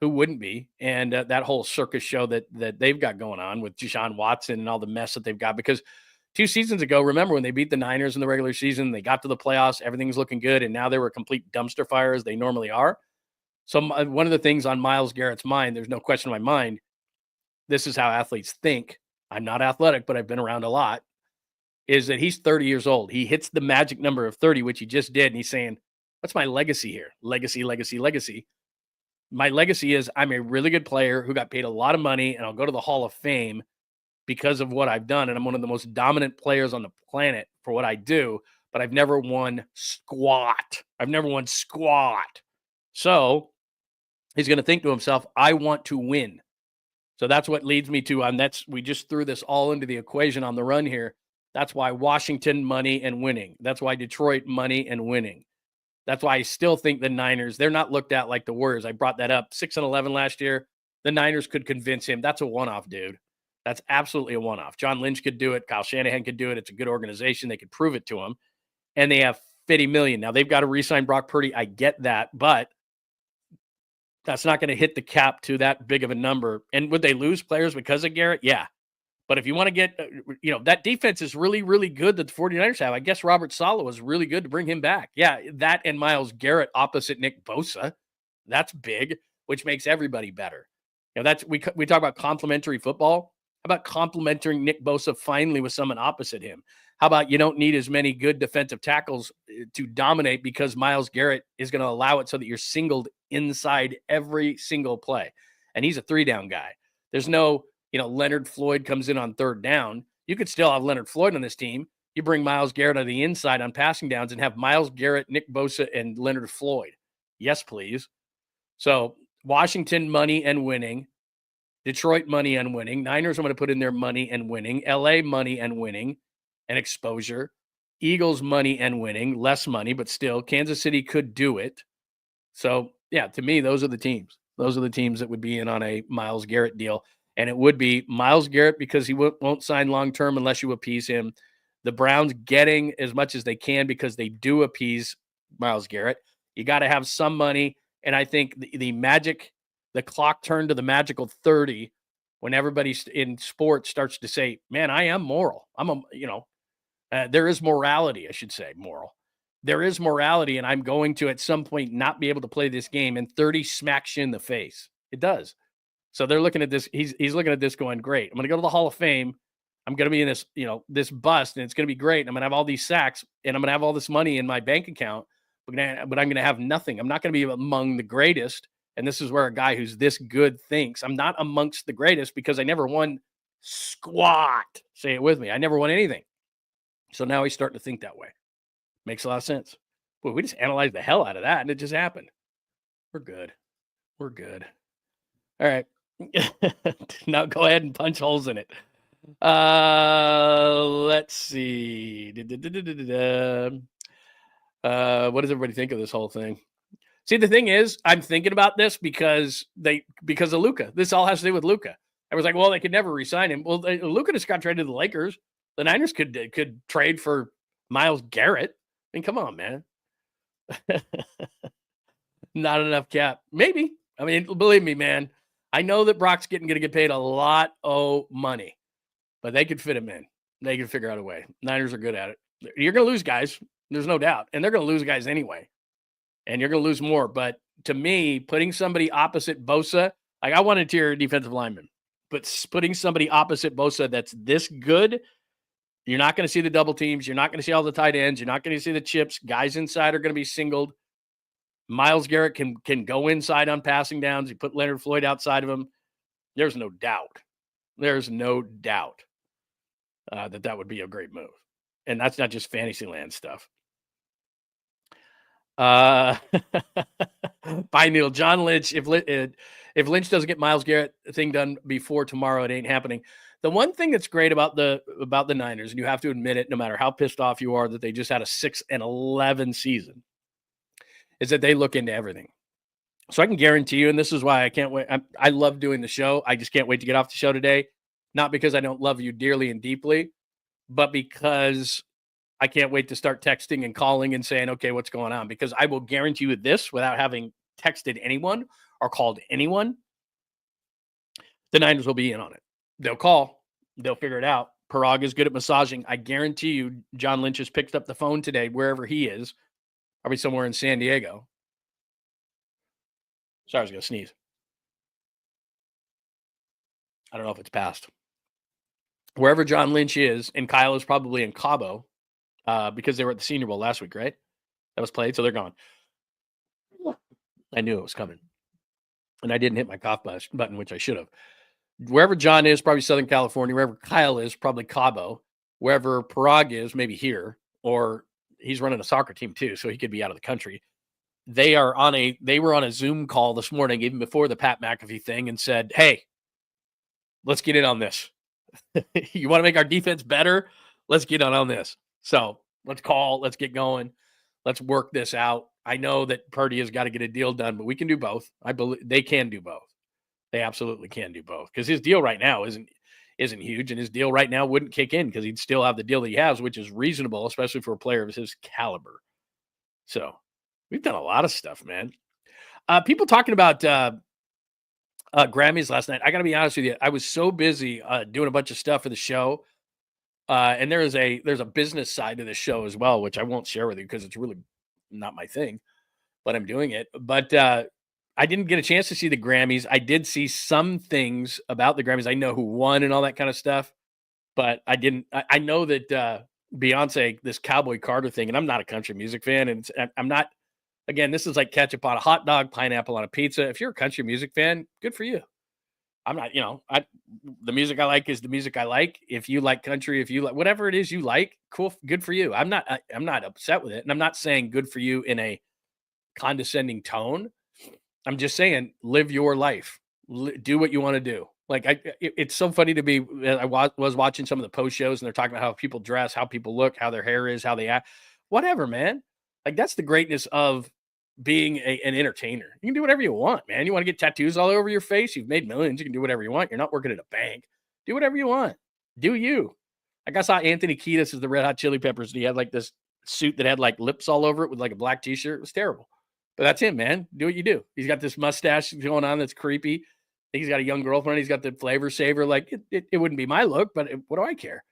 Who wouldn't be? And that whole circus show that they've got going on with Deshaun Watson and all the mess that they've got. Because 2 seasons ago, remember when they beat the Niners in the regular season, they got to the playoffs, everything's looking good, and now they were a complete dumpster fire, as they normally are. So one of the things on Myles Garrett's mind, there's no question in my mind, this is how athletes think. I'm not athletic, but I've been around a lot, is that he's 30 years old. He hits the magic number of 30, which he just did. And he's saying, what's my legacy here? Legacy. My legacy is I'm a really good player who got paid a lot of money, and I'll go to the Hall of Fame because of what I've done. And I'm one of the most dominant players on the planet for what I do, but I've never won squat. So he's going to think to himself, I want to win. So that's what leads me to, we just threw this all into the equation on the run here. That's why Washington money and winning. That's why Detroit money and winning. That's why I still think the Niners, they're not looked at like the Warriors. I brought that up. 6-11 last year. The Niners could convince him. That's a one-off, dude. That's absolutely a one-off. John Lynch could do it. Kyle Shanahan could do it. It's a good organization. They could prove it to him. And they have $50 million. Now, they've got to re-sign Brock Purdy. I get that. But that's not going to hit the cap to that big of a number. And would they lose players because of Garrett? Yeah. But if you want to get, that defense is really, really good that the 49ers have. I guess Robert Saleh was really good to bring him back. Yeah, that and Myles Garrett opposite Nick Bosa. That's big, which makes everybody better. That's we talk about complementary football. How about complementing Nick Bosa finally with someone opposite him? How about you don't need as many good defensive tackles to dominate because Myles Garrett is going to allow it so that you're singled inside every single play. And he's a 3-down guy. There's no, Leonard Floyd comes in on 3rd down. You could still have Leonard Floyd on this team. You bring Myles Garrett on the inside on passing downs and have Myles Garrett, Nick Bosa, and Leonard Floyd. Yes, please. So Washington money and winning. Detroit money and winning. Niners, I'm going to put in their money and winning. LA money and winning and exposure. Eagles money and winning. Less money, but still, Kansas City could do it. So, yeah, to me, those are the teams. Those are the teams that would be in on a Myles Garrett deal. And it would be Myles Garrett because he won't sign long-term unless you appease him. The Browns getting as much as they can because they do appease Myles Garrett. You got to have some money. And I think the clock turned to the magical 30 when everybody in sports starts to say, man, I am moral. There is morality, I should say, moral. There is morality, and I'm going to at some point not be able to play this game, and 30 smacks you in the face. It does. So they're looking at this. He's looking at this going, great. I'm going to go to the Hall of Fame. I'm going to be in this, this bust, and it's going to be great. And I'm going to have all these sacks, and I'm going to have all this money in my bank account, but I'm going to have nothing. I'm not going to be among the greatest. And this is where a guy who's this good thinks. I'm not amongst the greatest because I never won squat. Say it with me. I never won anything. So now he's starting to think that way. Makes a lot of sense. Boy, we just analyzed the hell out of that, and it just happened. We're good. We're good. All right. Now go ahead and punch holes in it. Let's see. What does everybody think of this whole thing? See, the thing is, I'm thinking about this because of Luka. This all has to do with Luka. I was like, well, they could never re-sign him. Well, Luka just got traded to the Lakers. The Niners could trade for Myles Garrett. I mean, come on, man. Not enough cap. Maybe. I mean, believe me, man. I know that Brock's going to get paid a lot of money, but they could fit him in. They could figure out a way. Niners are good at it. You're going to lose guys. There's no doubt. And they're going to lose guys anyway. And you're going to lose more. But to me, putting somebody opposite Bosa, like I want an interior defensive lineman, but putting somebody opposite Bosa that's this good, you're not going to see the double teams. You're not going to see all the tight ends. You're not going to see the chips. Guys inside are going to be singled. Myles Garrett can go inside on passing downs. You put Leonard Floyd outside of him. There's no doubt. There's no doubt that would be a great move. And that's not just Fantasyland stuff. Bye, Neil. John Lynch, if Lynch doesn't get Myles Garrett thing done before tomorrow, it ain't happening. The one thing that's great about the Niners, and you have to admit it, no matter how pissed off you are that they just had a 6-11 season, is that they look into everything. So I can guarantee you, and this is why I can't wait. I love doing the show. I just can't wait to get off the show today. Not because I don't love you dearly and deeply, but because I can't wait to start texting and calling and saying, okay, what's going on? Because I will guarantee you this without having texted anyone or called anyone, the Niners will be in on it. They'll call. They'll figure it out. Parag is good at massaging. I guarantee you John Lynch has picked up the phone today, wherever he is. Probably somewhere in San Diego. Sorry, I was going to sneeze. I don't know if it's passed. Wherever John Lynch is, and Kyle is probably in Cabo, because they were at the Senior Bowl last week, right? That was played, so they're gone. I knew it was coming. And I didn't hit my cough button, which I should have. Wherever John is, probably Southern California. Wherever Kyle is, probably Cabo. Wherever Parag is, maybe here. Or he's running a soccer team too, so he could be out of the country. They were on a Zoom call this morning, even before the Pat McAfee thing, and said, hey, let's get in on this. You want to make our defense better? let's get on this. So let's call, let's get going. Let's work this out. I know that Purdy has got to get a deal done, but we can do both. I believe they can do both. They absolutely can do both because his deal right now isn't huge, and his deal right now wouldn't kick in because he'd still have the deal that he has, which is reasonable, especially for a player of his caliber. So we've done a lot of stuff, man. People talking about Grammys last night. I got to be honest with you. I was so busy doing a bunch of stuff for the show. And there's a business side to the show as well, which I won't share with you because it's really not my thing, but I'm doing it. But I didn't get a chance to see the Grammys. I did see some things about the Grammys. I know who won and all that kind of stuff, but I didn't. I know that Beyonce, this Cowboy Carter thing, and I'm not a country music fan, and I'm not. Again, this is like ketchup on a hot dog, pineapple on a pizza. If you're a country music fan, good for you. I'm not, the music I like is the music I like. If you like country, if you like whatever it is you like, cool, good for you. I'm not upset with it. And I'm not saying good for you in a condescending tone. I'm just saying live your life. Do what you want to do. Like it's so funny to be, I was watching some of the post shows and they're talking about how people dress, how people look, how their hair is, how they act, whatever, man. Like that's the greatness of being an entertainer. You can do whatever you want, man. You want to get tattoos all over your face? You've made millions. You can do whatever you want. You're not working at a bank. Do whatever you want. Do you. Like I saw Anthony Kiedis as the Red Hot Chili Peppers. And he had like this suit that had like lips all over it with like a black t-shirt. It was terrible. But that's him, man. Do what you do. He's got this mustache going on that's creepy. He's got a young girlfriend. He's got the flavor saver. Like it wouldn't be my look, but what do I care?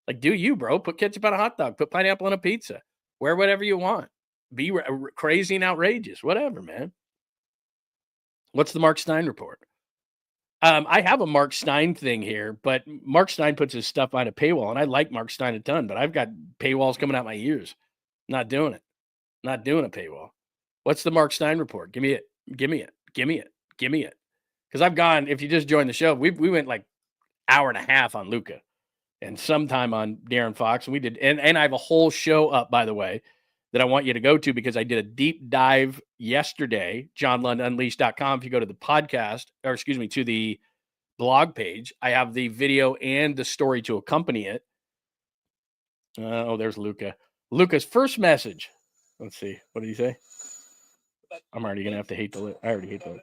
Like do you, bro. Put ketchup on a hot dog. Put pineapple on a pizza. Wear whatever you want. Be crazy and outrageous, whatever, man. What's the Mark Stein report? I have a Mark Stein thing here, but Mark Stein puts his stuff behind a paywall, and I like Mark Stein a ton, but I've got paywalls coming out my ears. Not doing it. Not doing a paywall. What's the Mark Stein report? Give me it. Give me it. Give me it. Give me it. Because I've gone, if you just joined the show, we went like hour and a half on Luka and sometime on Darren Fox, and we did, and I have a whole show up, by the way, that I want you to go to because I did a deep dive yesterday, johnlundunleashed.com. If you go to the podcast, or excuse me, to the blog page, I have the video and the story to accompany it. There's Luka. Luka's first message. Let's see. What did he say? I'm already going to have to hate the lip. I already hate the lip.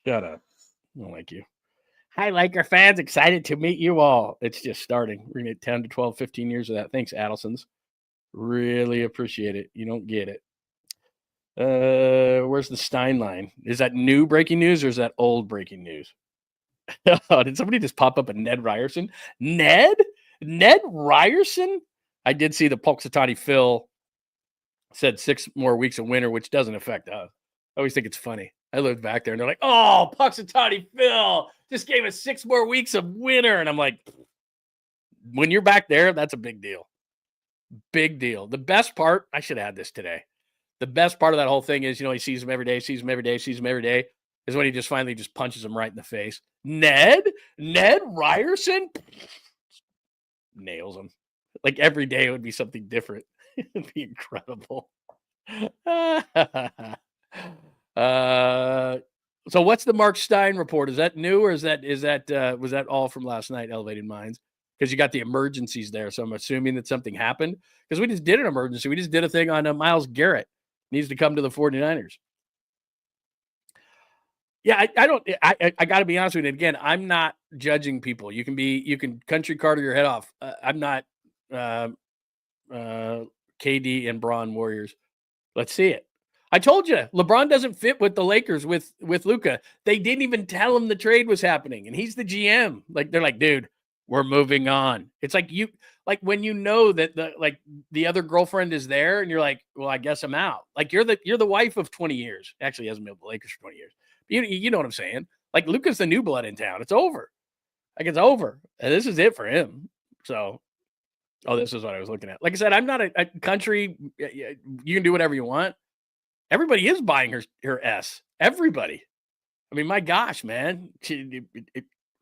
Shut up. I don't like you. Hi, Laker fans. Excited to meet you all. It's just starting. We're going to get 10 to 12, 15 years of that. Thanks, Adelsons. Really appreciate it. You don't get it. Where's the Stein line? Is that new breaking news or is that old breaking news? Did somebody just pop up a Ned Ryerson? Ned Ryerson? I did see the Puxatani Phil said 6 more weeks of winter, which doesn't affect us. I always think it's funny. I lived back there and they're like, oh, Puxatani Phil just gave us 6 more weeks of winter. And I'm like, when you're back there, that's a big deal. Big deal. The best part, I should add this today. The best part of that whole thing is, he sees him every day, sees him every day, is when he just finally just punches him right in the face. Ned Ryerson nails him. Like every day it would be something different. It'd be incredible. So what's the Mark Stein report? Is that new or was that all from last night, Elevated Minds? Because you got the emergencies there. So I'm assuming that something happened because we just did an emergency. We just did a thing on Myles Garrett needs to come to the 49ers. Yeah, I got to be honest with you. Again, I'm not judging people. You can country Carter your head off. I'm not KD and Braun Warriors. Let's see it. I told you, LeBron doesn't fit with the Lakers with Luka. They didn't even tell him the trade was happening, and he's the GM. Like they're like, dude, we're moving on. It's like when you know that the other girlfriend is there, and you're like, well, I guess I'm out. Like you're the wife of 20 years. Actually, he hasn't been with the Lakers for 20 years. You know what I'm saying? Like Luka's the new blood in town. It's over. Like it's over. And this is it for him. So, this is what I was looking at. Like I said, I'm not a country. You can do whatever you want. Everybody is buying her S. Everybody. I mean, my gosh, man.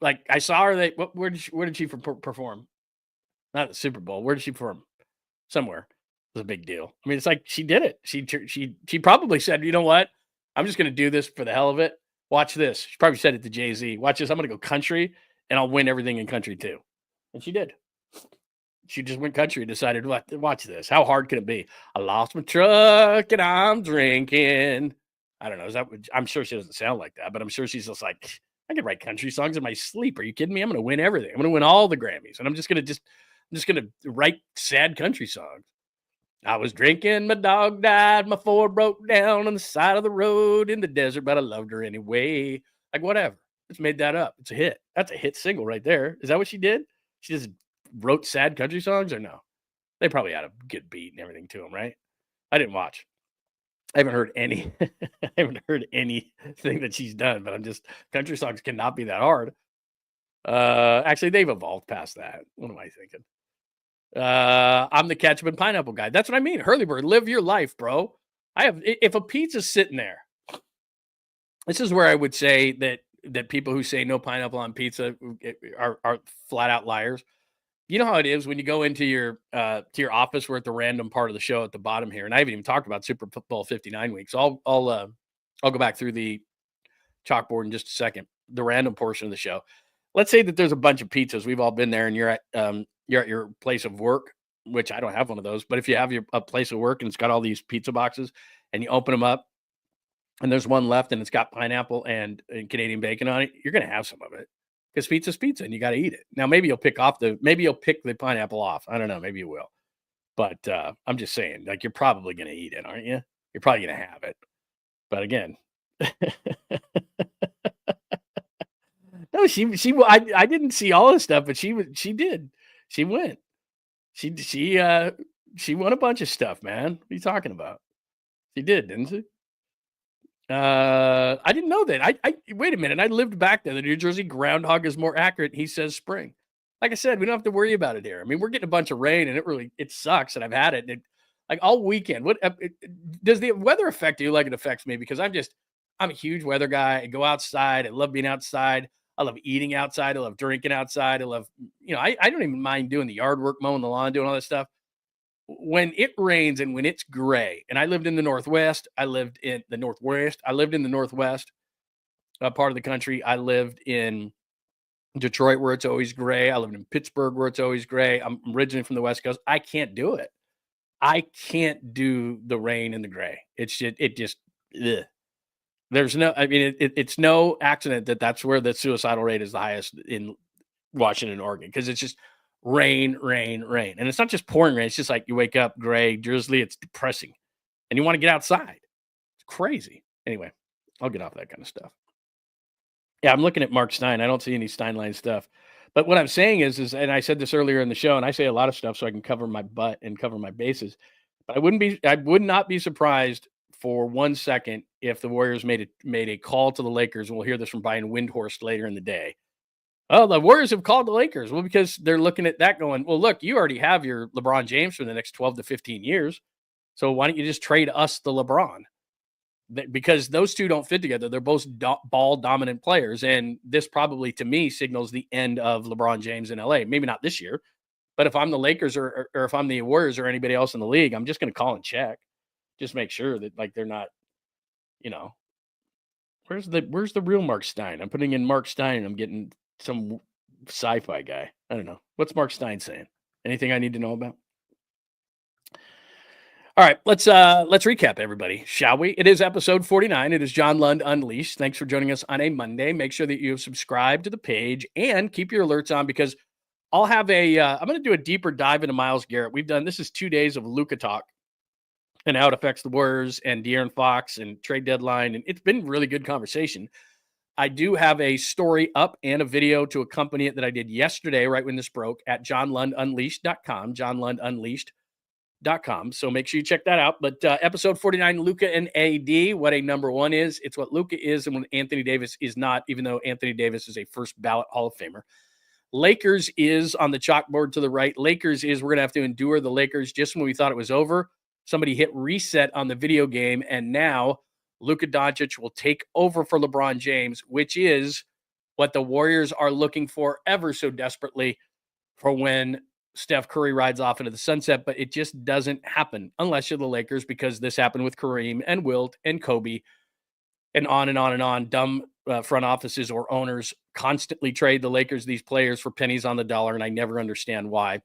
Like I saw her. Where did she perform? Not the Super Bowl. Where did she perform? Somewhere. It was a big deal. I mean, it's like she did it. She probably said, you know what? I'm just going to do this for the hell of it. Watch this. She probably said it to Jay-Z. Watch this. I'm going to go country, and I'll win everything in country too. And she did. She just went country and decided, watch this. How hard can it be? I lost my truck and I'm drinking. I don't know. I'm sure she doesn't sound like that, but I'm sure she's just like, I can write country songs in my sleep. Are you kidding me? I'm going to win everything. I'm going to win all the Grammys. And I'm just going to write sad country songs. I was drinking, my dog died, my Ford broke down on the side of the road in the desert, but I loved her anyway. Like, whatever. Just made that up. It's a hit. That's a hit single right there. Is that what she did? She just wrote sad country songs, or no? They probably had a good beat and everything to them, right? I didn't watch. I haven't heard any. I haven't heard anything that she's done, but country songs cannot be that hard. Actually, they've evolved past that. What am I thinking? I'm the ketchup and pineapple guy. That's what I mean. Hurleyburg, live your life, bro. If a pizza's sitting there, this is where I would say that people who say no pineapple on pizza are flat out liars. You know how it is when you go into your office. We're at the random part of the show at the bottom here, and I haven't even talked about Super Bowl 59 week. So I'll go back through the chalkboard in just a second. The random portion of the show. Let's say that there's a bunch of pizzas. We've all been there, and you're at your place of work, which I don't have one of those. But if you have a place of work and it's got all these pizza boxes, and you open them up, and there's one left, and it's got pineapple and Canadian bacon on it, you're gonna have some of it. Because pizza's pizza, and you got to eat it. Now, maybe you'll pick the pineapple off. I don't know. Maybe you will. But I'm just saying, like, you're probably going to eat it, aren't you? You're probably going to have it. But again, no, I didn't see all this stuff, but she did. She went. She won a bunch of stuff, man. What are you talking about? She did, didn't she? I didn't know that. I wait a minute. I lived back there. The New Jersey Groundhog is more accurate. He says spring. Like I said, we don't have to worry about it here. I mean, we're getting a bunch of rain, and it sucks. And I've had it. Like all weekend. Does the weather affect you like it affects me? Because I'm a huge weather guy. I go outside. I love being outside. I love eating outside. I love drinking outside. I love, I don't even mind doing the yard work, mowing the lawn, doing all that stuff. When it rains and when it's gray, and I lived in the Northwest, I lived in the Northwest, part of the country. I lived in Detroit where it's always gray. I lived in Pittsburgh where it's always gray. I'm originally from the West Coast. I can't do it. I can't do the rain and the gray. It's just, ugh. There's no, I mean, it's no accident that that's where the suicidal rate is the highest in Washington, Oregon, because it's just rain. And it's not just pouring rain. It's just like you wake up gray, drizzly. It's depressing. And you want to get outside. It's crazy. Anyway, I'll get off that kind of stuff. Yeah, I'm looking at Mark Stein. I don't see any Steinline stuff. But what I'm saying is, and I said this earlier in the show, and I say a lot of stuff so I can cover my butt and cover my bases. But I would not be surprised for 1 second if the Warriors made a call to the Lakers. And we'll hear this from Brian Windhorst later in the day. Oh, the Warriors have called the Lakers. Well, because they're looking at that going, well, look, you already have your LeBron James for the next 12 to 15 years. So why don't you just trade us the LeBron? Because those two don't fit together. They're both ball dominant players. And this probably, to me, signals the end of LeBron James in LA. Maybe not this year, but if I'm the Lakers or if I'm the Warriors or anybody else in the league, I'm just going to call and check. Just make sure that, like, they're not, where's the real Mark Stein? I'm putting in Mark Stein and I'm getting some sci-fi guy. I don't know. What's Mark Stein saying? Anything I need to know about? All right, let's recap, everybody, shall we? It is episode 49. It is John Lund Unleashed. Thanks for joining us on a Monday. Make sure that you have subscribed to the page and keep your alerts on, because I'll have I'm going to do a deeper dive into Myles Garrett. This is 2 days of Luka talk and how it affects the Warriors and De'Aaron Fox and trade deadline. And it's been really good conversation. I do have a story up and a video to accompany it that I did yesterday, right when this broke, at johnlundunleashed.com, johnlundunleashed.com. So make sure you check that out. But episode 49, Luka and AD, what a number one is. It's what Luka is and what Anthony Davis is not, even though Anthony Davis is a first ballot Hall of Famer. Lakers is on the chalkboard to the right. Lakers is, we're going to have to endure the Lakers just when we thought it was over. Somebody hit reset on the video game, and now Luka Doncic will take over for LeBron James, which is what the Warriors are looking for ever so desperately for when Steph Curry rides off into the sunset. But it just doesn't happen unless you're the Lakers, because this happened with Kareem and Wilt and Kobe and on and on and on. Dumb front offices or owners constantly trade the Lakers these players for pennies on the dollar, and I never understand why.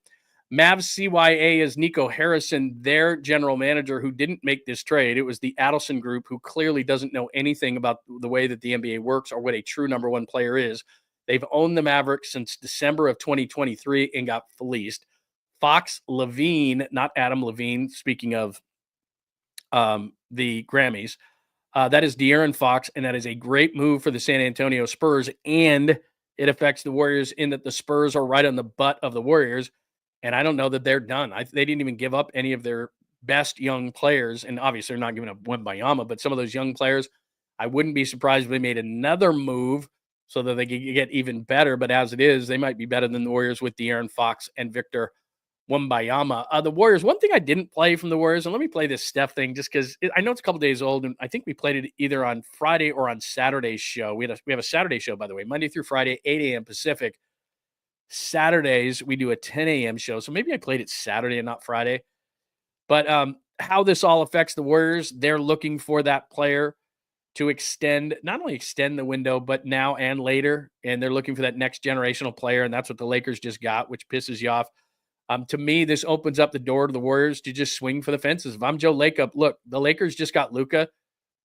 Mavs CYA is Nico Harrison, their general manager, who didn't make this trade. It was the Adelson Group, who clearly doesn't know anything about the way that the NBA works or what a true number one player is. They've owned the Mavericks since December of 2023 and got fleeced. Fox Levine, not Adam Levine, speaking of the Grammys, that is De'Aaron Fox, and that is a great move for the San Antonio Spurs, and it affects the Warriors in that the Spurs are right on the butt of the Warriors, and I don't know that they're done. They didn't even give up any of their best young players, and obviously they're not giving up Wembanyama, but some of those young players, I wouldn't be surprised if they made another move so that they could get even better, but as it is, they might be better than the Warriors with De'Aaron Fox and Victor Wembanyama. The Warriors, one thing I didn't play from the Warriors, and let me play this Steph thing just because I know it's a couple days old, and I think we played it either on Friday or on Saturday's show. We have a Saturday show, by the way, Monday through Friday, 8 a.m. Pacific. Saturdays, we do a 10 a.m. show, so maybe I played it Saturday and not Friday. But how this all affects the Warriors, they're looking for that player to not only extend the window, but now and later, and they're looking for that next generational player, and that's what the Lakers just got, which pisses you off. To me, this opens up the door to the Warriors to just swing for the fences. If I'm Joe Lacob, look, the Lakers just got Luka.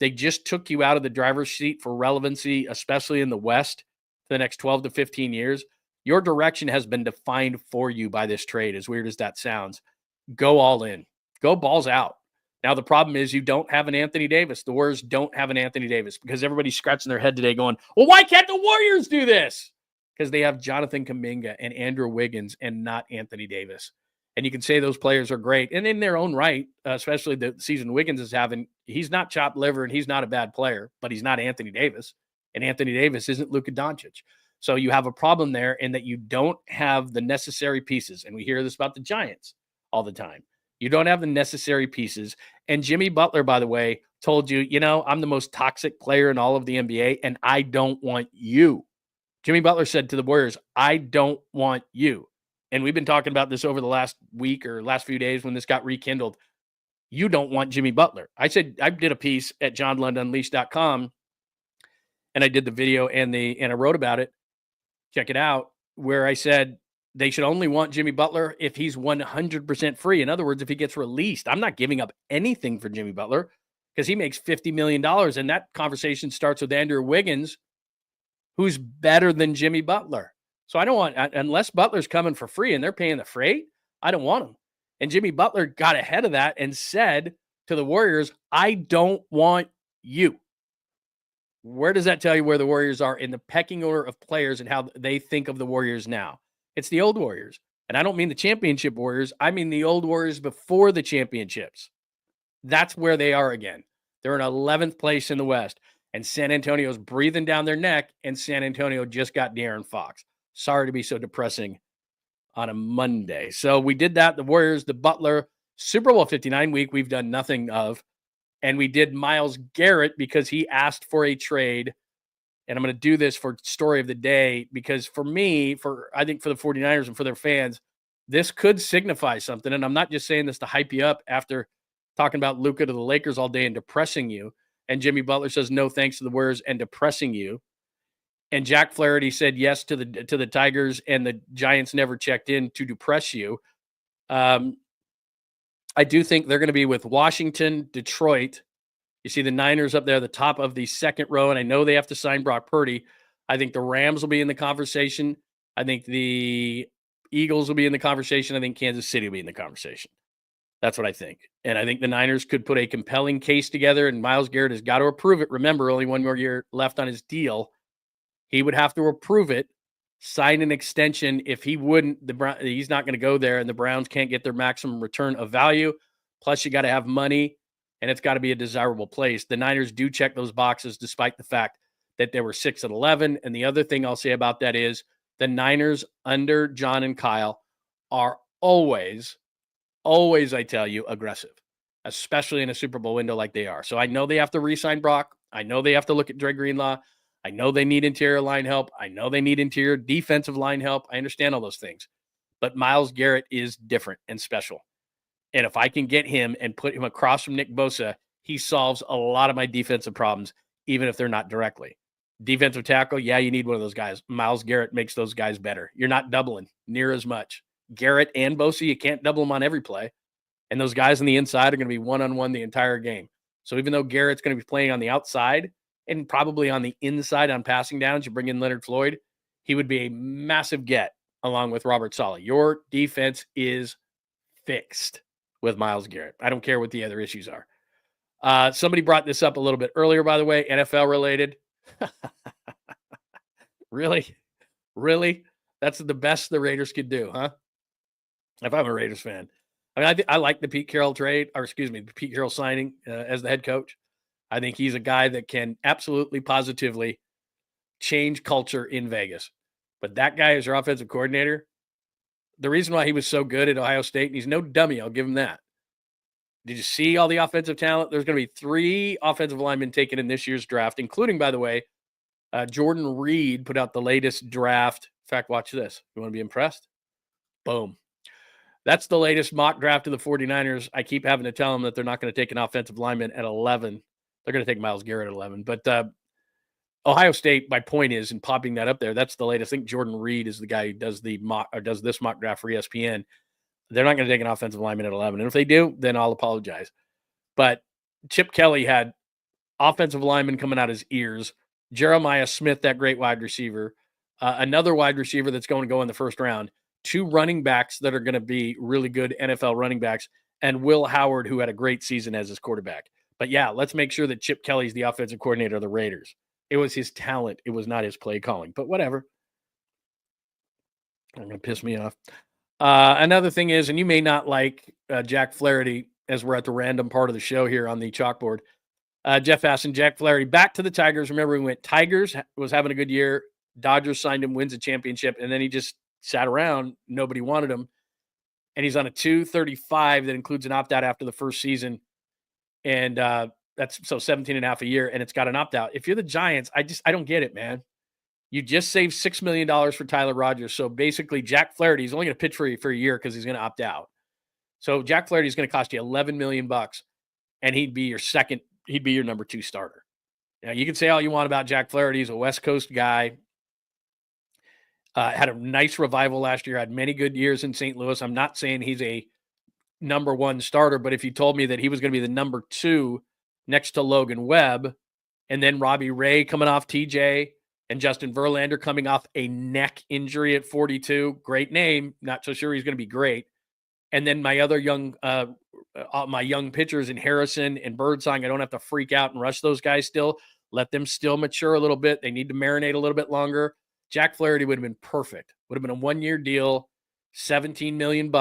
They just took you out of the driver's seat for relevancy, especially in the West, for the next 12 to 15 years. Your direction has been defined for you by this trade, as weird as that sounds. Go all in. Go balls out. Now, the problem is you don't have an Anthony Davis. The Warriors don't have an Anthony Davis because everybody's scratching their head today going, well, why can't the Warriors do this? Because they have Jonathan Kuminga and Andrew Wiggins and not Anthony Davis. And you can say those players are great. And in their own right, especially the season Wiggins is having, he's not chopped liver and he's not a bad player, but he's not Anthony Davis. And Anthony Davis isn't Luka Doncic. So you have a problem there in that you don't have the necessary pieces. And we hear this about the Giants all the time. You don't have the necessary pieces. And Jimmy Butler, by the way, told you, I'm the most toxic player in all of the NBA, and I don't want you. Jimmy Butler said to the Warriors, I don't want you. And we've been talking about this over the last week or last few days when this got rekindled. You don't want Jimmy Butler. I did a piece at johnlundunleashed.com, and I did the video and I wrote about it. Check it out, where I said they should only want Jimmy Butler if he's 100% free. In other words, if he gets released. I'm not giving up anything for Jimmy Butler because he makes $50 million. And that conversation starts with Andrew Wiggins, who's better than Jimmy Butler. So I don't want, unless Butler's coming for free and they're paying the freight, I don't want him. And Jimmy Butler got ahead of that and said to the Warriors, I don't want you. Where does that tell you where the Warriors are in the pecking order of players and how they think of the Warriors now? It's the old Warriors. And I don't mean the championship Warriors. I mean the old Warriors before the championships. That's where they are again. They're in 11th place in the West. And San Antonio's breathing down their neck, and San Antonio just got De'Aaron Fox. Sorry to be so depressing on a Monday. So we did that. The Warriors, the Butler, Super Bowl 59 week, we've done nothing of. And we did Myles Garrett because he asked for a trade. And I'm going to do this for story of the day because for me, I think for the 49ers and for their fans, this could signify something. And I'm not just saying this to hype you up after talking about Luka to the Lakers all day and depressing you. And Jimmy Butler says no thanks to the Warriors and depressing you. And Jack Flaherty said yes to the Tigers, and the Giants never checked in to depress you. I do think they're going to be with Washington, Detroit. You see the Niners up there at the top of the second row, and I know they have to sign Brock Purdy. I think the Rams will be in the conversation. I think the Eagles will be in the conversation. I think Kansas City will be in the conversation. That's what I think. And I think the Niners could put a compelling case together, and Myles Garrett has got to approve it. Remember, only one more year left on his deal. He would have to approve it, sign an extension. If he wouldn't, he's not going to go there, and the Browns can't get their maximum return of value. Plus, you got to have money, and it's got to be a desirable place. The Niners do check those boxes despite the fact that they were 6-11. And the other thing I'll say about that is the Niners under John and Kyle are always, I tell you, aggressive, especially in a Super Bowl window like they are. So I know they have to re-sign Brock. I know they have to look at Dre Greenlaw. I know they need interior line help. I know they need interior defensive line help. I understand all those things. But Myles Garrett is different and special. And if I can get him and put him across from Nick Bosa, he solves a lot of my defensive problems, even if they're not directly. Defensive tackle, yeah, you need one of those guys. Myles Garrett makes those guys better. You're not doubling near as much. Garrett and Bosa, you can't double them on every play. And those guys on the inside are going to be one-on-one the entire game. So even though Garrett's going to be playing on the outside and probably on the inside on passing downs, you bring in Leonard Floyd, he would be a massive get along with Robert Saleh. Your defense is fixed with Myles Garrett. I don't care what the other issues are. Somebody brought this up a little bit earlier, by the way, NFL related. Really? That's the best the Raiders could do, huh? If I'm a Raiders fan. I mean, I like the Pete Carroll trade, or excuse me, the Pete Carroll signing as the head coach. I think he's a guy that can absolutely, positively change culture in Vegas. But that guy is your offensive coordinator. The reason why he was so good at Ohio State, and he's no dummy, I'll give him that. Did you see all the offensive talent? There's going to be 3 offensive linemen taken in this year's draft, including, by the way, Jordan Reed put out the latest draft. In fact, watch this. You want to be impressed? Boom. That's the latest mock draft of the 49ers. I keep having to tell them that they're not going to take an offensive lineman at 11. They're going to take Myles Garrett at 11. But Ohio State, my point is, in popping that up there, that's the latest. I think Jordan Reed is the guy who does the mock, or does this mock draft for ESPN. They're not going to take an offensive lineman at 11. And if they do, then I'll apologize. But Chip Kelly had offensive linemen coming out his ears. Jeremiah Smith, that great wide receiver. Another wide receiver that's going to go in the first round. 2 running backs that are going to be really good NFL running backs, and Will Howard, who had a great season as his quarterback. But yeah, let's make sure that Chip Kelly's the offensive coordinator of the Raiders. It was his talent. It was not his play calling, but whatever. Not going to piss me off. Another thing is, and you may not like Jack Flaherty, as we're at the random part of the show here on the chalkboard. Jeff asked, Jack Flaherty back to the Tigers. Remember, we went Tigers, was having a good year. Dodgers signed him, wins a championship, and then he just sat around. Nobody wanted him. And he's on a 235 that includes an opt-out after the first season. And that's so 17 and a half a year, and it's got an opt-out. If you're the Giants, I don't get it, man. You just saved $6 million for Tyler Rogers. So basically, Jack Flaherty is only going to pitch for you for a year because he's going to opt out. So Jack Flaherty is going to cost you $11 million, and he'd be your number 2 starter. Now, you can say all you want about Jack Flaherty. He's a West Coast guy. Had a nice revival last year, had many good years in St. Louis. I'm not saying he's a number 1 starter, but if you told me that he was going to be the number 2 next to Logan Webb, and then Robbie Ray coming off TJ, and Justin Verlander coming off a neck injury at 42, great name. Not so sure he's going to be great. And then my other young pitchers in Harrison and Birdsong, I don't have to freak out and rush those guys still. Let them still mature a little bit. They need to marinate a little bit longer. Jack Flaherty would have been perfect. Would have been a 1-year deal, $17 million.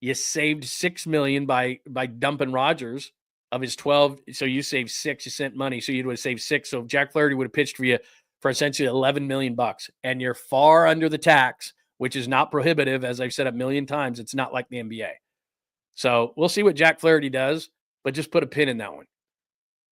You saved $6 million by dumping Rogers of his 12. So you saved 6. You sent money, so you would have saved 6. So Jack Flaherty would have pitched for you for essentially $11 million, and you're far under the tax, which is not prohibitive. As I've said a million times, it's not like the NBA. So we'll see what Jack Flaherty does, but just put a pin in that one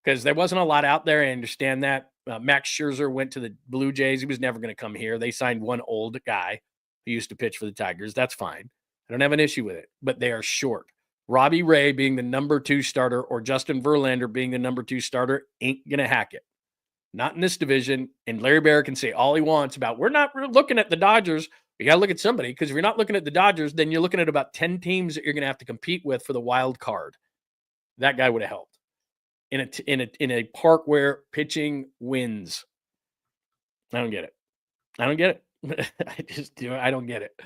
because there wasn't a lot out there. I understand that. Max Scherzer went to the Blue Jays. He was never going to come here. They signed one old guy who used to pitch for the Tigers. That's fine. I don't have an issue with it, but they are short. Robbie Ray being the number 2 starter or Justin Verlander being the number 2 starter ain't going to hack it. Not in this division. And Larry Bear can say all he wants about, we're not looking at the Dodgers. You got to look at somebody, because if you're not looking at the Dodgers, then you're looking at about 10 teams that you're going to have to compete with for the wild card. That guy would have helped. In a park where pitching wins. I don't get it. I don't get it.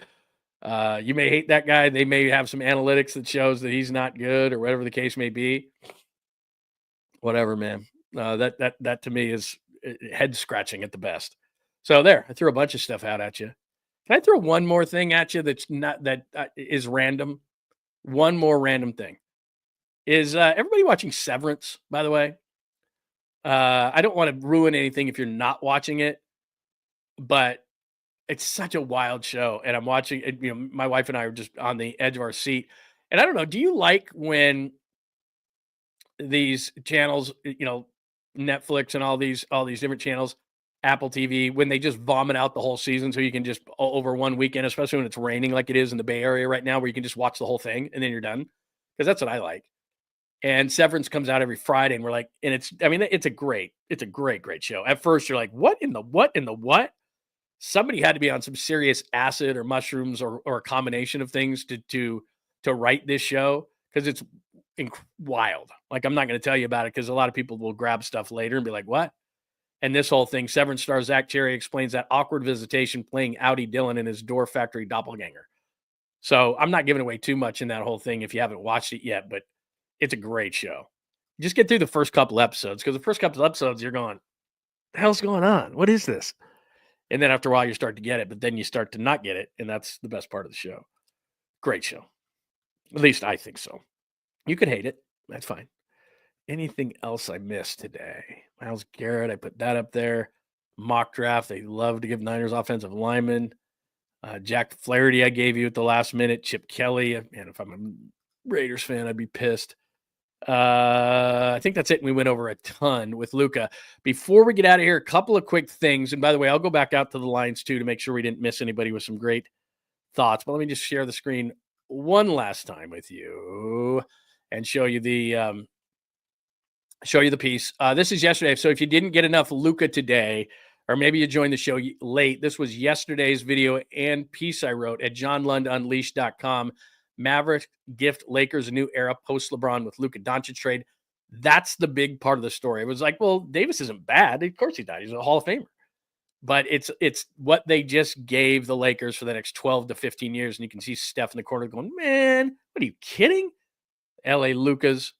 You may hate that guy. They may have some analytics that shows that he's not good or whatever the case may be. Whatever, man. That to me is head scratching at the best. So there, I threw a bunch of stuff out at you. Can I throw one more thing at you that's not is random? One more random thing. Is everybody watching Severance, by the way? I don't want to ruin anything if you're not watching it, but it's such a wild show. And I'm watching it, my wife and I are just on the edge of our seat. And I don't know, do you like when these channels, Netflix and all these different channels, Apple TV, when they just vomit out the whole season so you can just over one weekend, especially when it's raining like it is in the Bay Area right now, where you can just watch the whole thing and then you're done? Because that's what I like. And Severance comes out every Friday, and we're like, and it's a great show. At first, you're like, what in the what? Somebody had to be on some serious acid or mushrooms or a combination of things to write this show, because it's wild. Like, I'm not going to tell you about it because a lot of people will grab stuff later and be like, what? And this whole thing, Severance star Zach Cherry explains that awkward visitation playing Audi Dillon in his Door Factory doppelganger. So I'm not giving away too much in that whole thing if you haven't watched it yet, but it's a great show. Just get through the first couple episodes, because the first couple episodes you're going, the hell's going on? What is this? And then after a while you start to get it, but then you start to not get it, and that's the best part of the show. Great show. At least I think so. You could hate it. That's fine. Anything else I missed today? Myles Garrett, I put that up there. Mock draft. They love to give Niners offensive linemen. Jack Flaherty I gave you at the last minute. Chip Kelly. Man, if I'm a Raiders fan, I'd be pissed. I think that's it. We went over a ton with Luka. Before we get out of here, a couple of quick things. And by the way, I'll go back out to the lines too to make sure we didn't miss anybody with some great thoughts. But let me just share the screen one last time with you and show you the piece. This is yesterday. So if you didn't get enough Luka today, or maybe you joined the show late, this was yesterday's video and piece I wrote at johnlundunleashed.com. Maverick gift Lakers a new era post LeBron with Luka Doncic trade. That's the big part of the story. It was like, well, Davis isn't bad. Of course he's not. He's a Hall of Famer. But it's what they just gave the Lakers for the next 12 to 15 years. And you can see Steph in the corner going, man, what are you kidding? LA Lucas.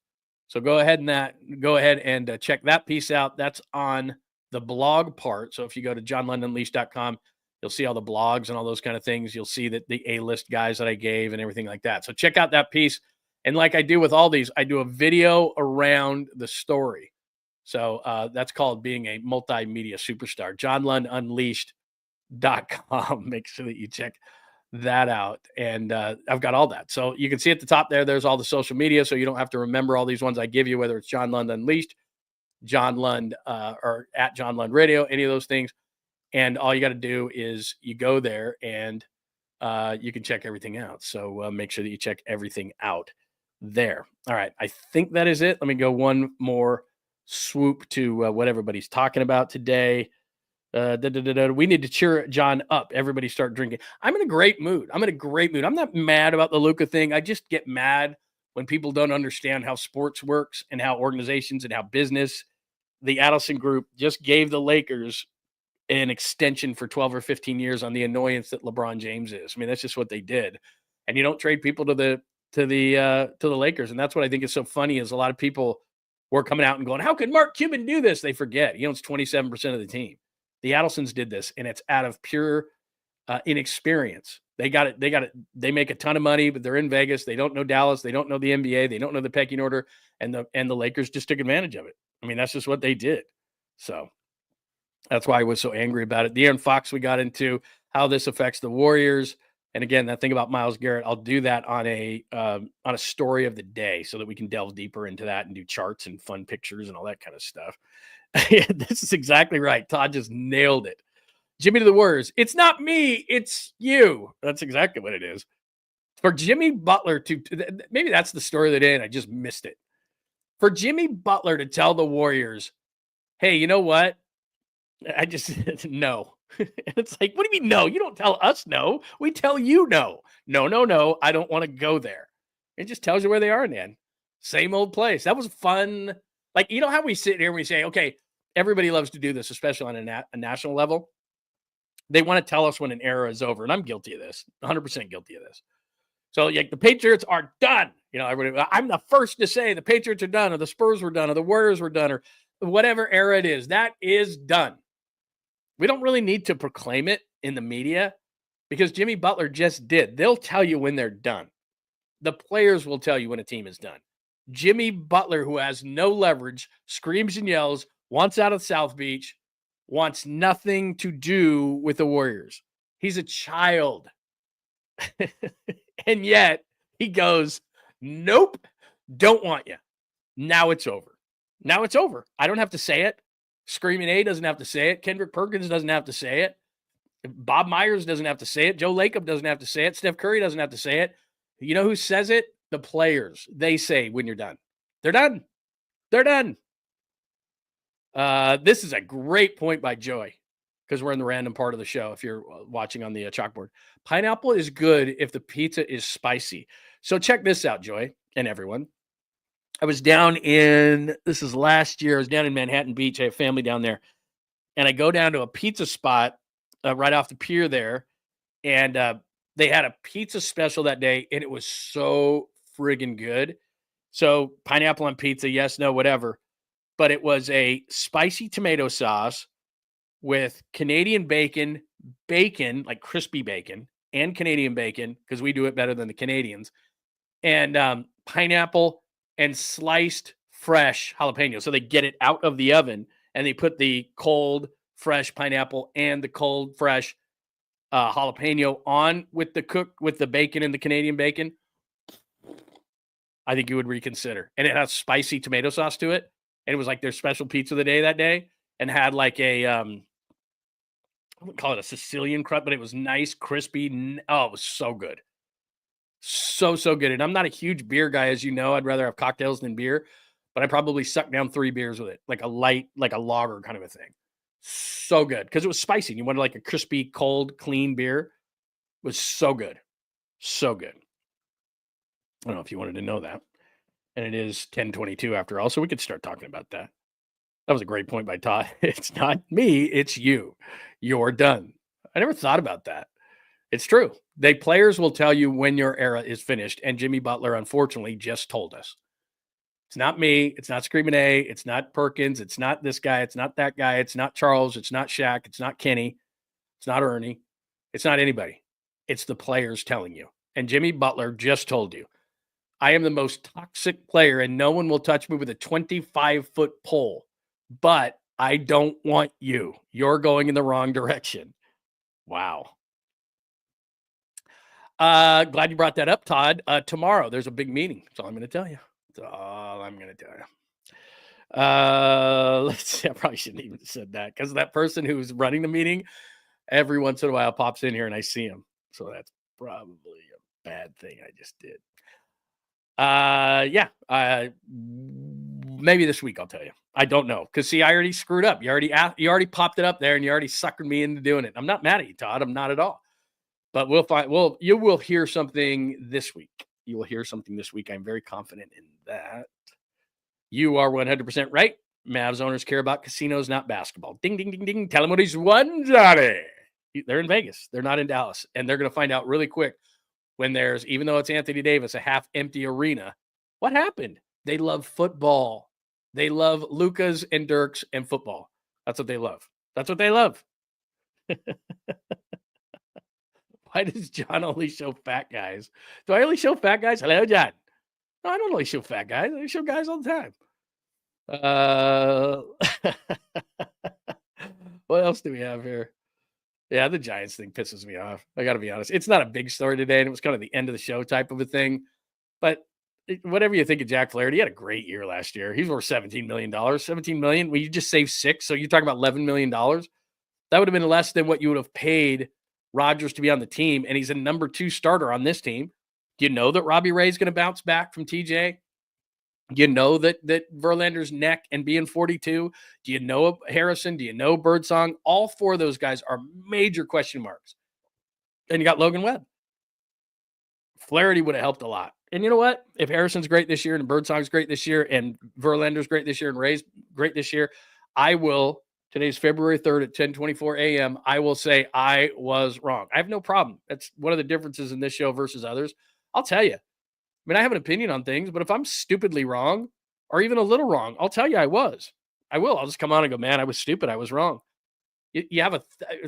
So go ahead and check that piece out. That's on the blog part. So if you go to johnlundunleashed.com, you'll see all the blogs and all those kind of things. You'll see that the A-list guys that I gave and everything like that. So check out that piece. And like I do with all these, I do a video around the story. So that's called being a multimedia superstar. johnlundunleashed.com. Make sure that you check that out. And I've got all that. So you can see at the top there's all the social media. So you don't have to remember all these ones I give you, whether it's John Lund Unleashed, John Lund, or at John Lund Radio, any of those things. And all you got to do is you go there and you can check everything out. So make sure that you check everything out there. All right. I think that is it. Let me go one more swoop to what everybody's talking about today. We need to cheer John up. Everybody start drinking. I'm in a great mood. I'm not mad about the Luka thing. I just get mad when people don't understand how sports works and how organizations and how business. The Adelson Group just gave the Lakers an extension for 12 or 15 years on the annoyance that LeBron James is. I mean, that's just what they did. And you don't trade people to the Lakers. And that's what I think is so funny is a lot of people were coming out and going, how could Mark Cuban do this? They forget he owns 27% of the team. The Adelsons did this, and it's out of pure inexperience. They got it. They make a ton of money, but they're in Vegas. They don't know Dallas. They don't know the NBA. They don't know the pecking order. And the Lakers just took advantage of it. I mean, that's just what they did. So that's why I was so angry about it. De'Aaron Fox, we got into how this affects the Warriors. And again, that thing about Myles Garrett, I'll do that on a story of the day so that we can delve deeper into that and do charts and fun pictures and all that kind of stuff. This is exactly right. Todd just nailed it. Jimmy to the Warriors. It's not me. It's you. That's exactly what it is. For Jimmy Butler to maybe that's the story of the day and I just missed it. For Jimmy Butler to tell the Warriors, hey, you know what? I just no. It's like, what do you mean no? You don't tell us no. We tell you no. No. I don't want to go there. It just tells you where they are, man. Same old place. That was fun. Like, you know how we sit here and we say, okay, everybody loves to do this, especially on a national level. They want to tell us when an era is over. And I'm guilty of this, 100% guilty of this. So like the Patriots are done. You know, I'm the first to say the Patriots are done or the Spurs were done or the Warriors were done or whatever era it is. That is done. We don't really need to proclaim it in the media because Jimmy Butler just did. They'll tell you when they're done. The players will tell you when a team is done. Jimmy Butler, who has no leverage, screams and yells, wants out of South Beach, wants nothing to do with the Warriors. He's a child. And yet he goes, nope, don't want you. Now it's over. Now it's over. I don't have to say it. Screaming A doesn't have to say it. Kendrick Perkins doesn't have to say it. Bob Myers doesn't have to say it. Joe Lacob doesn't have to say it. Steph Curry doesn't have to say it. You know who says it? The players. They say when you're done. They're done. They're done. This is a great point by Joey, because we're in the random part of the show if you're watching on the chalkboard. Pineapple is good if the pizza is spicy. So check this out, Joy, and everyone. I was down this is last year, I was down in Manhattan Beach. I have family down there. And I go down to a pizza spot right off the pier there. And they had a pizza special that day, and it was so friggin' good. So pineapple on pizza, yes, no, whatever. But it was a spicy tomato sauce with Canadian bacon, like crispy bacon, and Canadian bacon, because we do it better than the Canadians, and pineapple and sliced fresh jalapeno. So they get it out of the oven, and they put the cold, fresh pineapple and the cold, fresh jalapeno on with the bacon and the Canadian bacon. I think you would reconsider. And it has spicy tomato sauce to it. And it was like their special pizza of the day that day, and had like a, I wouldn't call it a Sicilian crust, but it was nice, crispy. Oh, it was so good. So good. And I'm not a huge beer guy, as you know. I'd rather have cocktails than beer, but I probably sucked down 3 beers with it, like a light, like a lager kind of a thing. So good, because it was spicy. You wanted like a crispy, cold, clean beer. It was so good. So good. I don't know if you wanted to know that. And it is 10:22 after all, so we could start talking about that. That was a great point by Todd. It's not me, it's you. You're done. I never thought about that. It's true. Players will tell you when your era is finished, and Jimmy Butler, unfortunately, just told us. It's not me. It's not Screaming A. It's not Perkins. It's not this guy. It's not that guy. It's not Charles. It's not Shaq. It's not Kenny. It's not Ernie. It's not anybody. It's the players telling you. And Jimmy Butler just told you, I am the most toxic player, and no one will touch me with a 25-foot pole. But I don't want you. You're going in the wrong direction. Wow. Glad you brought that up, Todd. Tomorrow, there's a big meeting. That's all I'm going to tell you. That's all I'm going to tell you. Let's see. I probably shouldn't even have said that, because that person who's running the meeting every once in a while pops in here and I see him. So that's probably a bad thing I just did. Maybe this week I'll tell you. I don't know, because see, I already screwed up. You already popped it up there, and you already suckered me into doing it. I'm not mad at you, Todd. I'm not at all. But you will hear something this week. You will hear something this week. I'm very confident in that. You are 100% right. Mavs owners care about casinos, not basketball. Ding, ding, ding, ding. Tell them what he's won, Johnny. They're in Vegas. They're not in Dallas. And they're going to find out really quick when there's, even though it's Anthony Davis, a half-empty arena. What happened? They love football. They love Lukas and Dirks and football. That's what they love. That's what they love. Why does John only show fat guys? Do I only show fat guys? Hello, John. No, I don't only show fat guys. I show guys all the time. What else do we have here? Yeah, the Giants thing pisses me off. I got to be honest. It's not a big story today, and it was kind of the end of the show type of a thing. But whatever you think of Jack Flaherty, he had a great year last year. He's worth $17 million. $17 million? Well, you just saved $6 million, so you're talking about $11 million. That would have been less than what you would have paid Rodgers to be on the team, and he's a number 2 starter on this team. Do you know that Robbie Ray's going to bounce back from TJ? Do you know that Verlander's neck and being 42? Do you know Harrison? Do you know Birdsong? All 4 of those guys are major question marks. And you got Logan Webb. Flaherty would have helped a lot. And you know what? If Harrison's great this year and Birdsong's great this year and Verlander's great this year and Ray's great this year, I will, today's February 3rd at 10:24 a.m., I will say I was wrong. I have no problem. That's one of the differences in this show versus others. I'll tell you. I mean, I have an opinion on things, but if I'm stupidly wrong or even a little wrong, I'll tell you I was. I will. I'll just come on and go, man, I was stupid. I was wrong. You have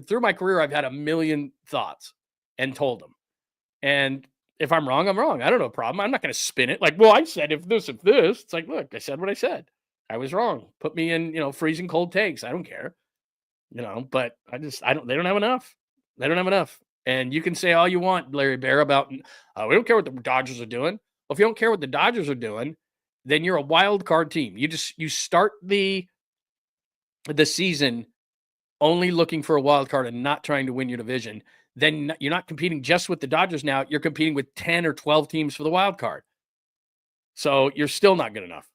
through my career, I've had a million thoughts and told them. And if I'm wrong, I'm wrong. I don't know a problem. I'm not going to spin it like, well, I said if this. It's like, look, I said what I said. I was wrong. Put me in, freezing cold takes. I don't care. But they don't have enough. They don't have enough. And you can say all you want, Larry Bear, about we don't care what the Dodgers are doing. Well, if you don't care what the Dodgers are doing, then you're a wild card team. You start the season only looking for a wild card and not trying to win your division. Then you're not competing just with the Dodgers now. You're competing with 10 or 12 teams for the wild card. So you're still not good enough.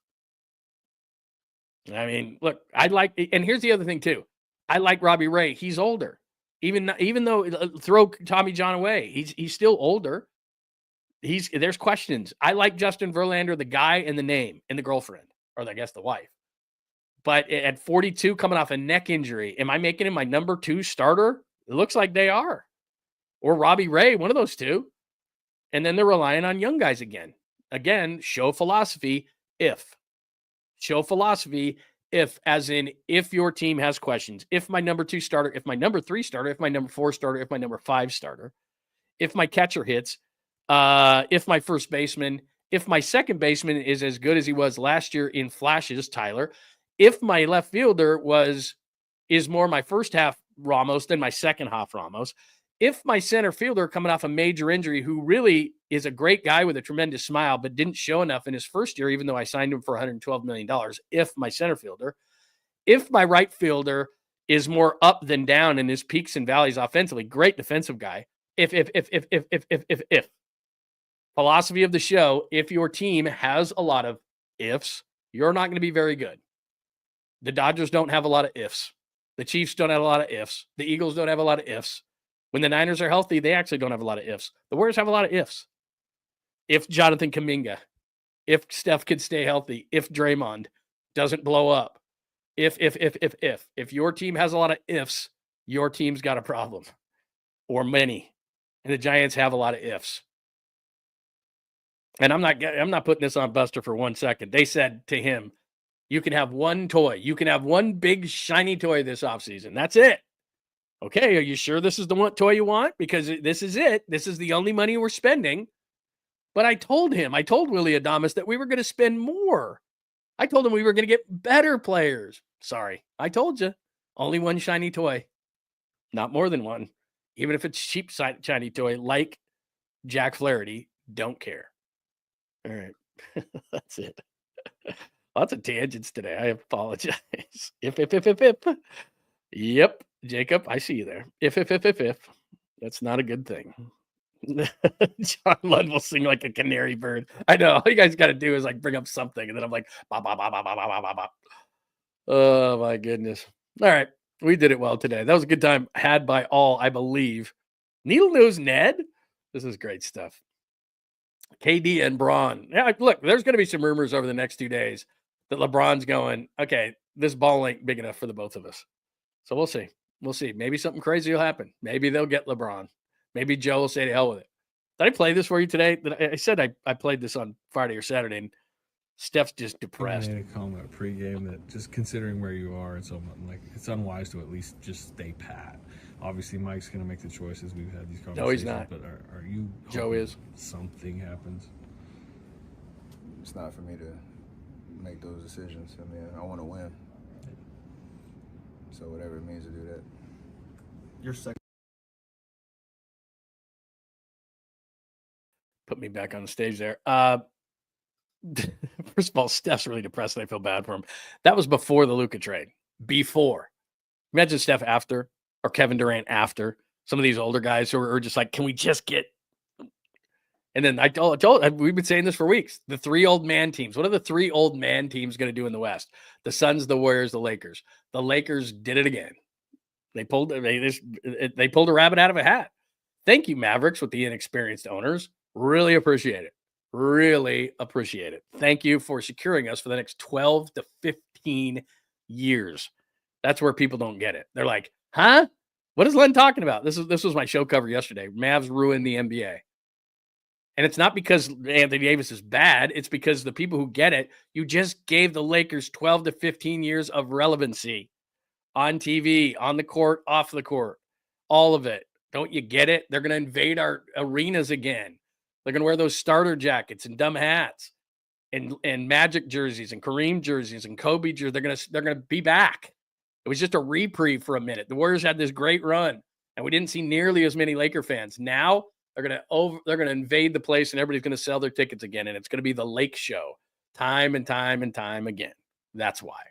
I mean, look, and here's the other thing too. I like Robbie Ray. He's older. Even though throw Tommy John away, he's still older. There's questions. I like Justin Verlander, the guy and the name and the girlfriend, or I guess the wife. But at 42, coming off a neck injury, am I making him my number 2 starter? It looks like they are. Or Robbie Ray, one of those two. And then they're relying on young guys again. Again, show philosophy if. Show philosophy if, as in if your team has questions. If my number 2 starter, if my number 3 starter, if my number 4 starter, if my number 5 starter, if my catcher hits, if my first baseman, if my second baseman is as good as he was last year in flashes, Tyler, if my left fielder is more my first half Ramos than my second half Ramos, if my center fielder coming off a major injury, who really is a great guy with a tremendous smile, but didn't show enough in his first year, even though I signed him for $112 million, if my center fielder, if my right fielder is more up than down in his peaks and valleys offensively, great defensive guy, if philosophy of the show, if your team has a lot of ifs, you're not going to be very good. The Dodgers don't have a lot of ifs. The Chiefs don't have a lot of ifs. The Eagles don't have a lot of ifs. When the Niners are healthy, they actually don't have a lot of ifs. The Warriors have a lot of ifs. If Jonathan Kuminga, if Steph could stay healthy, if Draymond doesn't blow up, if your team has a lot of ifs, your team's got a problem, or many. And the Giants have a lot of ifs. And I'm not putting this on Buster for 1 second. They said to him, you can have one toy. You can have one big shiny toy this offseason. That's it. Okay, are you sure this is the one toy you want? Because this is it. This is the only money we're spending. But I told Willie Adames that we were going to spend more. I told him we were going to get better players. Sorry, I told you. Only one shiny toy. Not more than one. Even if it's cheap shiny toy like Jack Flaherty, don't care. All right. That's it. Lots of tangents today. I apologize. If. Yep. Jacob, I see you there. If. That's not a good thing. John Lund will sing like a canary bird. I know. All you guys got to do is like bring up something. And then I'm like, bah, bah, bah, bah, bah, bah, bah, bah. Oh, my goodness. All right. We did it well today. That was a good time had by all, I believe. Needle Nose Ned. This is great stuff. KD and Braun. Yeah, look, there's going to be some rumors over the next 2 days that LeBron's going, okay, this ball ain't big enough for the both of us. So we'll see. We'll see. Maybe something crazy will happen. Maybe they'll get LeBron. Maybe Joe will say to hell with it. Did I play this for you today? I said I played this on Friday or Saturday, and Steph's just depressed. I made a comment pregame that just considering where you are, and so like it's unwise to at least just stay pat. Obviously, Mike's going to make the choices. We've had these conversations. No, he's not. But are you? Joe is. Something happens. It's not for me to make those decisions. I mean, I want to win. So whatever it means to do that. Your second. Put me back on the stage there. First of all, Steph's really depressed, and I feel bad for him. That was before the Luka trade. Before. Imagine Steph after, or Kevin Durant after. Some of these older guys who are just like, can we just get... And then I told we've been saying this for weeks. The 3 old man teams. What are the 3 old man teams going to do in the West? The Suns, the Warriors, the Lakers. The Lakers did it again. They pulled a rabbit out of a hat. Thank you, Mavericks, with the inexperienced owners. Really appreciate it. Really appreciate it. Thank you for securing us for the next 12 to 15 years. That's where people don't get it. They're like, huh? What is Len talking about? This was my show cover yesterday. Mavs ruined the NBA. And it's not because Anthony Davis is bad. It's because the people who get it, you just gave the Lakers 12 to 15 years of relevancy on TV, on the court, off the court, all of it. Don't you get it? They're going to invade our arenas again. They're going to wear those starter jackets and dumb hats and Magic jerseys and Kareem jerseys and Kobe jerseys. They're going to be back. It was just a reprieve for a minute. The Warriors had this great run, and we didn't see nearly as many Laker fans. Now they're going to invade the place, and everybody's going to sell their tickets again, and it's going to be the Lake Show time and time and time again. That's why.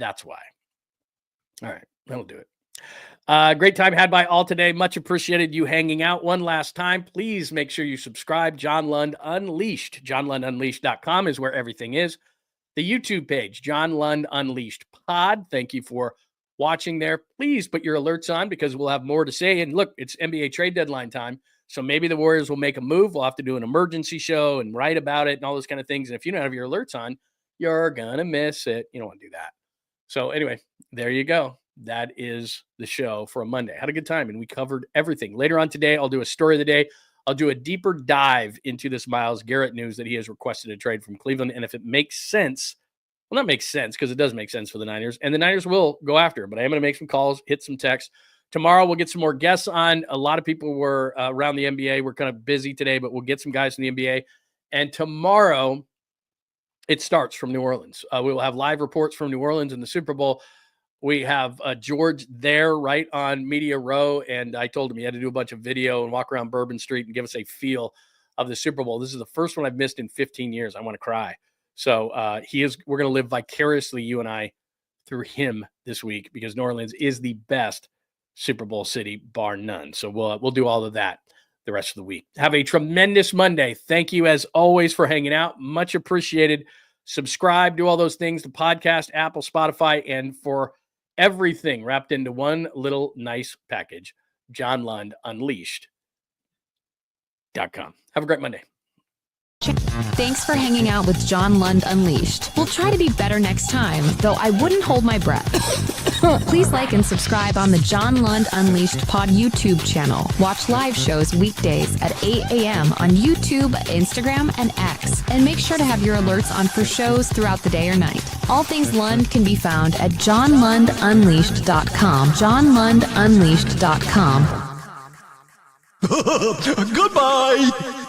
All right, that'll do it. Great time had by all today. Much appreciated you hanging out. One last time, please make sure you subscribe. John Lund Unleashed. JohnLundUnleashed.com is where everything is. the YouTube page, John Lund Unleashed Pod. Thank you for watching there. Please put your alerts on because we'll have more to say. And look, it's NBA trade deadline time. So maybe the Warriors will make a move. We'll have to do an emergency show and write about it and all those kind of things. And if you don't have your alerts on, you're going to miss it. You don't want to do that. So anyway, there you go. That is the show for a Monday. Had a good time, and we covered everything. Later on today, I'll do a story of the day. I'll do a deeper dive into this Myles Garrett news that he has requested a trade from Cleveland. And if it makes sense, well, not makes sense because it does make sense for the Niners, and the Niners will go after it. But I am going to make some calls, hit some texts. Tomorrow, we'll get some more guests on. A lot of people were around the NBA. We're kind of busy today, but we'll get some guys from the NBA. And tomorrow, it starts from New Orleans. We will have live reports from New Orleans in the Super Bowl. We have George there right on Media Row, and I told him he had to do a bunch of video and walk around Bourbon Street and give us a feel of the Super Bowl. This is the first one I've missed in 15 years. I want to cry. So we're going to live vicariously, you and I, through him this week because New Orleans is the best Super Bowl city, bar none. So we'll do all of that the rest of the week. Have a tremendous Monday. Thank you, as always, for hanging out. Much appreciated. Subscribe, do all those things, the podcast, Apple, Spotify, and for everything wrapped into one little nice package, JohnLundUnleashed.com. Have a great Monday. Thanks for hanging out with John Lund Unleashed. We'll try to be better next time, though I wouldn't hold my breath. Please like and subscribe on the John Lund Unleashed Pod YouTube channel. Watch live shows weekdays at 8 a.m. on YouTube, Instagram, and X. And make sure to have your alerts on for shows throughout the day or night. All things Lund can be found at JohnLundUnleashed.com. JohnLundUnleashed.com. Goodbye!